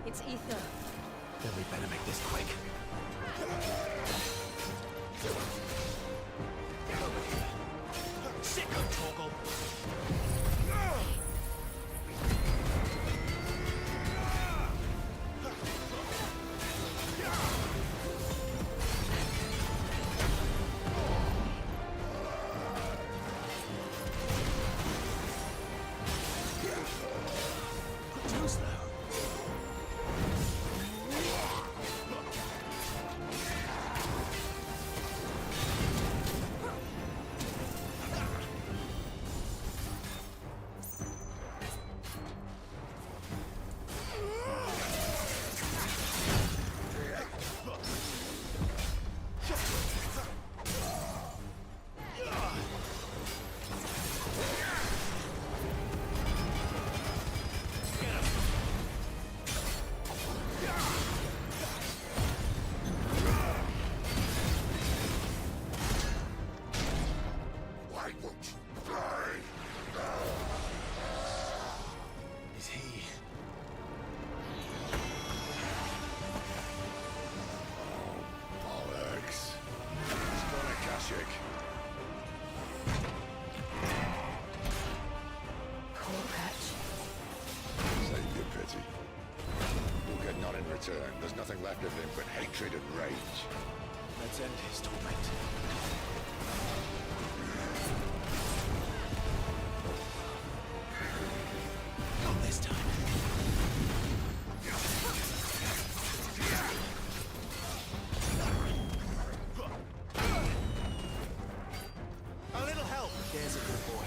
It's ether. Then we better make this quick. Sick of Torgal! Too slow. There's nothing left of him but hatred and rage. Let's end his torment. Not this time. A little help. There's a good boy.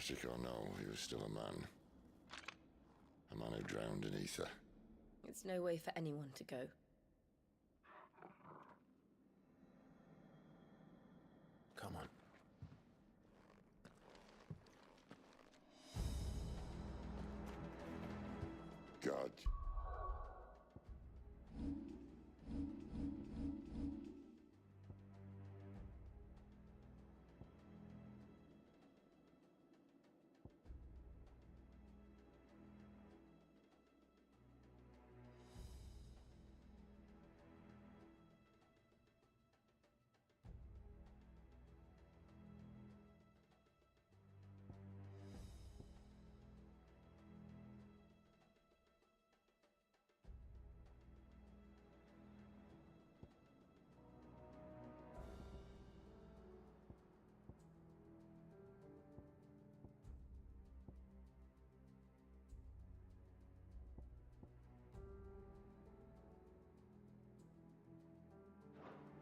Magic or no, he was still a man. A man who drowned in ether. It's no way for anyone to go. Come on. God.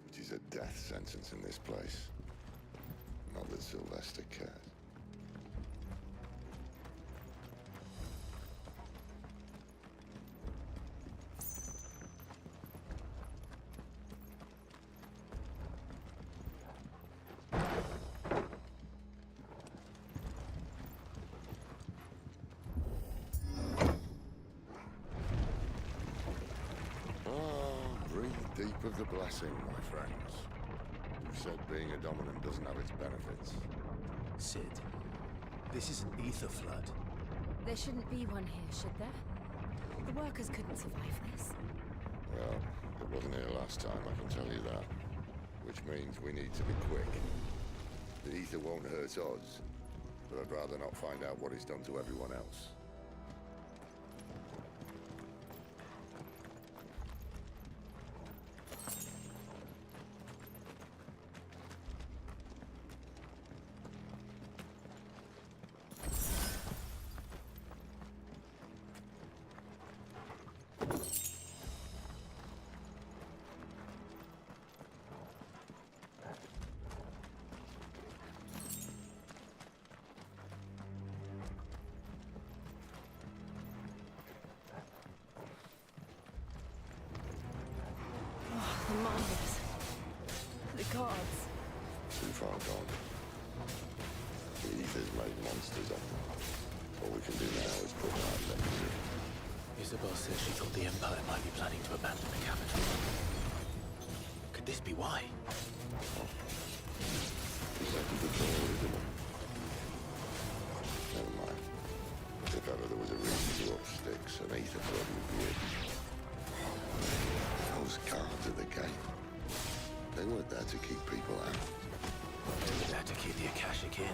It is a death sentence in this place. Not that Sylvester cares. Deep of the blessing, my friends. You said being a dominant doesn't have its benefits. Sid, this is an ether flood. There shouldn't be one here, should there? The workers couldn't survive this. Well, it wasn't here last time, I can tell you that. Which means we need to be quick. The ether won't hurt us, but I'd rather not find out what it's done to everyone else. The miners. The guards. Too far gone. The ether's made monsters of them. All we can do now is put our legacy. Isabel said she thought the Empire might be planning to abandon the capital. Could this be why? Is that the door, isn't it? Never mind. If ever there was a reason to up sticks, an ether flood would be it. Those guards at the gate. They weren't there to keep people out. They were there to keep the Akashic in.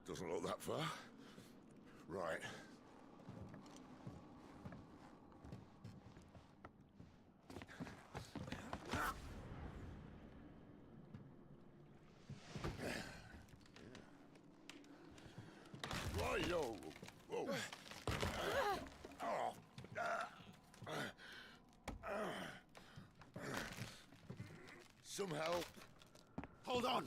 Doesn't look that far. Right. Right-o. Whoa. Some help. Hold on.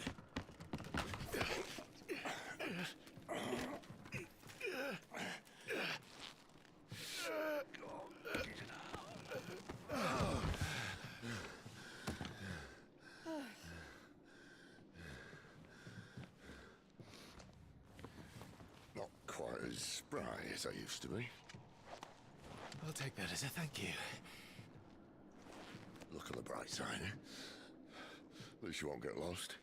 spry as I used to be. I'll take that as a thank you. Look on the bright side, eh? At least you won't get lost.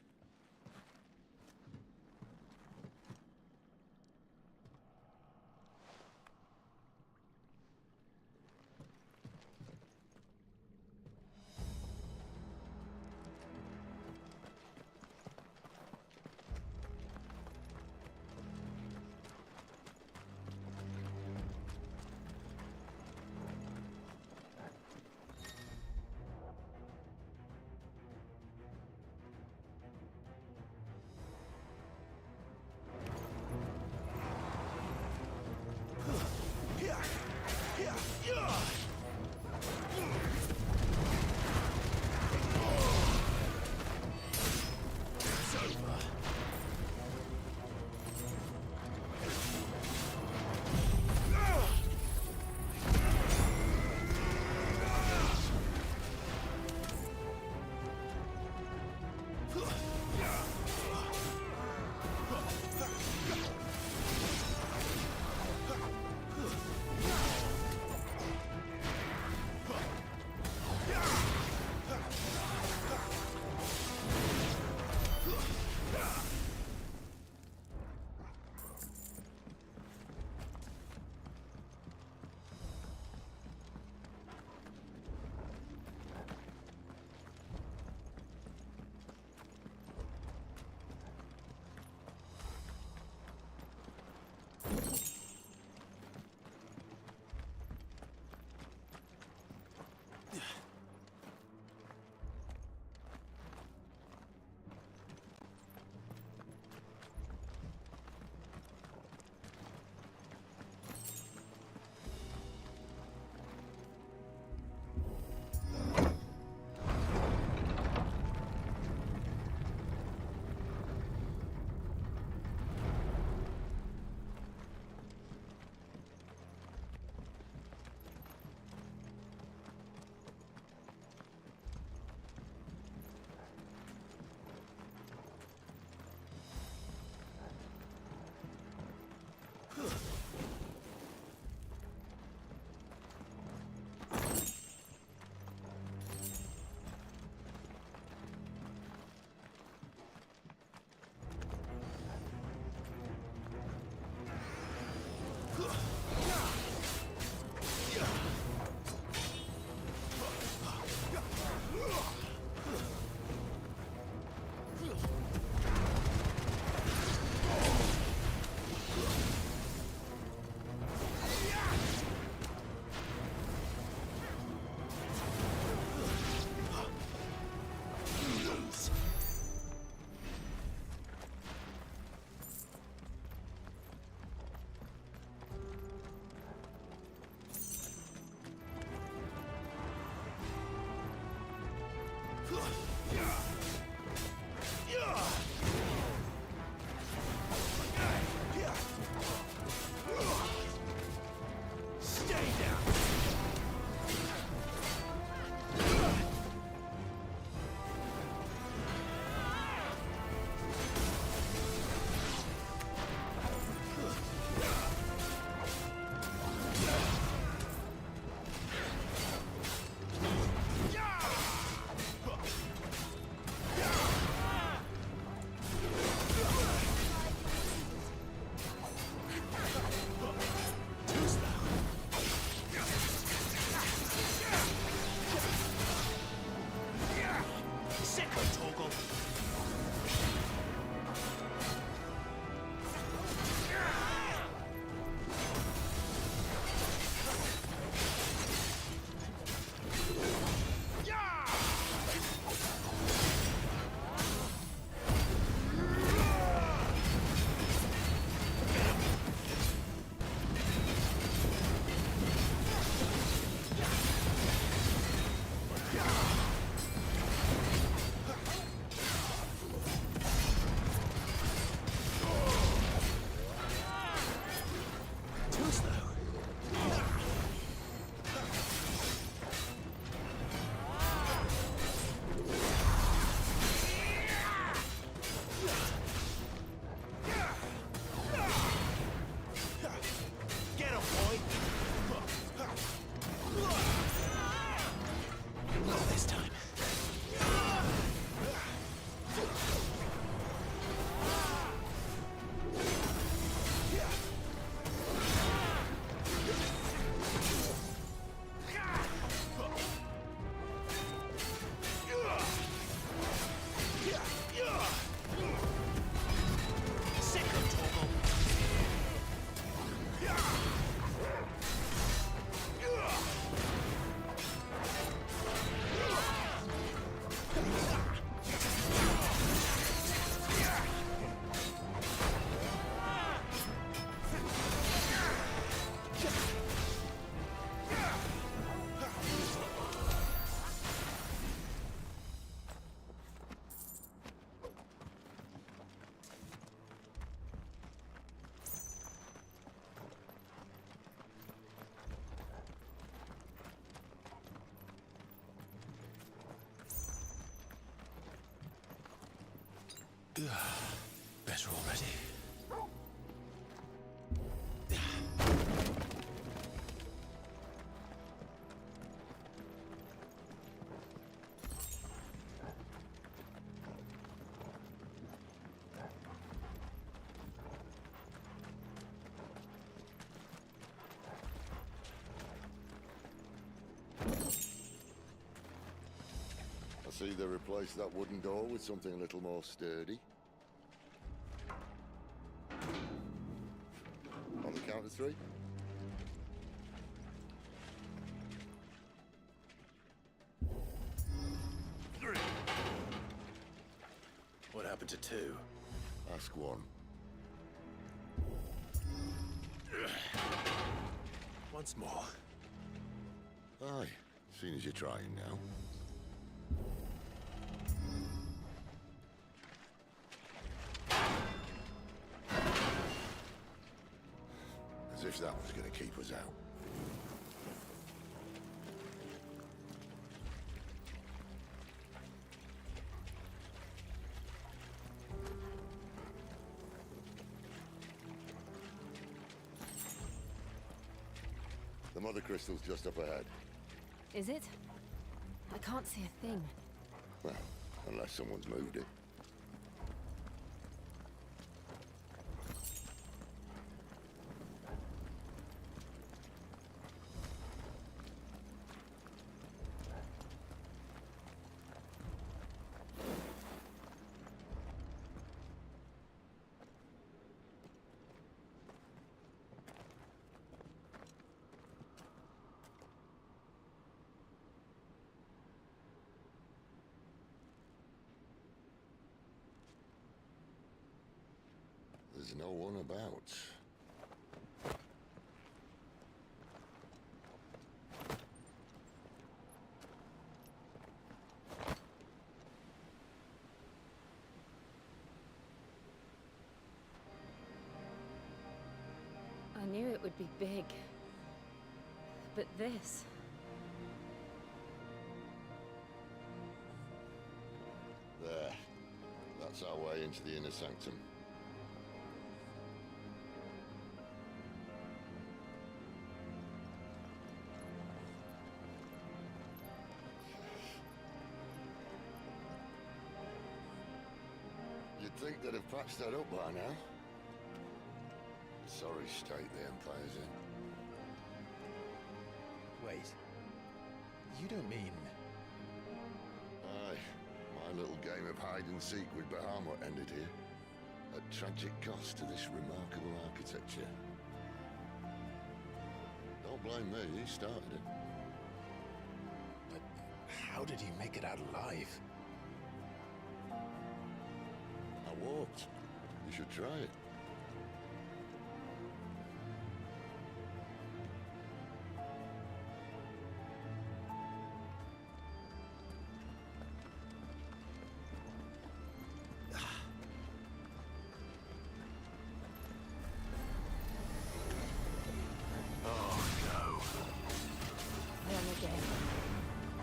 Better already. I see they replaced that wooden door with something a little more sturdy. On the count of 3. What happened to 2? Ask 1. Once more. Aye, seeing as you're trying now. As if that was going to keep us out. The mother crystal's just up ahead. Is it? I can't see a thing. Well, unless someone's moved it. There's no one about. I knew it would be big. But this... There. That's our way into the inner sanctum. You'd think they'd have patched that up by now. Sorry state the Empire's in. Wait. You don't mean... Aye. My little game of hide-and-seek with Bahamut ended here. At tragic cost to this remarkable architecture. Don't blame me, he started it. But how did he make it out alive? I walked. You should try it.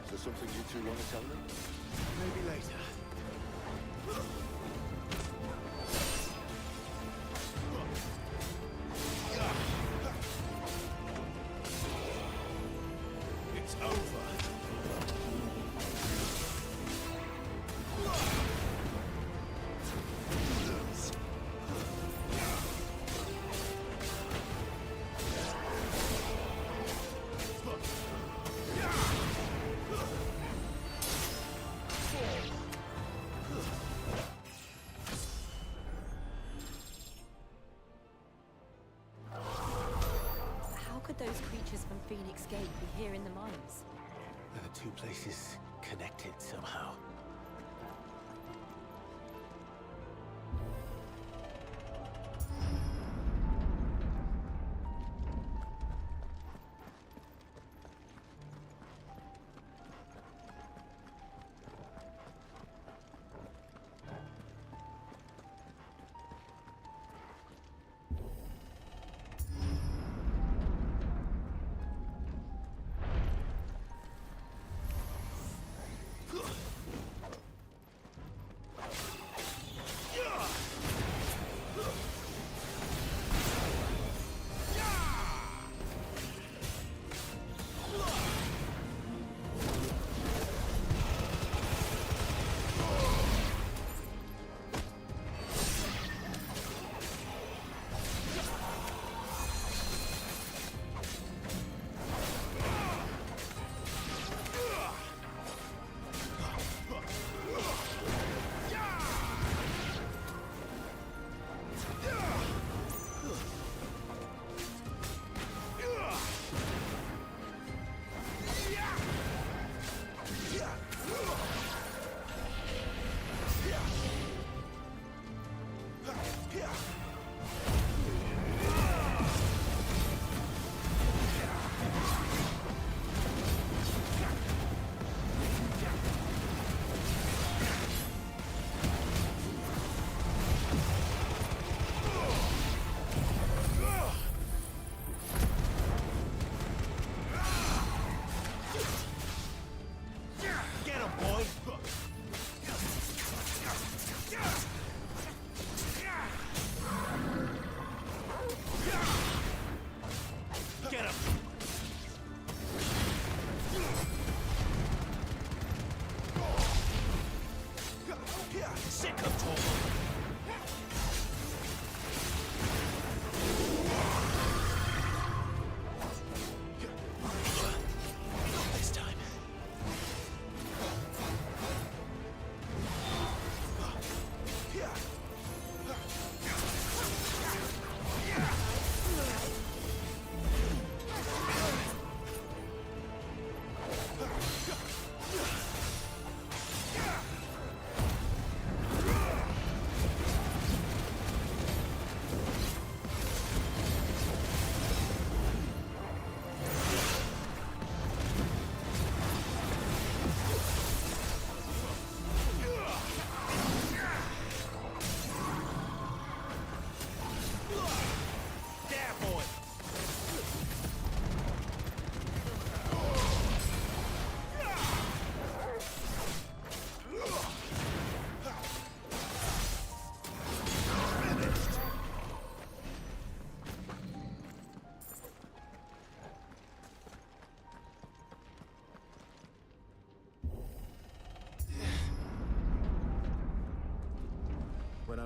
Is there something you two want to tell me? Maybe later. It's over. Those creatures from Phoenix Gate be here in the mines? Are the two places connected somehow?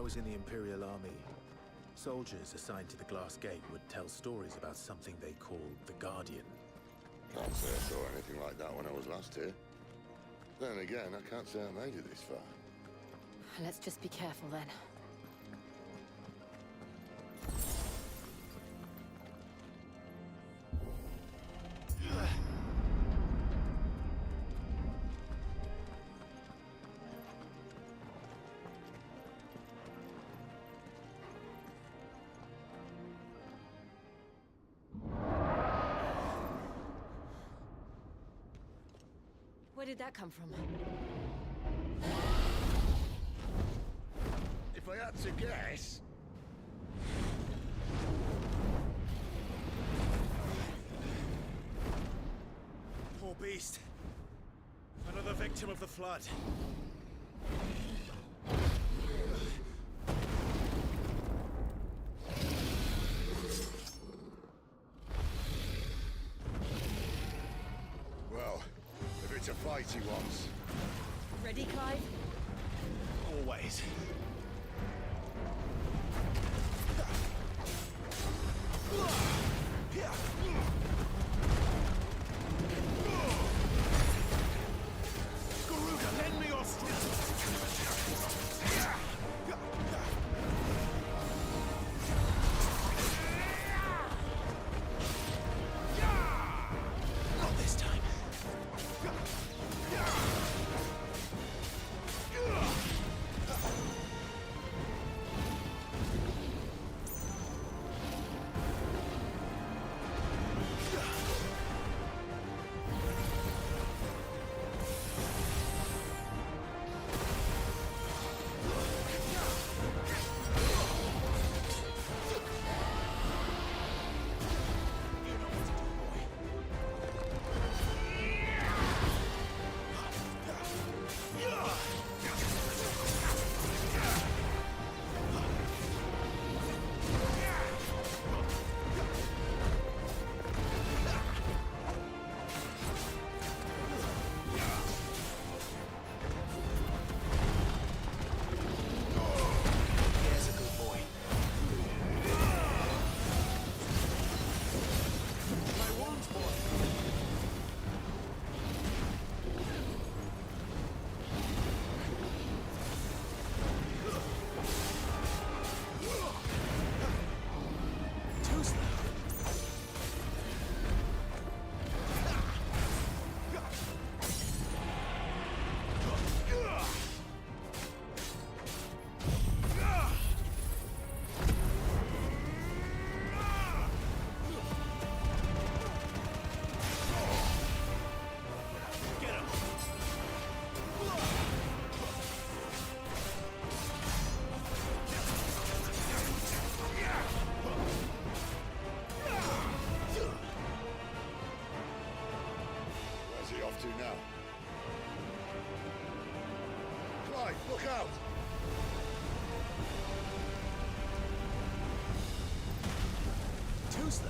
was in the Imperial Army, soldiers assigned to the Glass Gate would tell stories about something they called the Guardian. Can't say I saw anything like that when I was last here. Then again, I can't say I made it this far. Let's just be careful then. Where did that come from? If I had to guess... Poor beast. Another victim of the flood. Well, if it's a fight he wants. Ready, Clive? Always. Garuda, lend me your strength! Not this time. To now. Clive, look out! Too slow.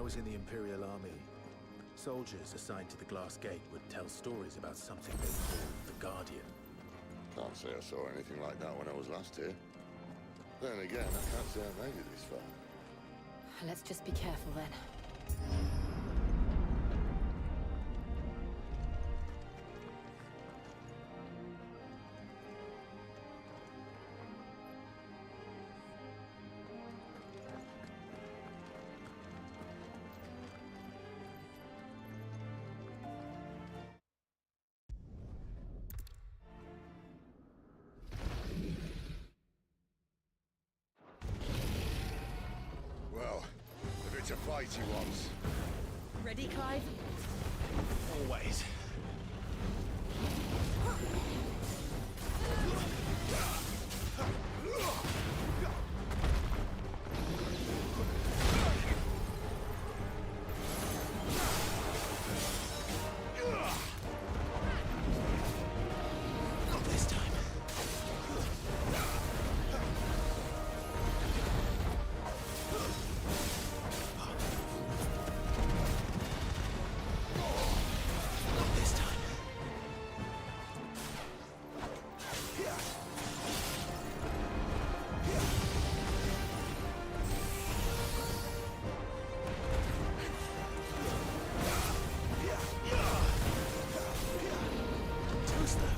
was in the Imperial Army, soldiers assigned to the Glass Gate would tell stories about something they called the Guardian. Can't say I saw anything like that when I was last here. Then again, I can't say I made it this far. Let's just be careful then. Well, if it's a fight he wants. Ready, Clive? Always. Not this time. Not this time. Too slow.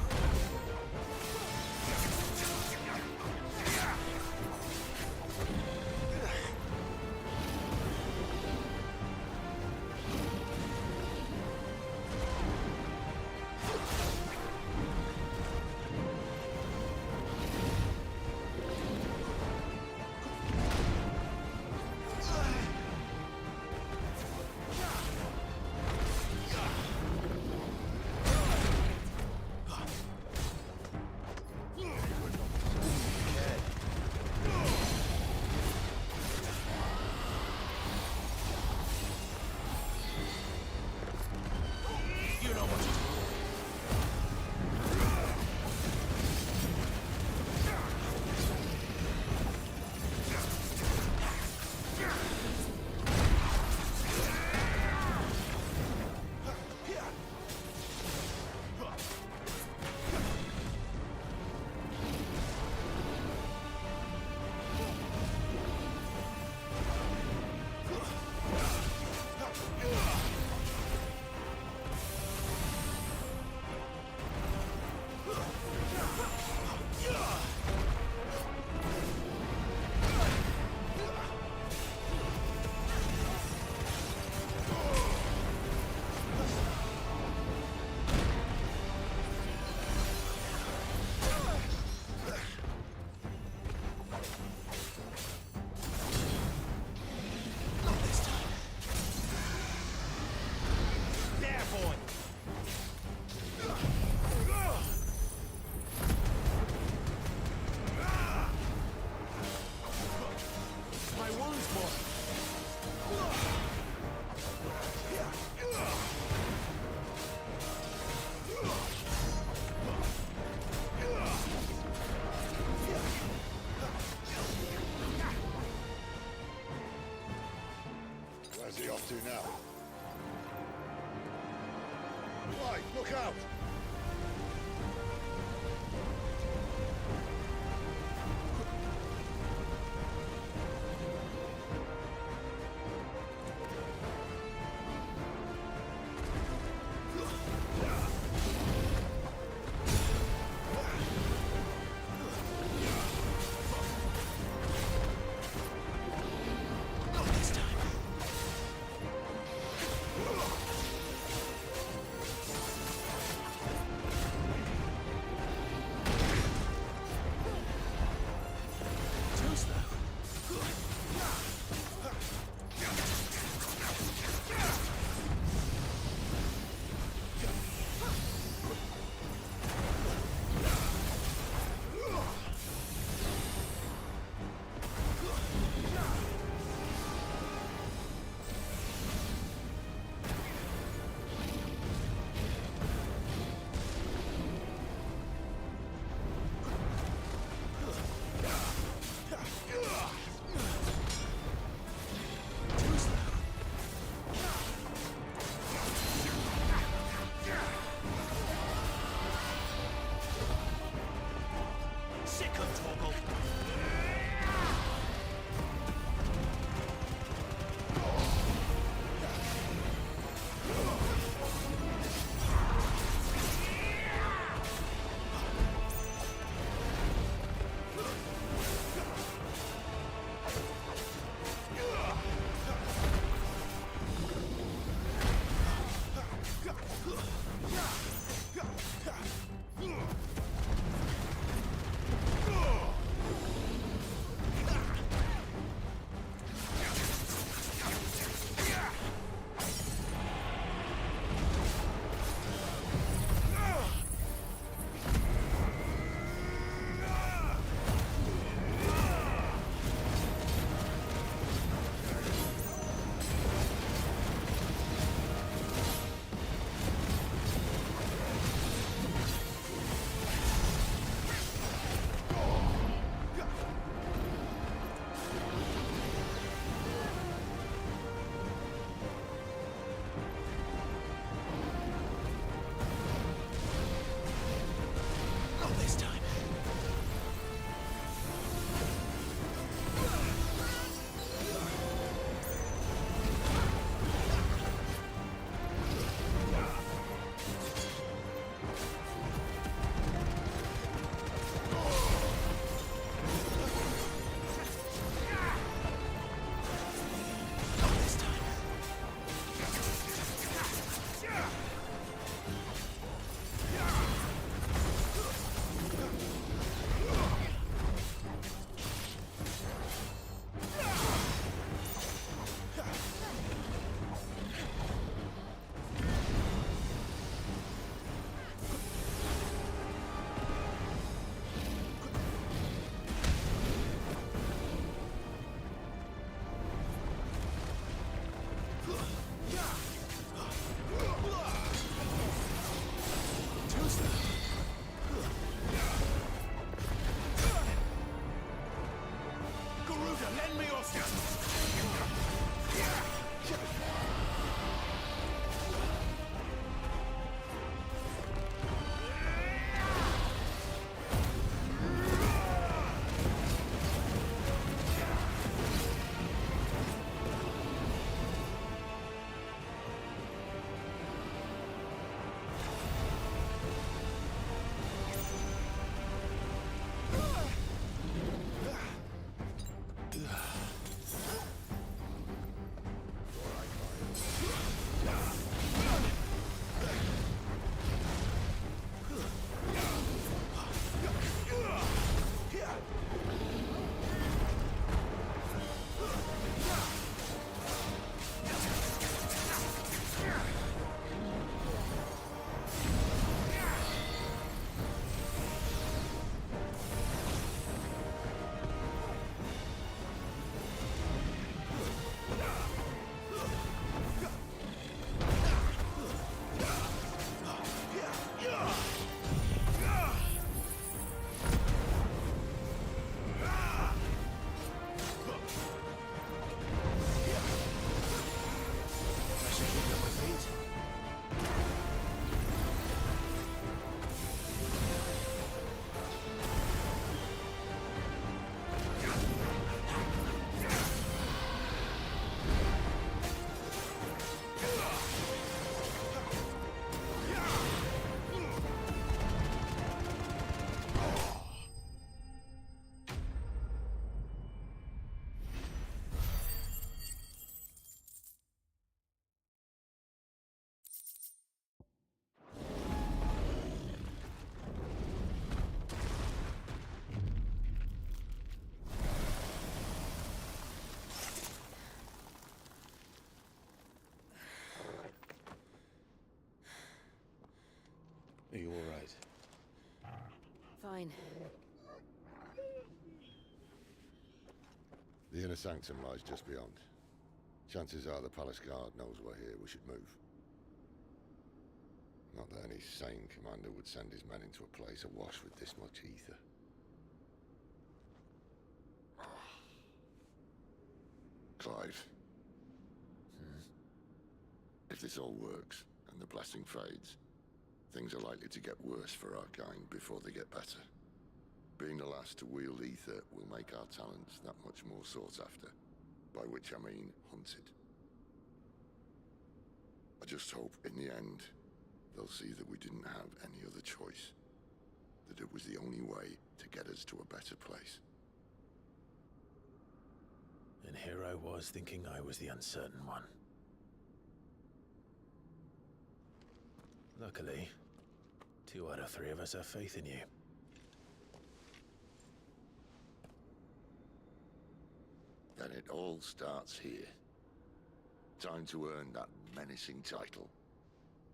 You know what to do. Not this time. There, boy. My wounds, boy. Where's he off to now? Right, look out! Not this time. sick of Torgal. Are you all right? Fine. The inner sanctum lies just beyond. Chances are the palace guard knows we're here. We should move. Not that any sane commander would send his men into a place awash with this much ether. Clive. If this all works, and the blessing fades, things are likely to get worse for our kind before they get better. being the last to wield ether will make our talents that much more sought after. By which I mean hunted. I just hope in the end they'll see that we didn't have any other choice. That it was the only way to get us to a better place. And here I was thinking I was the uncertain one. Luckily, 2 out of 3 of us have faith in you. Then it all starts here. Time to earn that menacing title.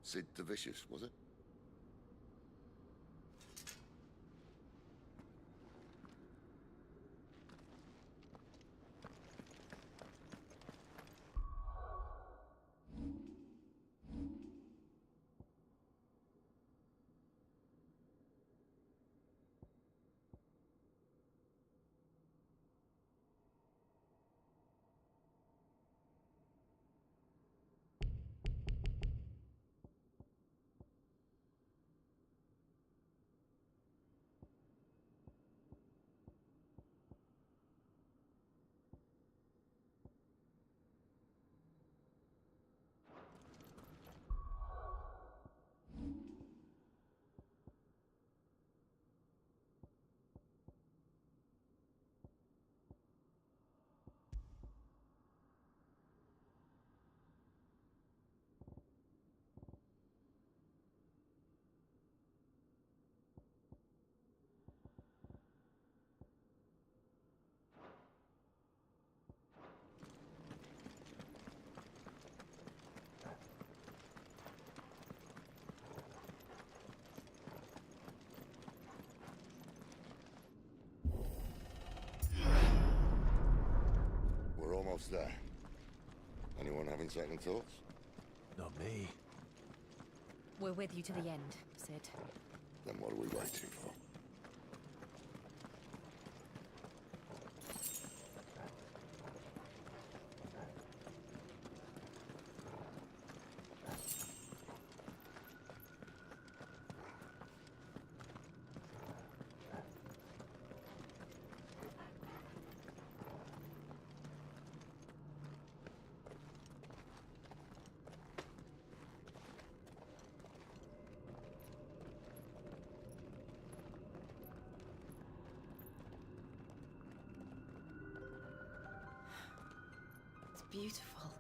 Sid the Vicious, was it? We're almost there. Anyone having second thoughts? Not me. We're with you to the end, Sid. Then what are we waiting for? Beautiful.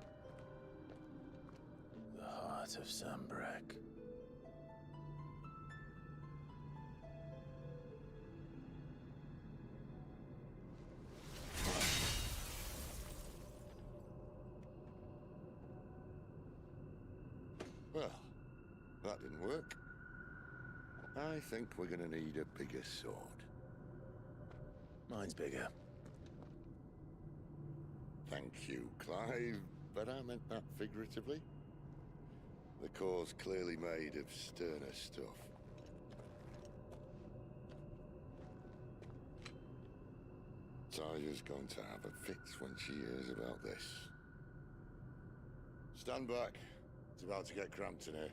The heart of Sambrek. Well, that didn't work. I think we're gonna need a bigger sword. Mine's bigger. Thank you, Clive, but I meant that figuratively. The core's clearly made of sterner stuff. Taya's going to have a fit when she hears about this. Stand back. It's about to get cramped in here.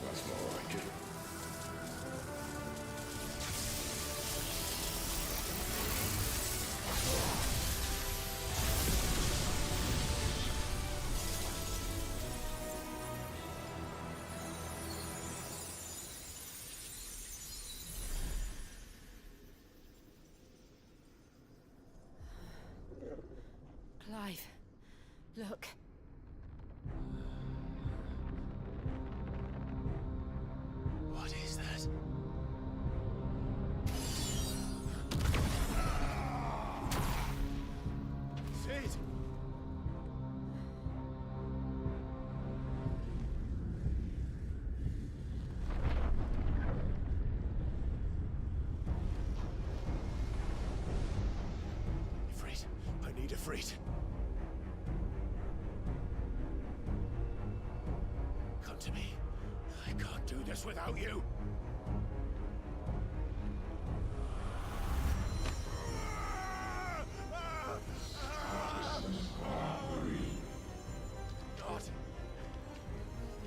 That's more like it. Clive, look. What is that? Sid! Siegfried. Come to me. I can't do this without you.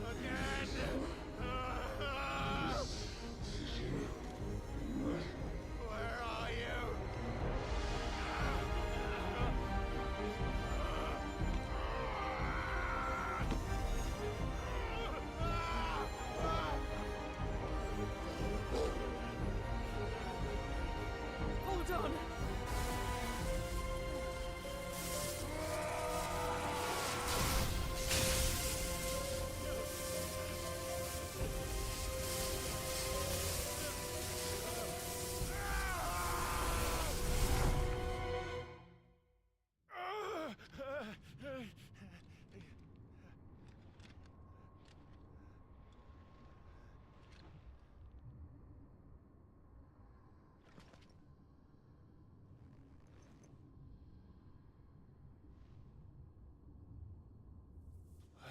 Not again. Where are you? Hold on!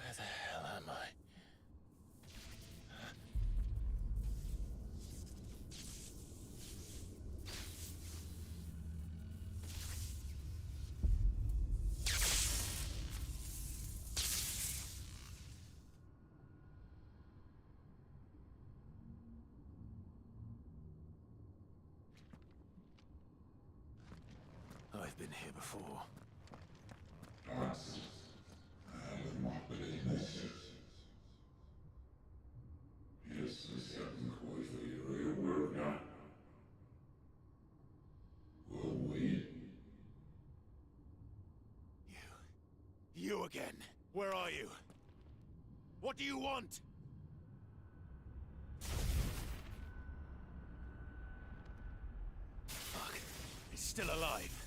Where the hell am I? I've been here before. You again. Where are you? What do you want? Fuck. He's still alive.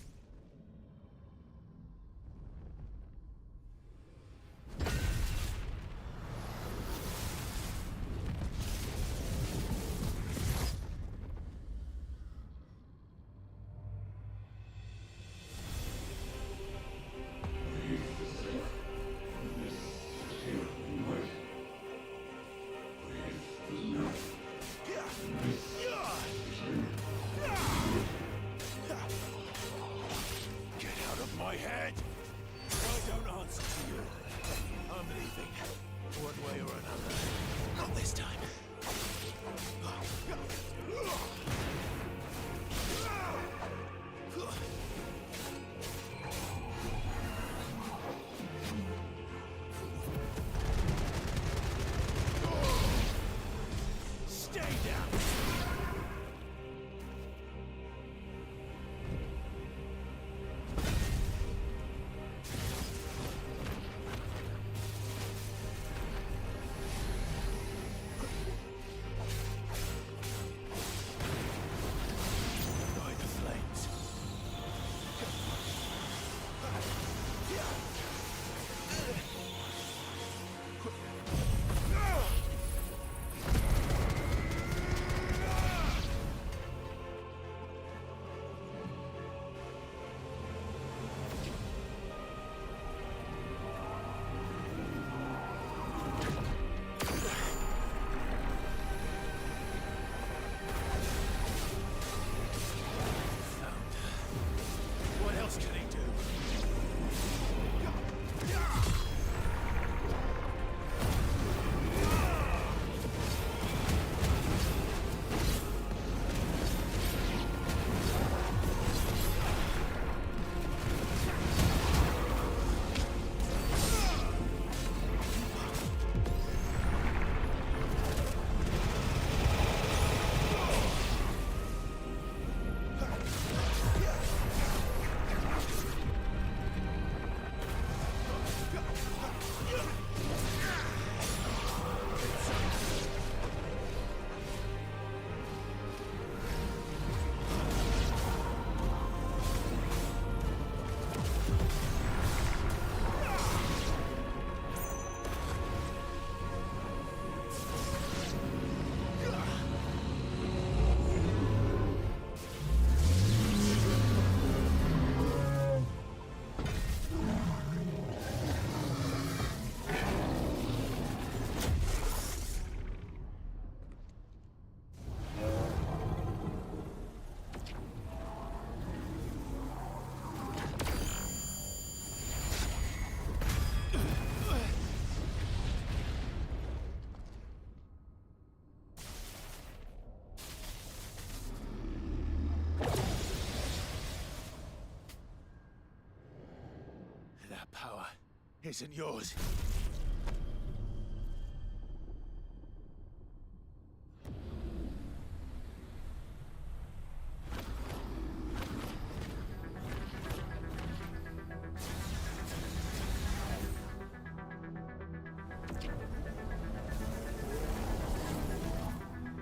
isn't yours.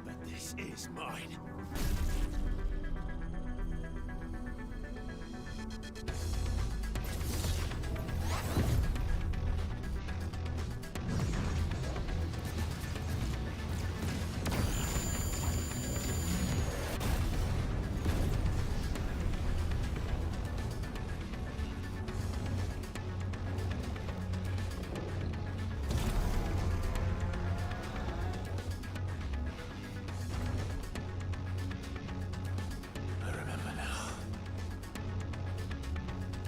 But this is mine. I remember now.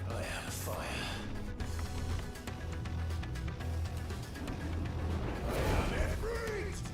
I have fire. I have it breathed!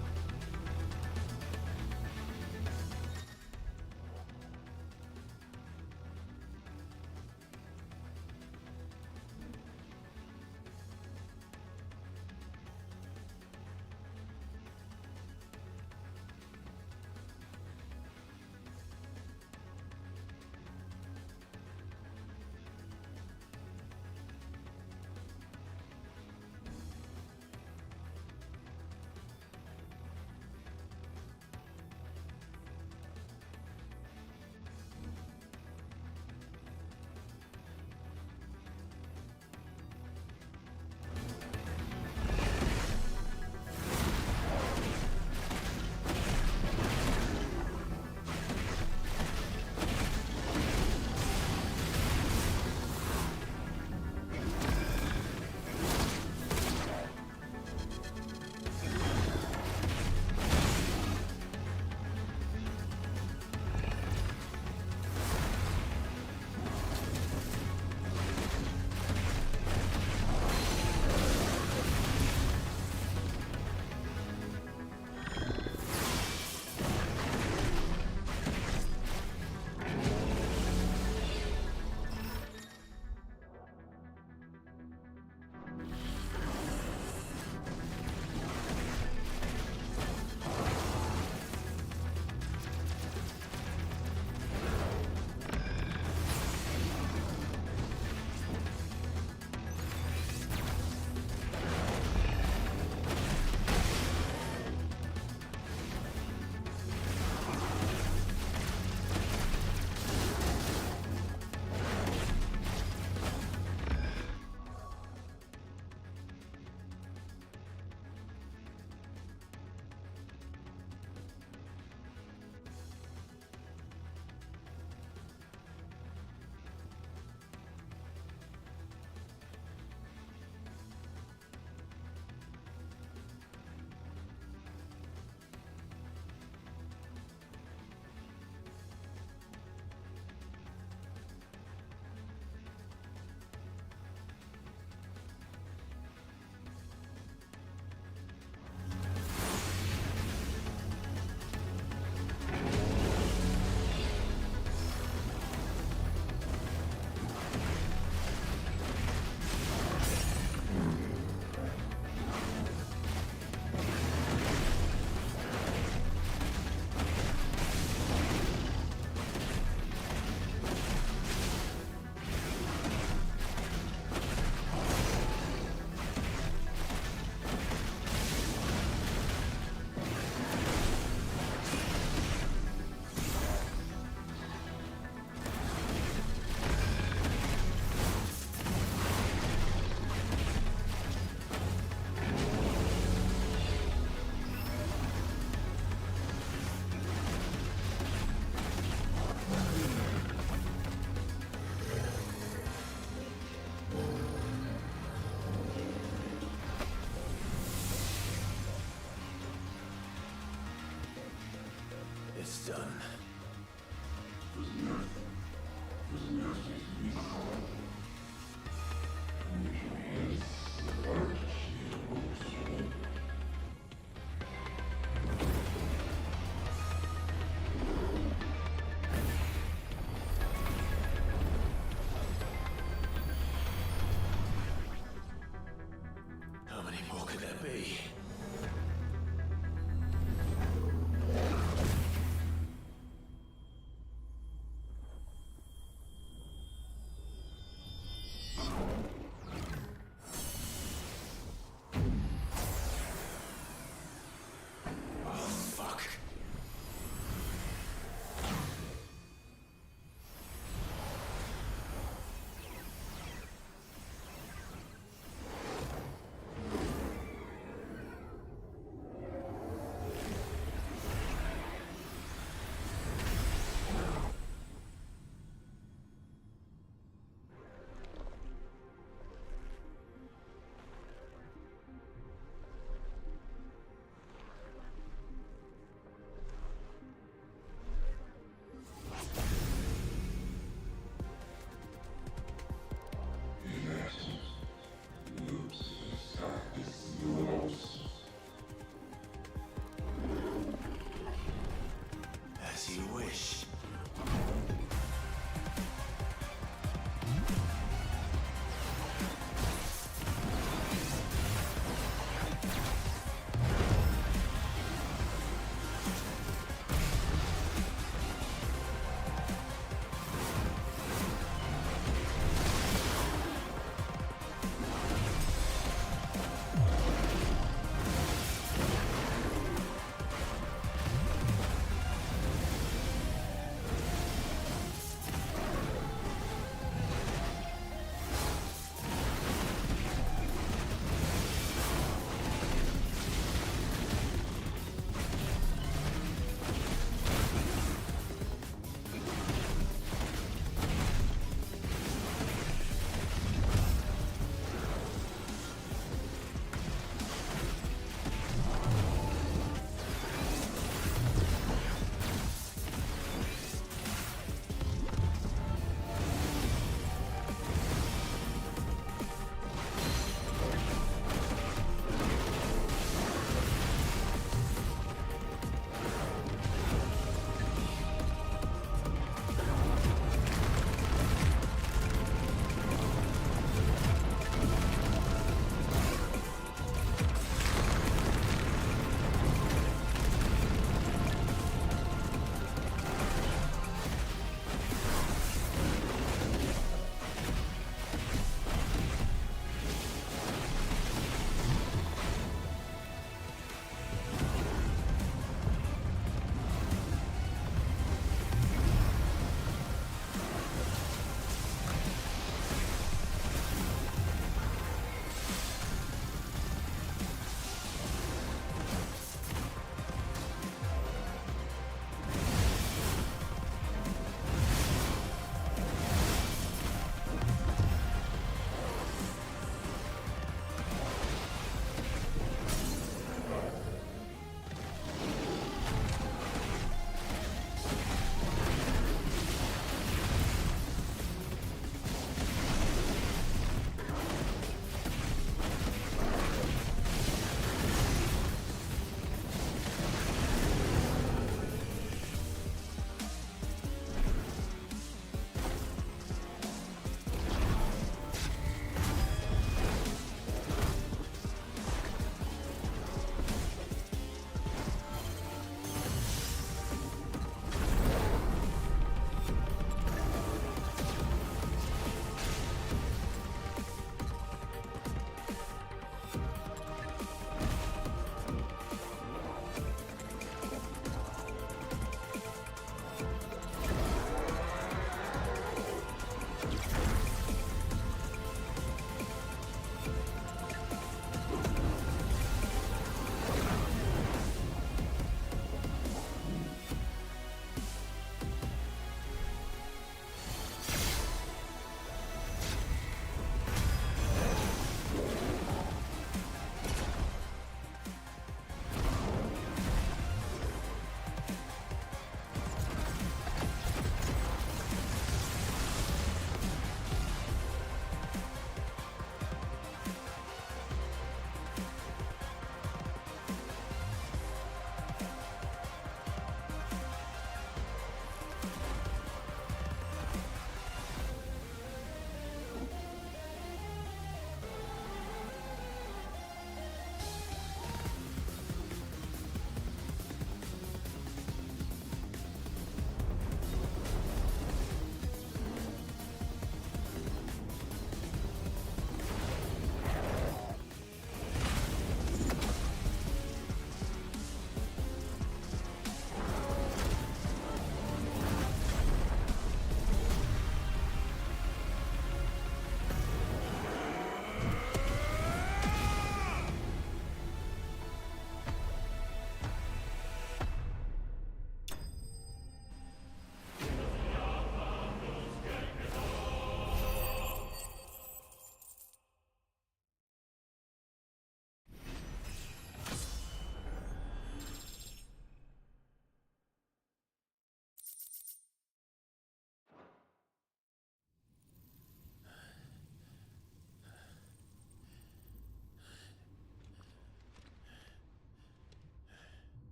It's done. could that be?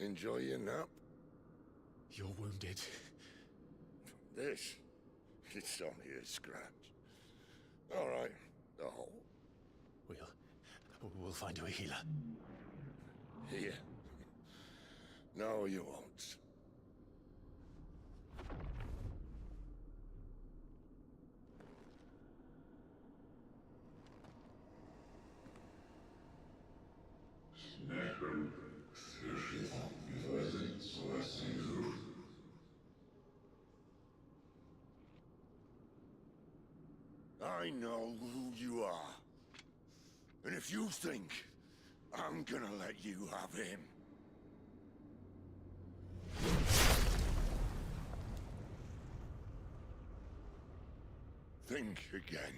Enjoy your nap? You're wounded. This? It's only a scratch. All right, a hole. We'll find you a healer. Here? No, you won't. I know who you are. And if you think I'm gonna let you have him... think again.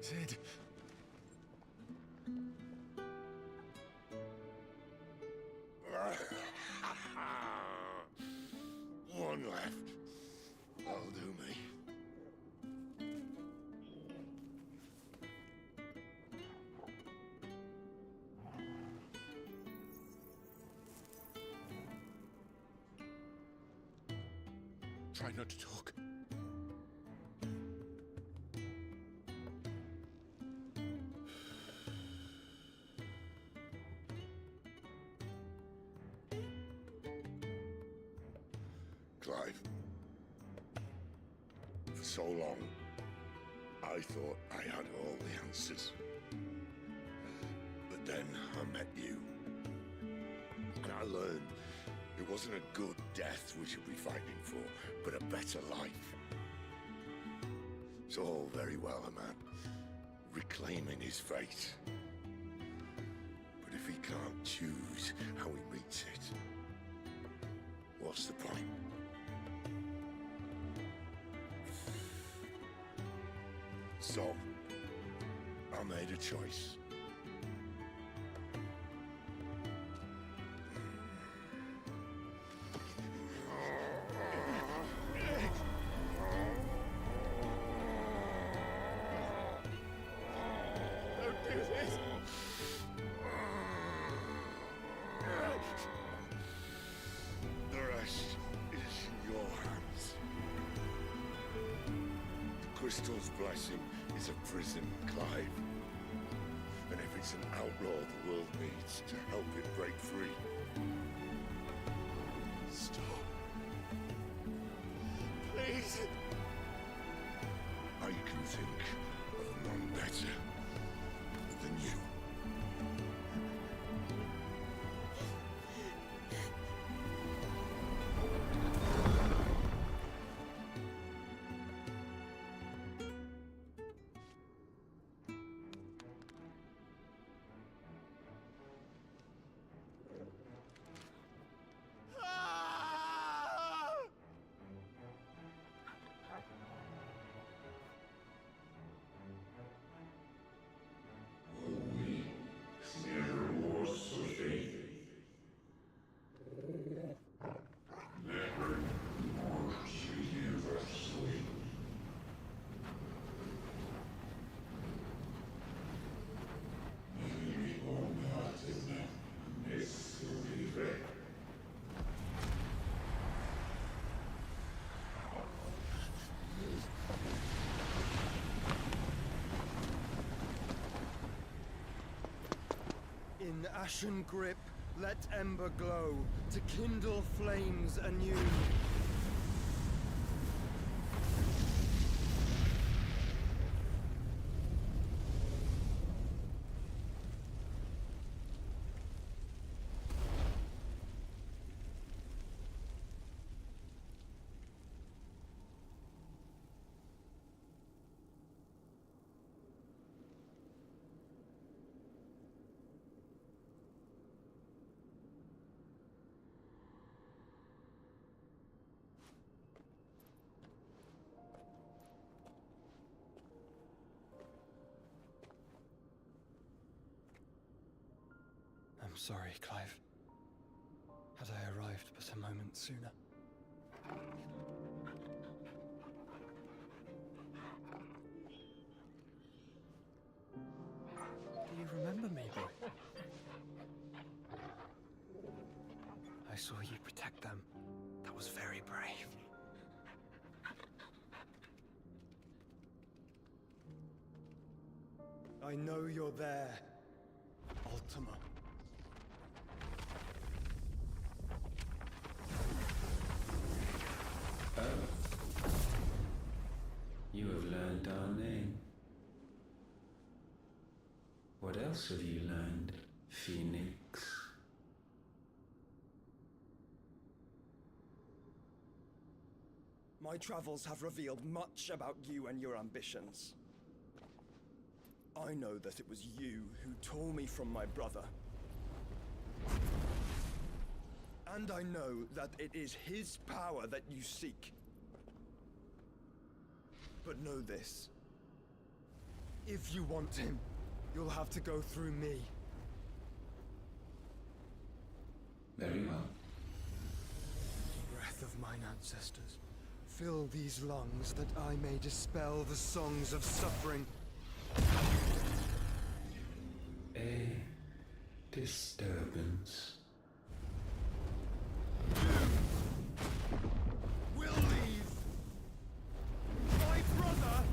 Sid. One left. That'll do me. Try not to talk. Clive. For so long, I thought I had all the answers. But then I met you. And I learned it wasn't a good death we should be fighting for, but a better life. It's all very well a man reclaiming his fate. But if he can't choose how he meets it, what's the point? So, I made a choice. Don't do this! The rest is in your hands. The crystal's blessing is a prison, Clive. And if it's an outlaw the world needs to help it break free. Stop. Please. I can think of none better than you. In ashen grip, let ember glow, to kindle flames anew. I'm sorry, Clive. Had I arrived but a moment sooner. Do you remember me, boy? I saw you protect them. That was very brave. I know you're there, Ultima. Oh. You have learned our name. What else have you learned, Phoenix? My travels have revealed much about you and your ambitions. I know that it was you who tore me from my brother. And I know that it is his power that you seek. But know this. If you want him, you'll have to go through me. Very well. Breath of mine ancestors, fill these lungs that I may dispel the songs of suffering. A disturbance. We'll leave my brother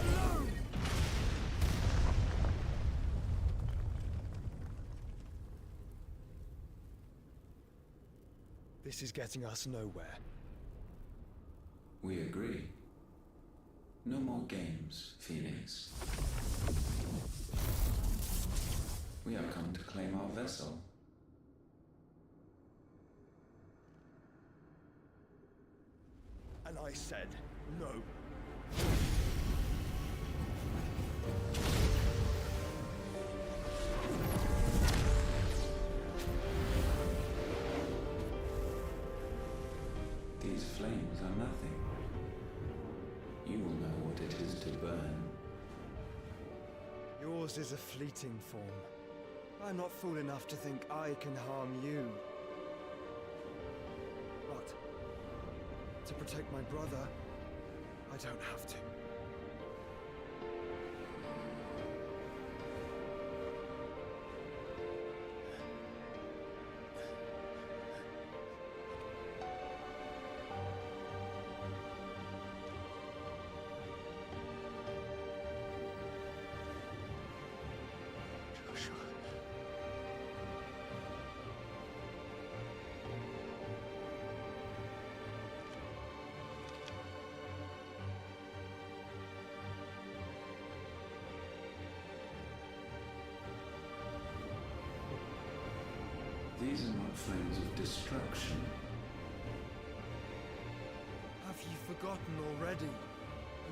alone. This is getting us nowhere. We agree. No more games, Phoenix. We have come to claim our vessel. And I said no. These flames are nothing. You will know what it is to burn. Yours is a fleeting form. I'm not fool enough to think I can harm you. But to protect my brother, I don't have to. These are not flames of destruction. Have you forgotten already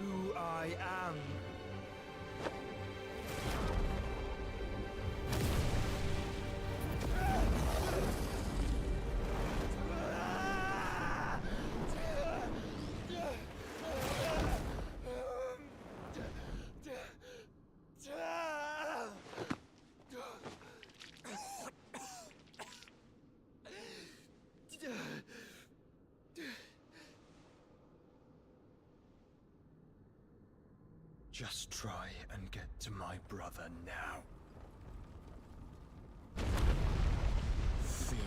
who I am? Just try and get to my brother now. Fiend.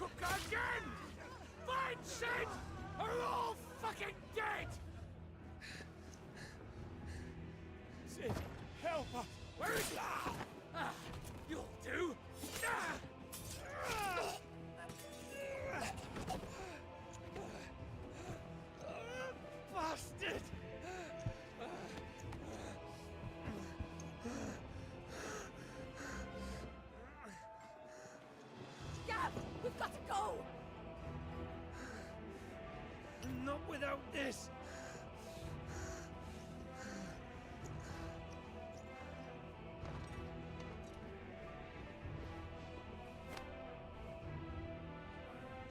crook again! Find Sid, or you're all fucking dead! Sid, help us! Where is he? You'll do! Bastard! Gav, we've got to go! Not without this!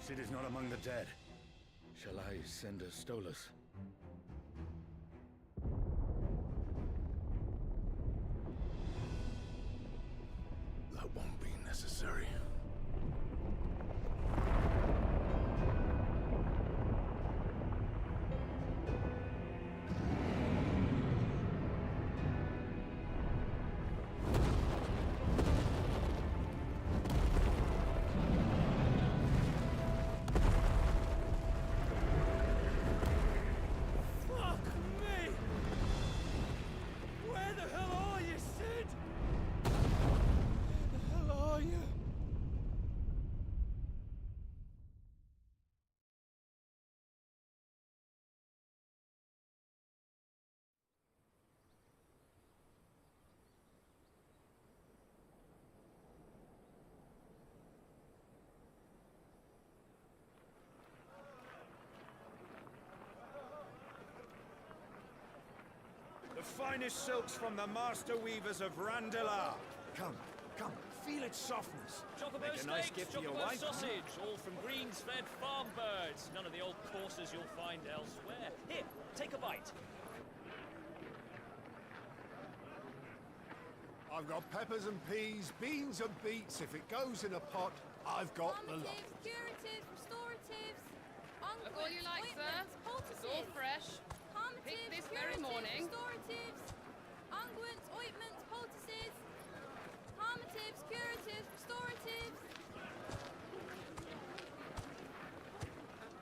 Sid is not among the dead. Shall I send a Stolas? That won't be necessary. Fuck me! Where the hell are you, Sid? Where the hell are you? The finest silks from the master weavers of Randelar. Come, feel its softness. Chocobo Make a nice steaks, gift for your chocobo wife. sausage, all from greens-fed farm birds. None of the old courses you'll find elsewhere. Here, take a bite. I've got peppers and peas, beans and beets. If it goes in a pot, I've got the lot. Curatives, restoratives, Look all you like, sir. It's all fresh. Picked this very morning. Restoratives, unguents, ointments, poultices, harmatives, curatives, restoratives.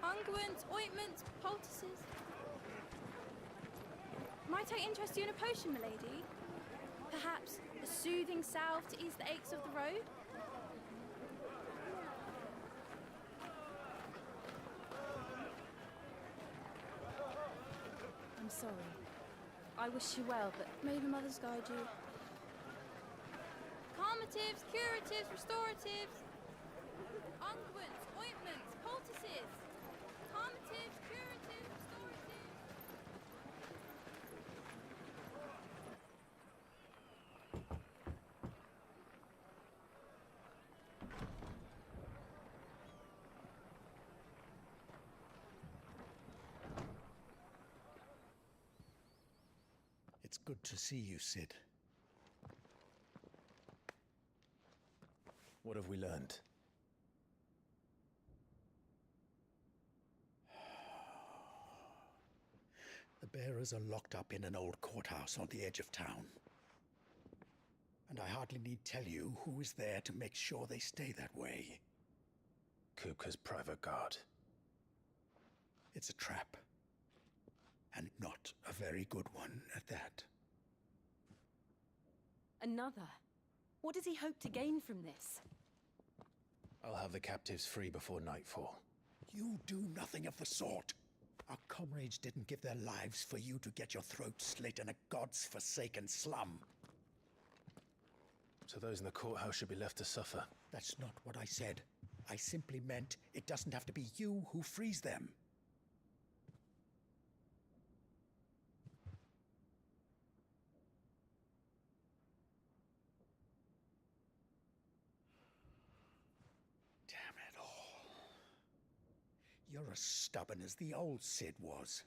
Unguents, ointments, poultices. Might I interest you in a potion, milady? Perhaps a soothing salve to ease the aches of the road? I'm sorry. I wish you well, but may the mothers guide you. Calmatives, curatives, restoratives, unguents, ointments, poultices. Calmatives, curatives, restoratives. It's good to see you, Sid. What have we learned? The bearers are locked up in an old courthouse on the edge of town. And I hardly need tell you who is there to make sure they stay that way. Kupka's private guard. It's a trap. And not a very good one at that. Another? What does he hope to gain from this? I'll have the captives free before nightfall. You do nothing of the sort. Our comrades didn't give their lives for you to get your throat slit in a god's-forsaken slum. So those in the courthouse should be left to suffer. That's not what I said. I simply meant it doesn't have to be you who frees them. Damn it all. You're as stubborn as the old Sid was.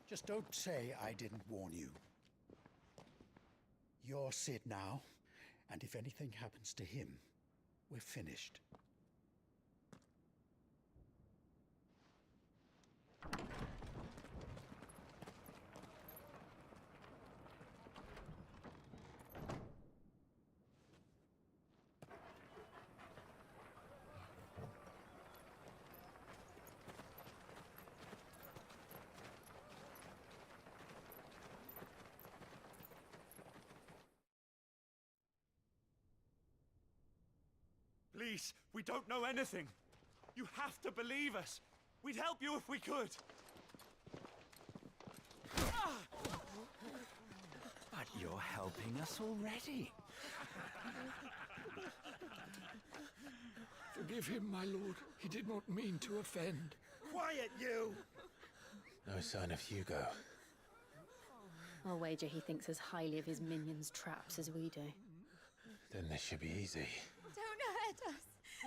Just don't say I didn't warn you. You're Sid now, and if anything happens to him, we're finished. Please, we don't know anything. You have to believe us. We'd help you if we could. But you're helping us already. Forgive him, my lord. He did not mean to offend. Quiet, you! No sign of Hugo. I'll wager he thinks as highly of his minions' traps as we do. Then this should be easy. Don't hurt us.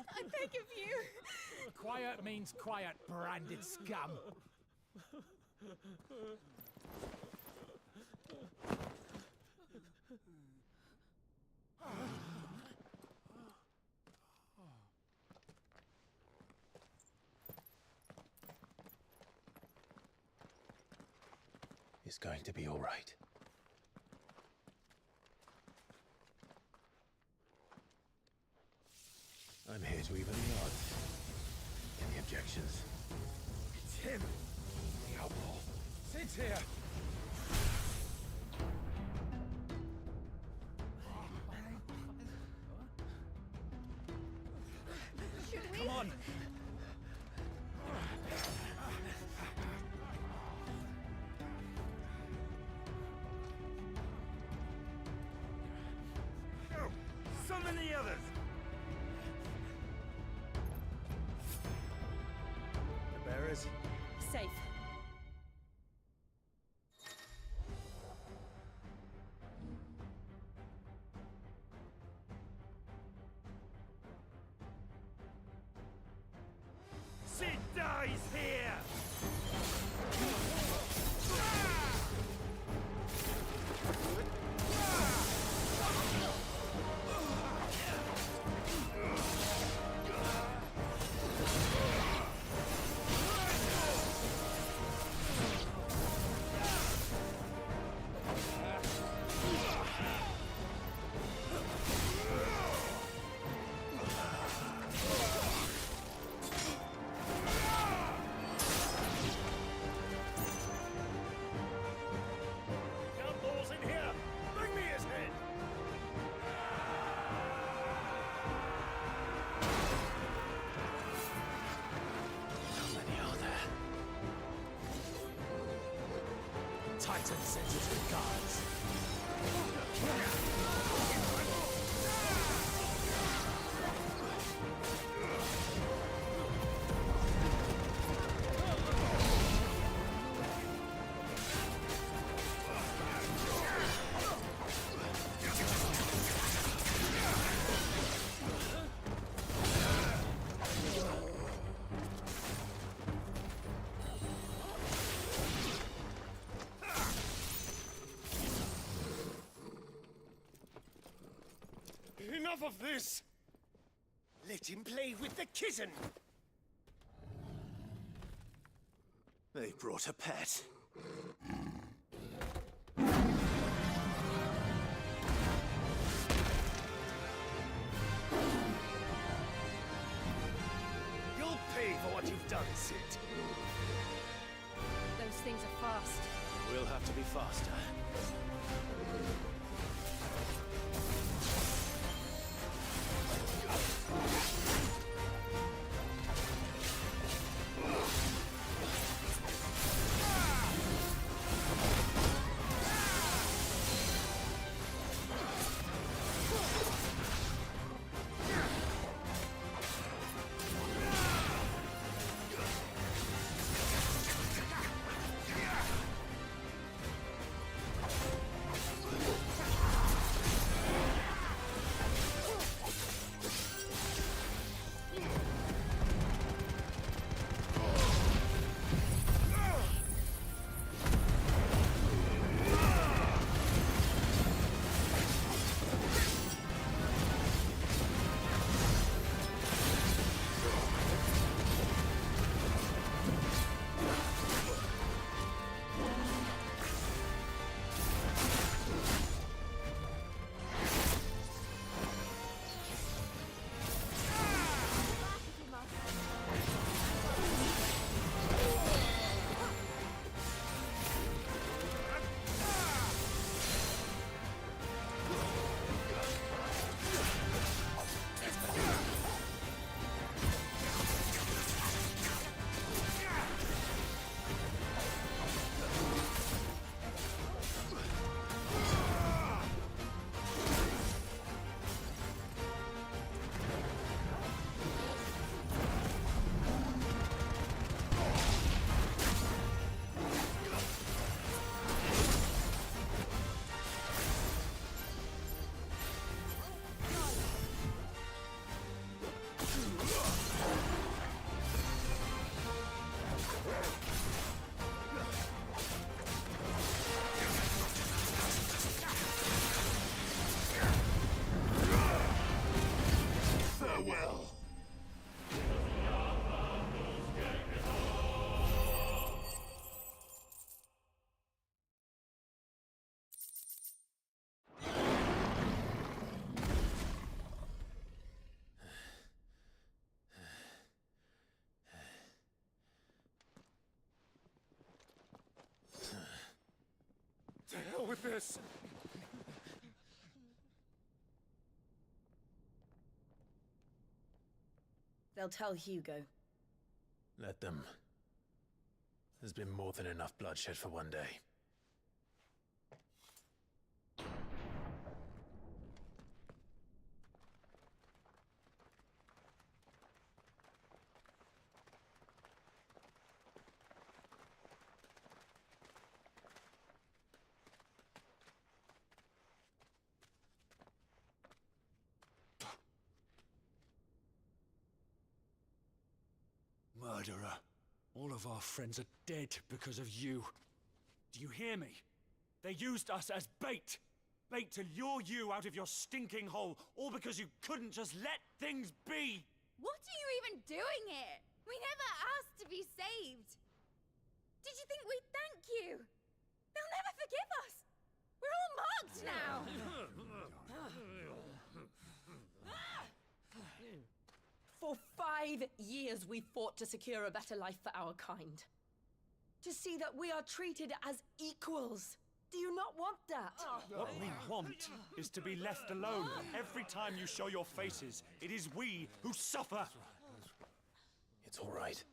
I beg of you. Quiet means quiet, branded scum. It's going to be all right. I'm here to even the odds. Any objections? It's him, the outlaw. Sit here. Come on. Summon the others! The bearers? Safe. Sid dies here! Outlaws in here! Bring me his head! How many are there? Titan sends his regards. Enough of this! Let him play with the kitten! They brought a pet. You'll pay for what you've done, Sid. Those things are fast. We'll have to be faster. with this. They'll tell Hugo. Let them. There's been more than enough bloodshed for one day. Murderer. All of our friends are dead because of you. Do you hear me? They used us as bait. Bait to lure you out of your stinking hole, all because you couldn't just let things be. What are you even doing here? We never asked to be saved. Did you think we'd thank you? They'll never forgive us. We're all marked now. For 5 years we fought to secure a better life for our kind. To see that we are treated as equals. Do you not want that? What we want is to be left alone. Every time you show your faces, it is we who suffer. It's all right.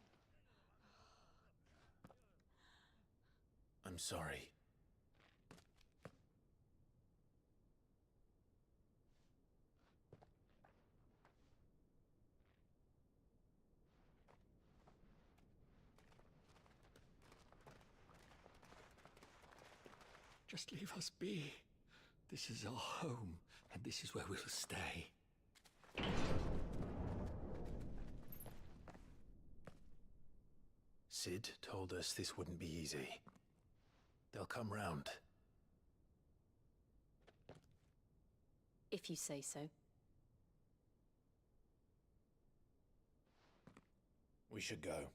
I'm sorry. Just leave us be. This is our home, and this is where we'll stay. Sid told us this wouldn't be easy. They'll come round. If you say so. We should go.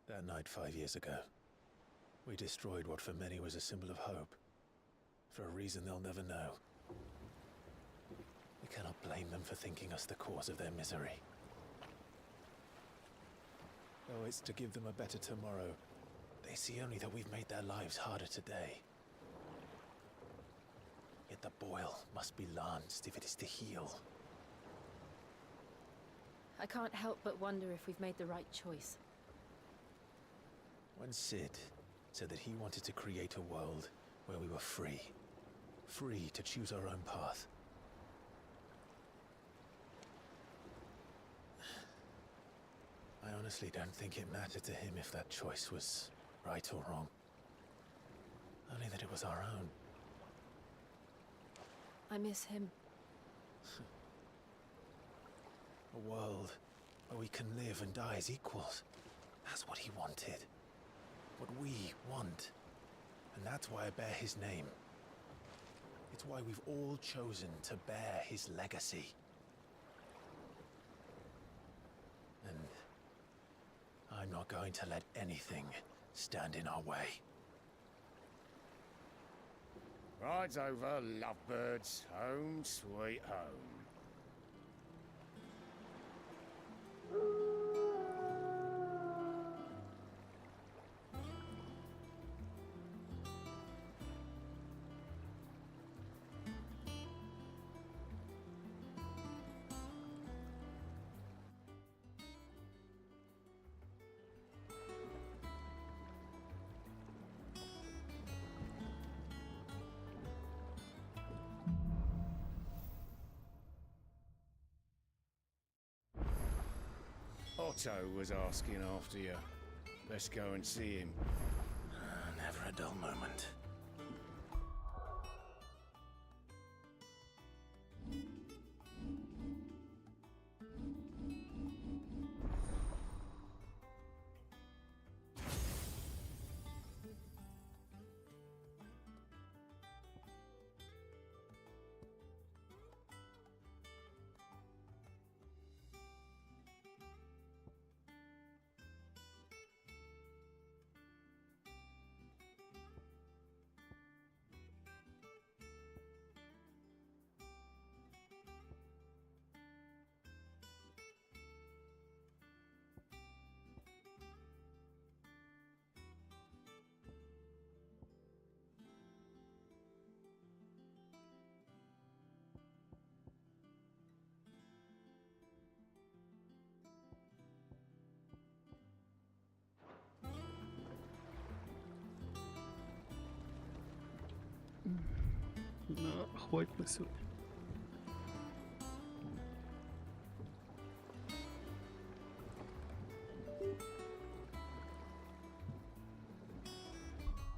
That night 5 years ago, we destroyed what for many was a symbol of hope. For a reason they'll never know. We cannot blame them for thinking us the cause of their misery. Though it's to give them a better tomorrow, they see only that we've made their lives harder today. Yet the boil must be lanced if it is to heal. I can't help but wonder if we've made the right choice. When Sid said that he wanted to create a world where we were free. Free to choose our own path. I honestly don't think it mattered to him if that choice was right or wrong. Only that it was our own. I miss him. A world where we can live and die as equals. That's what he wanted. What we want. And that's why I bear his name. It's why we've all chosen to bear his legacy. And I'm not going to let anything stand in our way. Rides over, lovebirds. Home, sweet home. Otto was asking after you. Let's go and see him. Never a dull moment. на охват на сегодня.